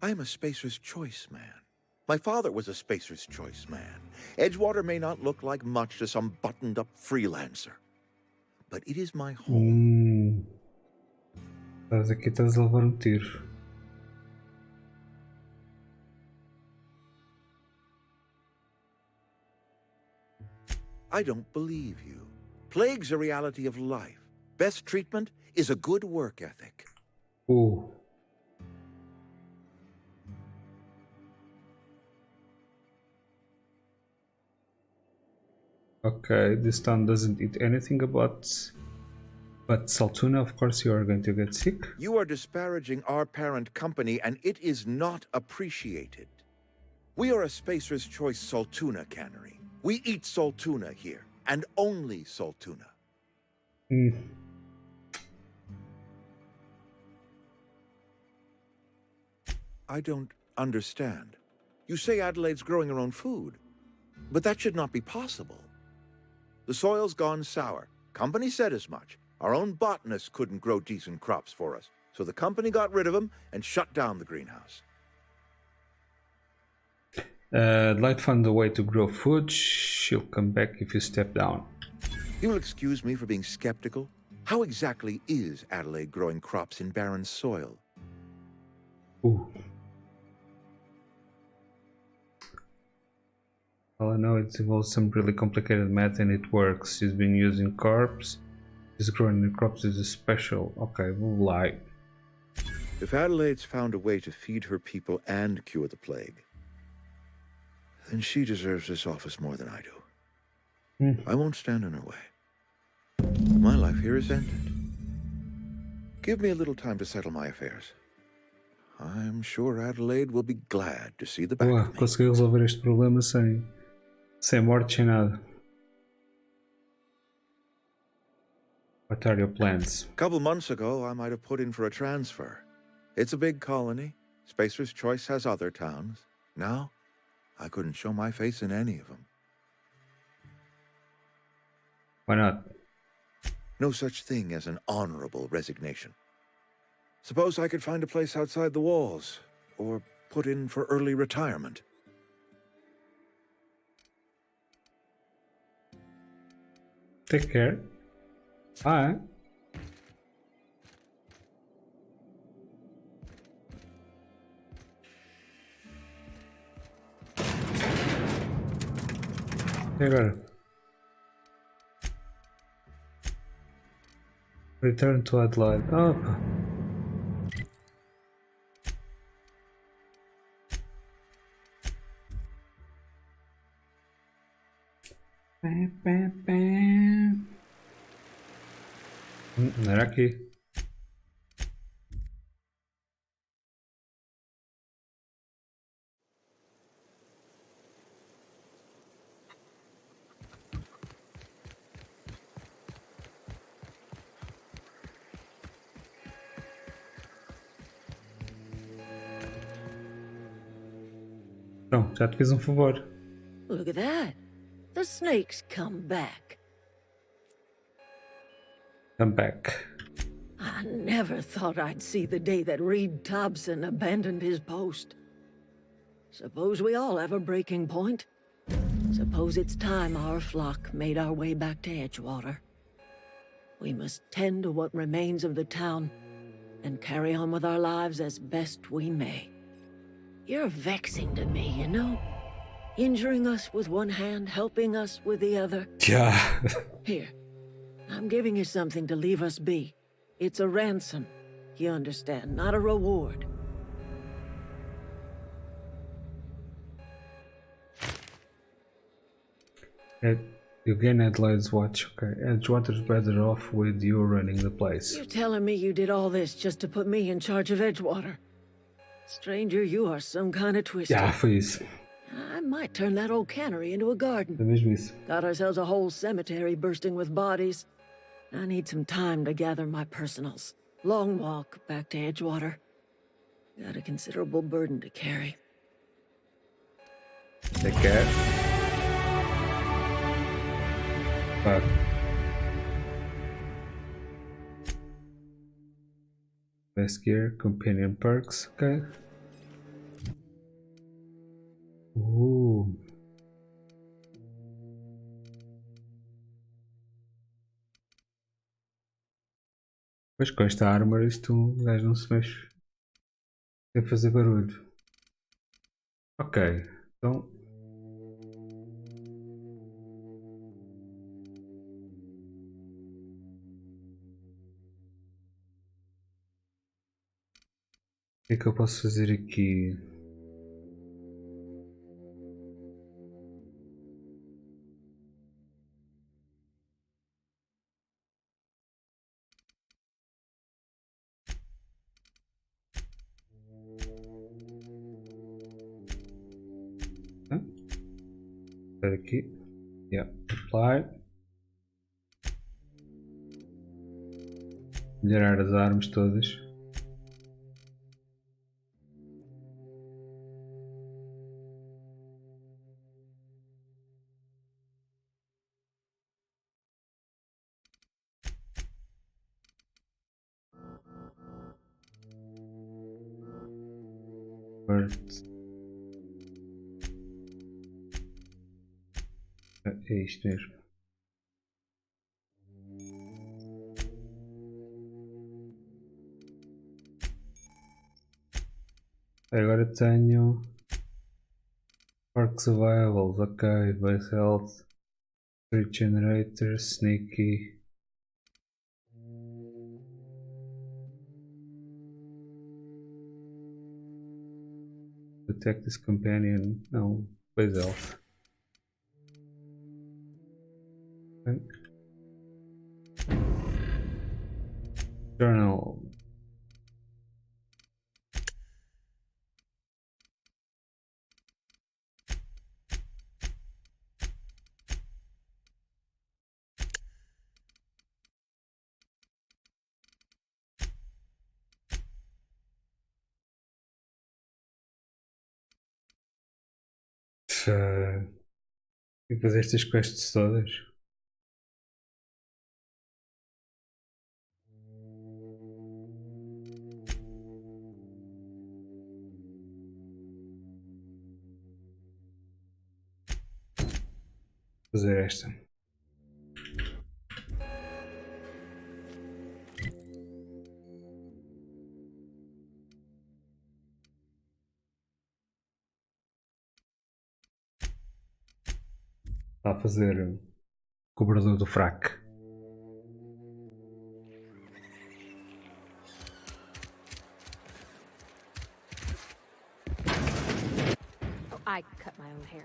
I'm a Spacer's Choice man. My father was a Spacer's Choice man. Edgewater may not look like much to some buttoned-up freelancer, but it is my home. Aqui estás a levar tiro. I don't believe you. Plague's a reality of life. Best treatment is a good work ethic. Ooh. Okay, this town doesn't eat anything but salt tuna. Of course you are going to get sick. You are disparaging our parent company, and it is not appreciated. We are a Spacer's Choice salt tuna cannery. We eat salt tuna here, and only salt tuna. I don't understand. You say Adelaide's growing her own food, but that should not be possible. The soil's gone sour. Company said as much. Our own botanists couldn't grow decent crops for us, so the company got rid of them and shut down the greenhouse. Light found a way to grow food. She'll come back if you step down. You will excuse me for being skeptical. How exactly is Adelaide growing crops in barren soil? Ooh. Well, I know it involves some really complicated math and it works. She's been using carbs. She's growing the crops is special. Okay, we'll lie. If Adelaide's found a way to feed her people and cure the plague, then she deserves this office more than I do. I won't stand in her way. My life here is ended. Give me a little time to settle my affairs. I'm sure Adelaide will be glad to see the back of me. Consegui resolver este problema sem morte, sem nada. What are your plans? A couple months ago, I might have put in for a transfer. It's a big colony. Spacer's Choice has other towns. Now, I couldn't show my face in any of them. Why not? No such thing as an honorable resignation. Suppose I could find a place outside the walls, or put in for early retirement. Take care. Bye. E agora? Return to Adelaide. Oh. Não era aqui. Então, já te fiz favor. Look at that. The snake's come back. Come back. I never thought I'd see the day that Reed Thompson abandoned his post. Suppose we all have a breaking point. Suppose it's time our flock made our way back to Edgewater. We must tend to what remains of the town and carry on with our lives as best we may. You're vexing to me, you know? Injuring us with one hand, helping us with the other. Yeah. Here, I'm giving you something to leave us be. It's a ransom, you understand, not a reward. You gain Adelaide's watch. Okay, Edgewater's better off with you running the place. You're telling me you did all this just to put me in charge of Edgewater? Stranger, you are some kind of twister. Yeah, please. I might turn that old cannery into a garden. É mesmo isso. Got ourselves a whole cemetery bursting with bodies. I need some time to gather my personals. Long walk back to Edgewater. Got a considerable burden to carry. Take care. Fuck. Best gear, companion perks, okay. Ooh. Pois com esta armor isto o gajo não se mexe sem fazer barulho. Ok, então. O que é que eu posso fazer aqui? Espera aqui. Yeah. Apply. Melhorar as armas todas. É isto mesmo. Agora tenho Park Survivals, ok, Base Health, Regenerator, Sneaky. Detect this companion, não, Base Health. Okay. Journal. Tenho que fazer estas quests todas. Fazer esta. Está a fazer o cobrador do fraco. I cut my own hair.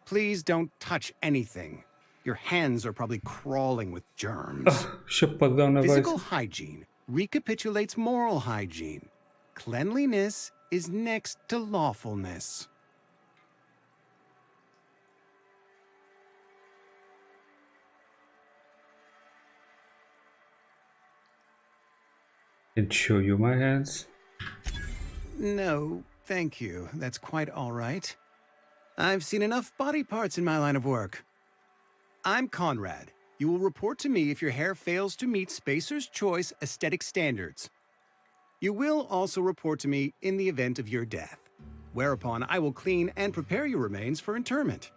Please don't touch anything. Your hands are probably crawling with germs. Physical hygiene recapitulates moral hygiene. Cleanliness is next to lawfulness. Can show you my hands? No, thank you. That's quite all right. I've seen enough body parts in my line of work. I'm Conrad. You will report to me if your hair fails to meet Spacer's Choice aesthetic standards. You will also report to me in the event of your death, whereupon I will clean and prepare your remains for interment.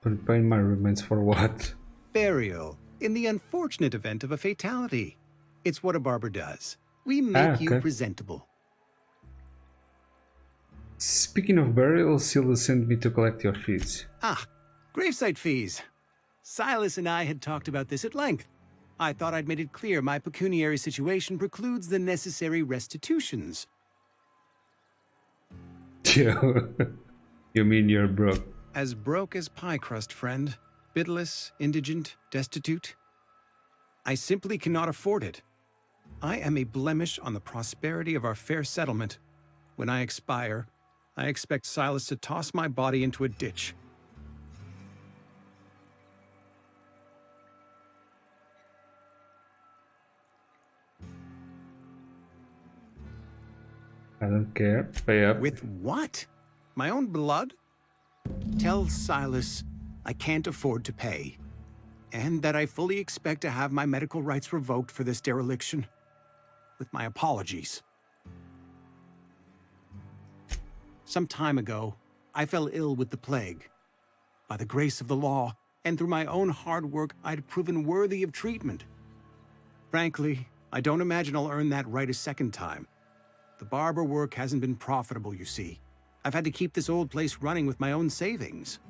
Prepare my remains for what? Burial, in the unfortunate event of a fatality. It's what a barber does. We make you presentable. Speaking of burial, Sila sent me to collect your fees. Ah, gravesite fees. Silas and I had talked about this at length. I thought I'd made it clear my pecuniary situation precludes the necessary restitutions. You mean you're broke? As broke as pie crust, friend. Bidless, indigent, destitute. I simply cannot afford it. I am a blemish on the prosperity of our fair settlement. When I expire, I expect Silas to toss my body into a ditch. I don't care. Pay up. With what? My own blood? Tell Silas I can't afford to pay, and that I fully expect to have my medical rights revoked for this dereliction. With my apologies. Some time ago, I fell ill with the plague. By the grace of the law, and through my own hard work, I'd proven worthy of treatment. Frankly, I don't imagine I'll earn that right a second time. The barber work hasn't been profitable, you see. I've had to keep this old place running with my own savings.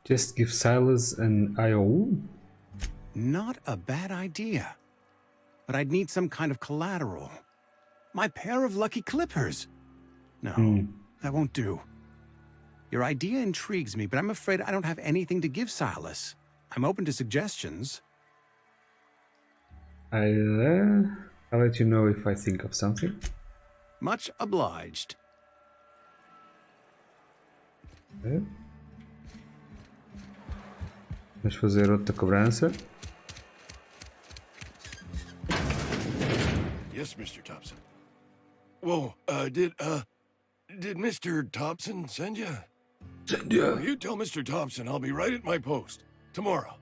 Just give Silas an IOU? Not a bad idea. But I'd need some kind of collateral. My pair of lucky clippers. No, that won't do. Your idea intrigues me, but I'm afraid I don't have anything to give Silas. I'm open to suggestions. I'll let you know if I think of something. Much obliged. Okay. Vamos fazer outra cobrança. Yes, Mr. Thompson. Whoa, did Mr. Thompson send you? Send you? Well, you tell Mr. Thompson I'll be right at my post. Tomorrow.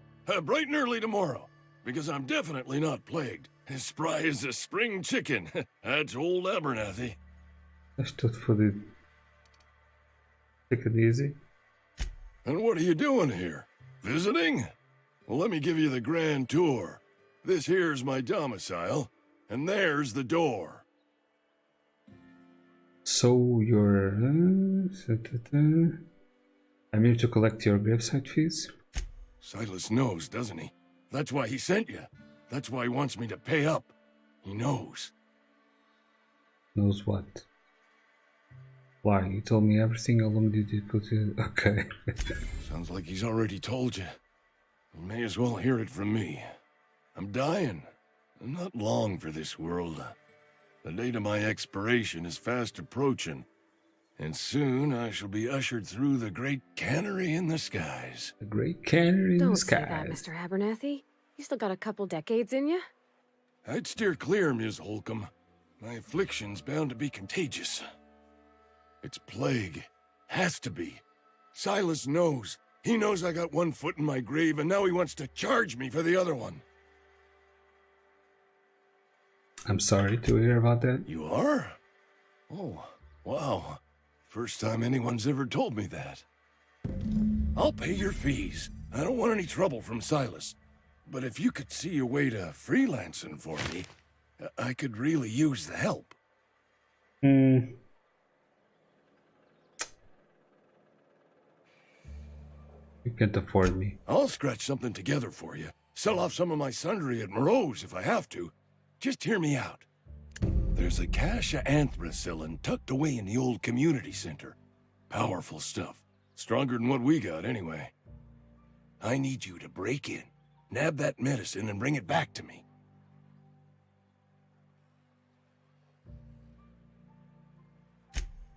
Bright and early tomorrow. Because I'm definitely not plagued. As spry as a spring chicken. That's old Abernathy. Estás todo fodido. Take it easy. And what are you doing here? Visiting? Well, let me give you the grand tour. This here's my domicile, and there's the door. So you're... I'm here to collect your gravesite fees. Silas knows, doesn't he? That's why he sent you. That's why he wants me to pay up. He knows. Knows what? Why? You told me everything. How long did you put it? Okay. Sounds like he's already told you. You may as well hear it from me. I'm dying. I'm not long for this world. The date of my expiration is fast approaching. And soon I shall be ushered through the great cannery in the skies. The great cannery in the skies. Don't say that, Mr. Abernathy. You still got a couple decades in you. I'd steer clear, Ms. Holcomb. My affliction's bound to be contagious. It's plague. Has to be. Silas knows. He knows I got one foot in my grave, and now he wants to charge me for the other one. I'm sorry to hear about that. You are? Oh, wow. First time anyone's ever told me that. I'll pay your fees. I don't want any trouble from Silas. But if you could see a way to freelancing for me, I could really use the help. You can't afford me. I'll scratch something together for you. Sell off some of my sundry at Moreau's if I have to. Just hear me out. There's a cache of anthracillin tucked away in the old community center. Powerful stuff. Stronger than what we got, anyway. I need you to break in, nab that medicine, and bring it back to me.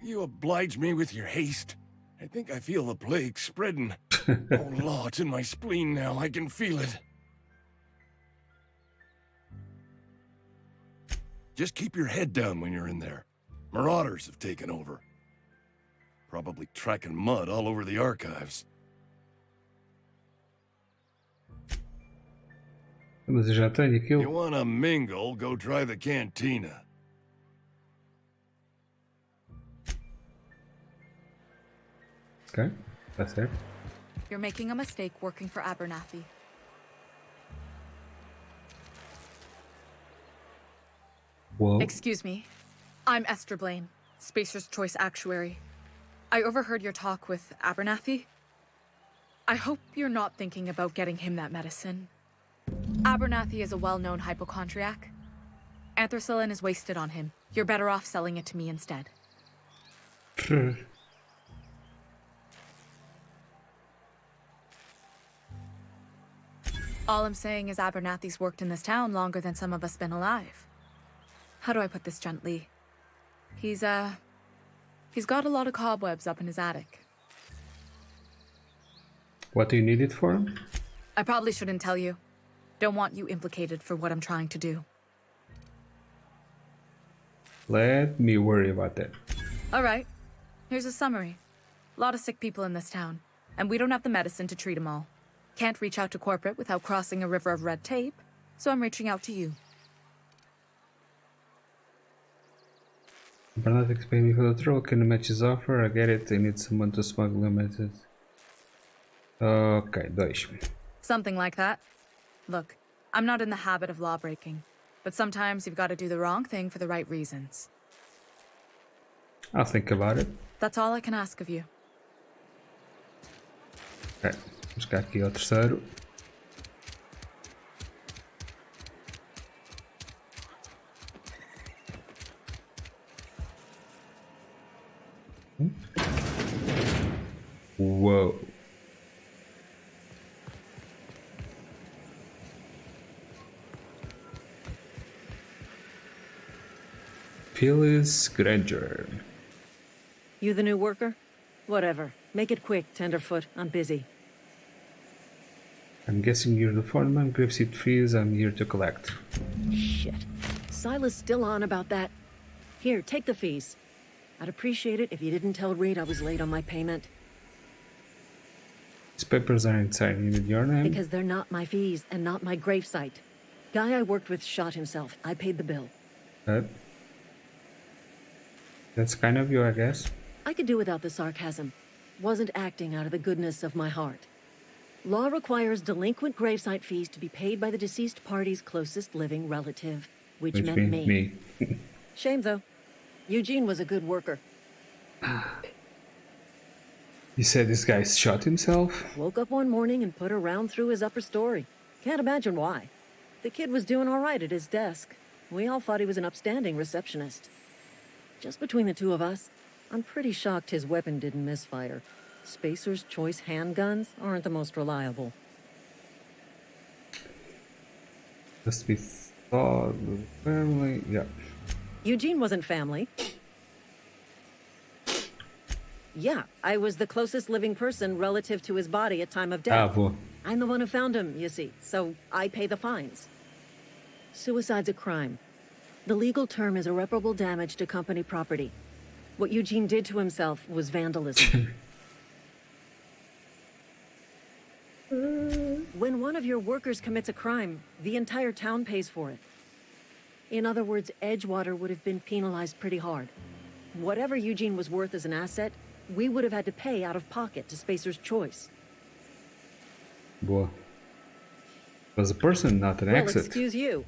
You oblige me with your haste. I think I feel the plague spreading. Oh, Law, it's in my spleen now. I can feel it. Just keep your head down when you're in there. Marauders have taken over. Probably tracking mud all over the archives. Mas eu já tenho aquilo. You wanna mingle, go try the cantina. Okay, that's it. You're making a mistake working for Abernathy. Whoa. Excuse me. I'm Esther Blaine, Spacer's Choice Actuary. I overheard your talk with Abernathy. I hope you're not thinking about getting him that medicine. Abernathy is a well-known hypochondriac. Anthracillin is wasted on him. You're better off selling it to me instead. All I'm saying is Abernathy's worked in this town longer than some of us been alive. How do I put this gently? He's got a lot of cobwebs up in his attic. What do you need it for? I probably shouldn't tell you. Don't want you implicated for what I'm trying to do. Let me worry about that. All right, Here's a summary. A lot of sick people in this town, and we don't have the medicine to treat them all. Can't reach out to corporate without crossing a river of red tape, so I'm reaching out to you. Bernadette's paying me for the troll. Can you match his offer? I get it. I need someone to smuggle limited. Ok, 2. Something like that. Look, I'm not in the habit of law breaking, but sometimes you've got to do the wrong thing for the right reasons. I'll think about it. That's all I can ask of you. Ok, vamos buscar aqui ao terceiro. Whoa. Phyllis Granger. You the new worker? Whatever. Make it quick, Tenderfoot. I'm busy. I'm guessing you're the foreman. Graveseed fees I'm here to collect. Shit. Silas still on about that. Here, take the fees. I'd appreciate it if you didn't tell Reed I was late on my payment. These papers are inside. You need your name? Because they're not my fees and not my gravesite. Guy I worked with shot himself. I paid the bill. That's kind of you, I guess. I could do without the sarcasm. Wasn't acting out of the goodness of my heart. Law requires delinquent gravesite fees to be paid by the deceased party's closest living relative, which meant me. Shame, though. Eugene was a good worker. You said this guy shot himself? Woke up one morning and put a round through his upper story. Can't imagine why. The kid was doing all right at his desk. We all thought he was an upstanding receptionist. Just between the two of us, I'm pretty shocked his weapon didn't misfire. Spacer's Choice handguns aren't the most reliable. Must be thought of family. Yeah. Eugene wasn't family. Yeah, I was the closest living person relative to his body at time of death. I'm the one who found him, you see, so I pay the fines. Suicide's a crime. The legal term is irreparable damage to company property. What Eugene did to himself was vandalism. When one of your workers commits a crime, the entire town pays for it. In other words, Edgewater would have been penalized pretty hard. Whatever Eugene was worth as an asset, we would have had to pay out of pocket to Spacer's Choice. Boa. Was a person, not an well, exit. Excuse you.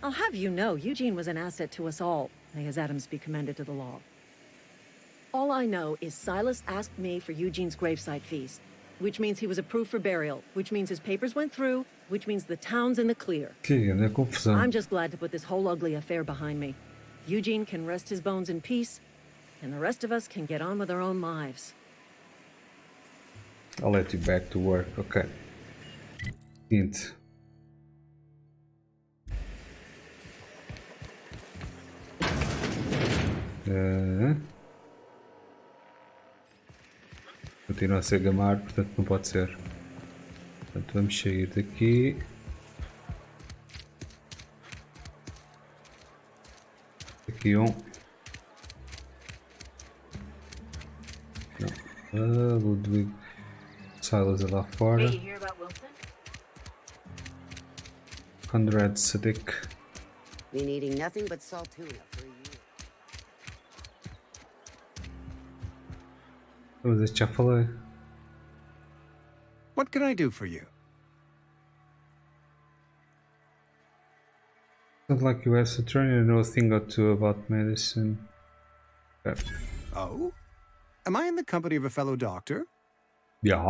I'll have you know, Eugene was an asset to us all. May his atoms be commended to the law. All I know is Silas asked me for Eugene's gravesite fees, which means he was approved for burial, which means his papers went through, which means the town's in the clear. I'm just glad to put this whole ugly affair behind me. Eugene can rest his bones in peace, and the rest of us can get on with our own lives. I'll let you back to work, okay. Hint. Continua a ser gamar, portanto não pode ser. Portanto vamos sair daqui. Aqui um. Não. Ludwig. Silas é lá fora. Conrad Sadiq. Been eating nothing but salt tuna for a year. Mas este já falei. What can I do for you? Sounds like you as a trainer know a thing or two about medicine. Okay. Oh? Am I in the company of a fellow doctor? Yeah.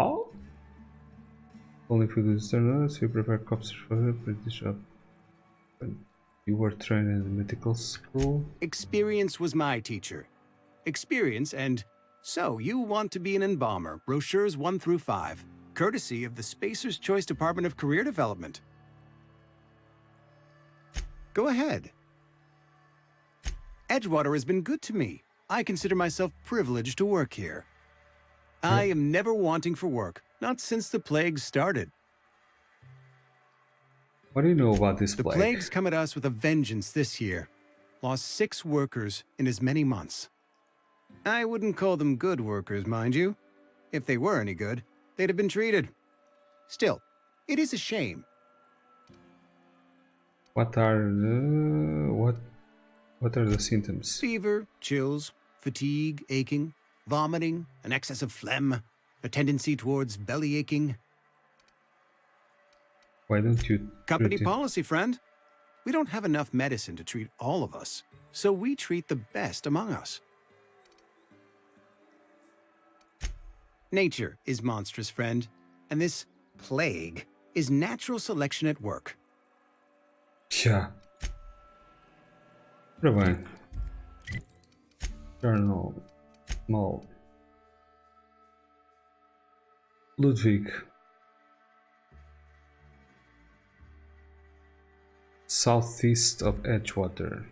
Only for the journalists, we prepare cops for the British job. You were trained in the medical school? Experience was my teacher. Experience and... So, you want to be an embalmer, brochures 1 through 5, courtesy of the Spacer's Choice Department of Career Development. Go ahead. Edgewater has been good to me. I consider myself privileged to work here. I am never wanting for work, not since the plague started. What do you know about this plague? The plague's come at us with a vengeance this year. Lost 6 workers in as many months. I wouldn't call them good workers, mind you. If they were any good, they'd have been treated. Still, it is a shame. What are the symptoms? Fever, chills, fatigue, aching, vomiting, an excess of phlegm, a tendency towards belly aching. Why don't you Company treat it? policy, friend. We don't have enough medicine to treat all of us, so we treat the best among us. Nature is monstrous, friend, and this plague is natural selection at work. Tchá. Ora bem. Journal. Mal. Ludwig. Southeast of Edgewater.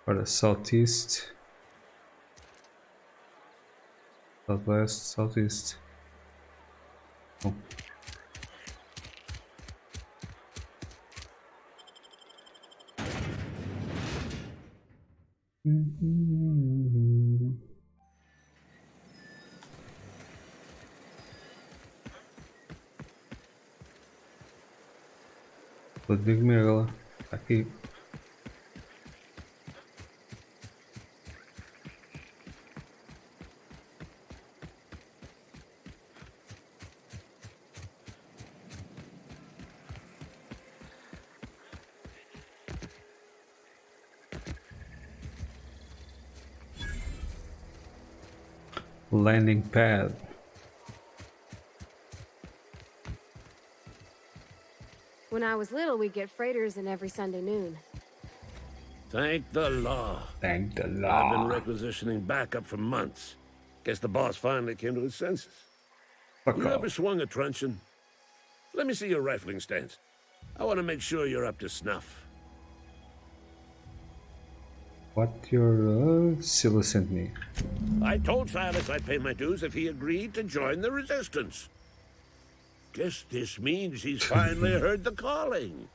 For the southeast. Southwest, southeast. Oh. Ludwig Megala. Aqui. Landing pad. When I was little, we'd get freighters in every Sunday noon. Thank the law. Thank the law. I've been requisitioning backup for months. Guess the boss finally came to his senses. You ever swung a truncheon? Let me see your rifling stance. I want to make sure you're up to snuff. What your Silas sent me. I told Silas I'd pay my dues if he agreed to join the resistance. Guess this means he's finally heard the calling.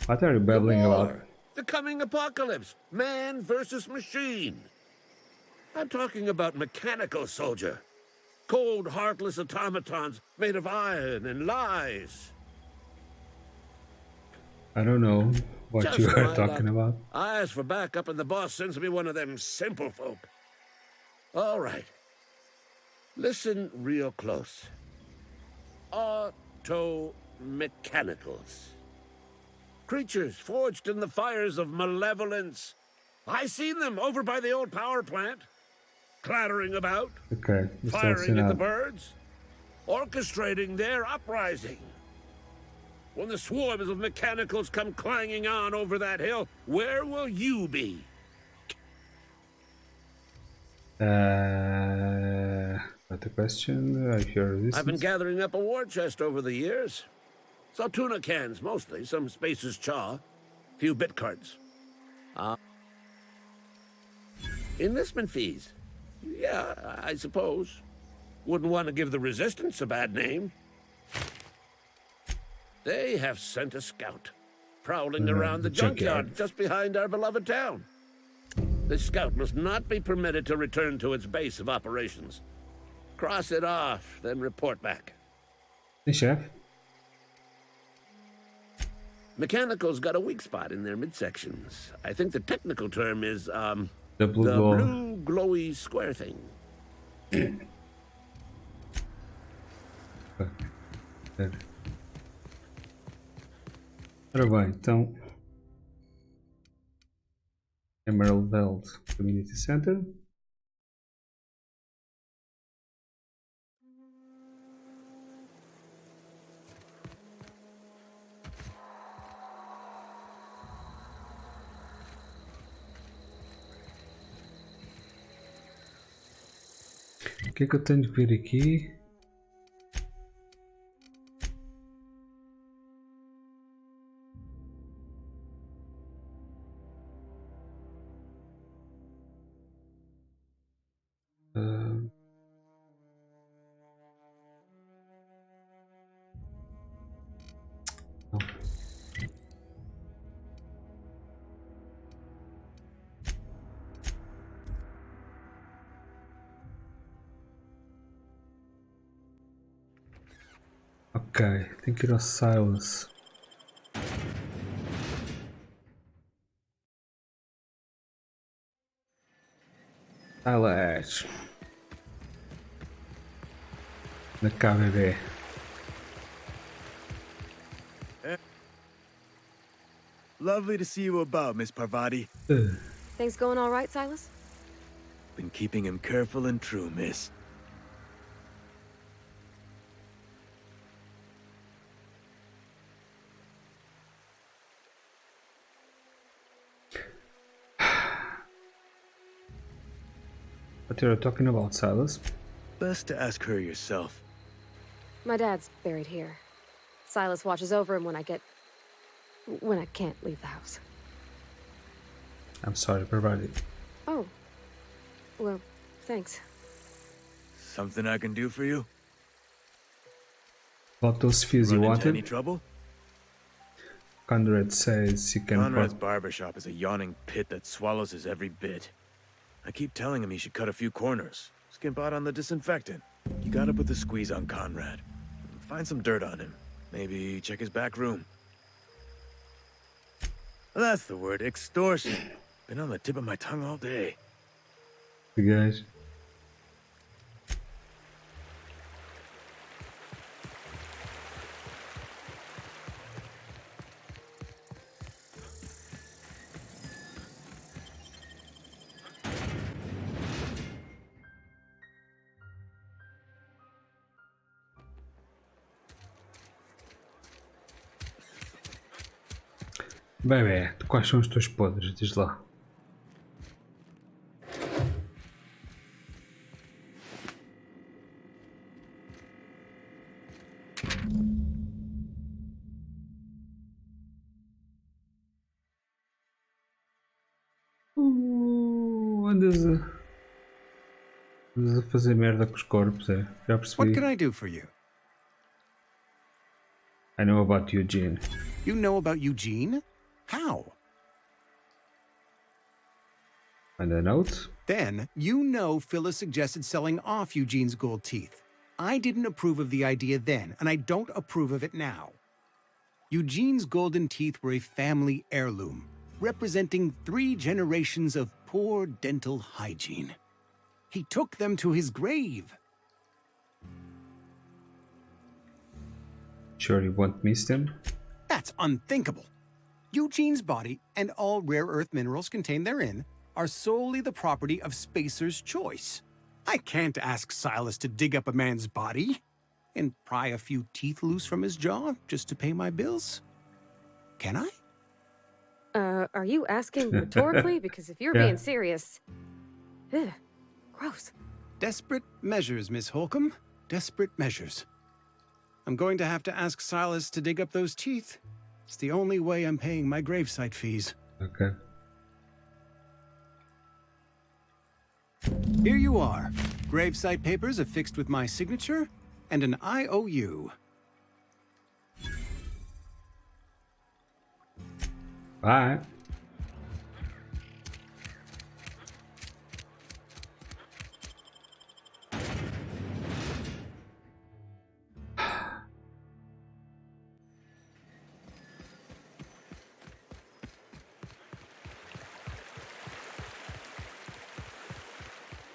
What are you babbling about? The coming apocalypse. Man versus machine. I'm talking about mechanical soldier. Cold, heartless automatons made of iron and lies. I don't know what Just you are my talking luck. about. I ask for backup and the boss sends me one of them simple folk. All right. Listen real close. Auto-mechanicals. Creatures forged in the fires of malevolence. I seen them over by the old power plant. Clattering about. Okay. Firing at the birds. Orchestrating their uprising. When the swarms of mechanicals come clanging on over that hill, where will you be? Not a question. If you're resistance. I've been gathering up a war chest over the years. Saw tuna cans, mostly. Some Spacer's chaw. Few bit cards. Enlistment fees. Yeah, I suppose. Wouldn't want to give the Resistance a bad name. They have sent a scout, prowling around the junkyard just behind our beloved town. This scout must not be permitted to return to its base of operations. Cross it off, then report back. Hey, Chef. Mechanicals got a weak spot in their midsections. I think the technical term is, the blue glowy square thing. Ora bem, então. Emerald Belt Community Center. O que é que eu tenho de ver aqui? Ok, tem que ir ao Silas. Silas. Na KBB. Lovely to see you about, Miss Parvati. Things going all right, Silas? Been keeping him careful and true, miss. What you're talking about, Silas? Best to ask her yourself. My dad's buried here. Silas watches over him when I can't leave the house. I'm sorry, Parvati. Oh. Well, thanks. Something I can do for you? About those fees you Run into wanted? any trouble? Conrad says you can... Conrad's barbershop is a yawning pit that swallows his every bit. I keep telling him he should cut a few corners. Skimp out on the disinfectant. You gotta put the squeeze on Conrad. Find some dirt on him. Maybe check his back room. That's the word, extortion. Been on the tip of my tongue all day. You guys. Bebê, quais são os teus podres? Diz lá. Andas a fazer merda com os corpos, é? Já percebi. What can I do for you? I know about Eugene. You know about Eugene? How? Find a note. Then, you know Phyllis suggested selling off Eugene's gold teeth. I didn't approve of the idea then, and I don't approve of it now. Eugene's golden teeth were a family heirloom, representing 3 generations of poor dental hygiene. He took them to his grave. Sure you won't miss them? That's unthinkable. Eugene's body and all rare earth minerals contained therein are solely the property of Spacer's choice. I can't ask Silas to dig up a man's body and pry a few teeth loose from his jaw just to pay my bills. Can I? Are you asking rhetorically? Because if you're being serious... Ugh, gross. Desperate measures, Miss Holcomb. Desperate measures. I'm going to have to ask Silas to dig up those teeth. It's the only way I'm paying my gravesite fees. Okay. Here you are. Gravesite papers affixed with my signature and an IOU. Bye.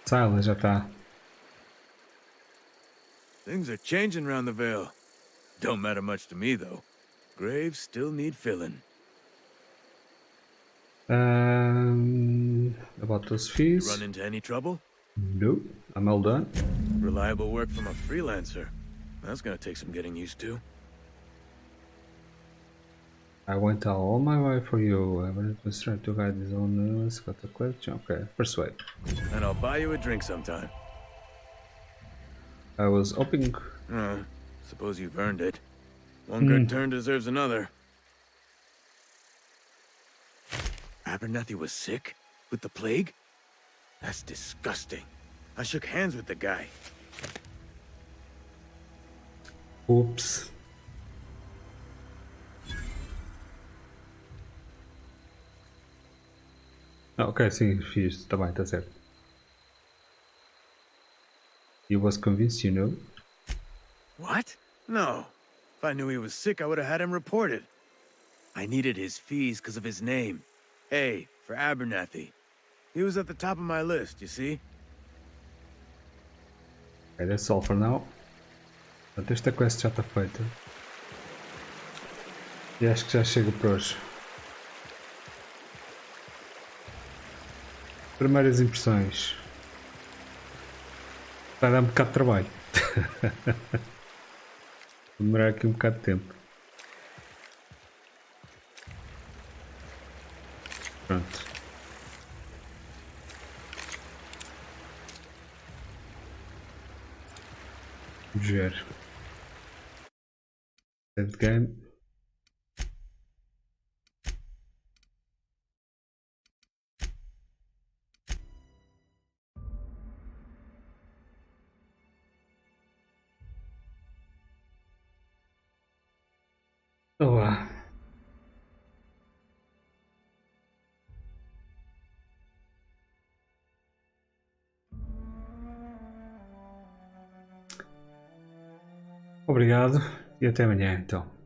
Silas já tá. Things are changing around the Vale. Don't matter much to me, though. Graves still need filling. About those fees? You run into any trouble? Nope, I'm all done. Reliable work from a freelancer. That's gonna take some getting used to. I went all my way for you. I wanted to try to guide his own news. Got a question. Okay, persuade. And I'll buy you a drink sometime. I was hoping. Suppose you've earned it. One good turn deserves another. Abernathy was sick? With the plague? That's disgusting. I shook hands with the guy. Oops. Ok, sim, fiz. Tá bem, tá certo. He was convinced, you know. What? No. If I knew he was sick, I would have had him reported. I needed his fees because of his name. A, for Abernathy. He was at the top of my list, you see? Okay, that's all for now. Portanto, esta quest já está feita. E acho que já chega por hoje. Primeiras impressões. Vai dar um bocado de trabalho. Vou demorar aqui um bocado de tempo. Pronto. Vamos ver. Save game. Olá. Obrigado e até amanhã então.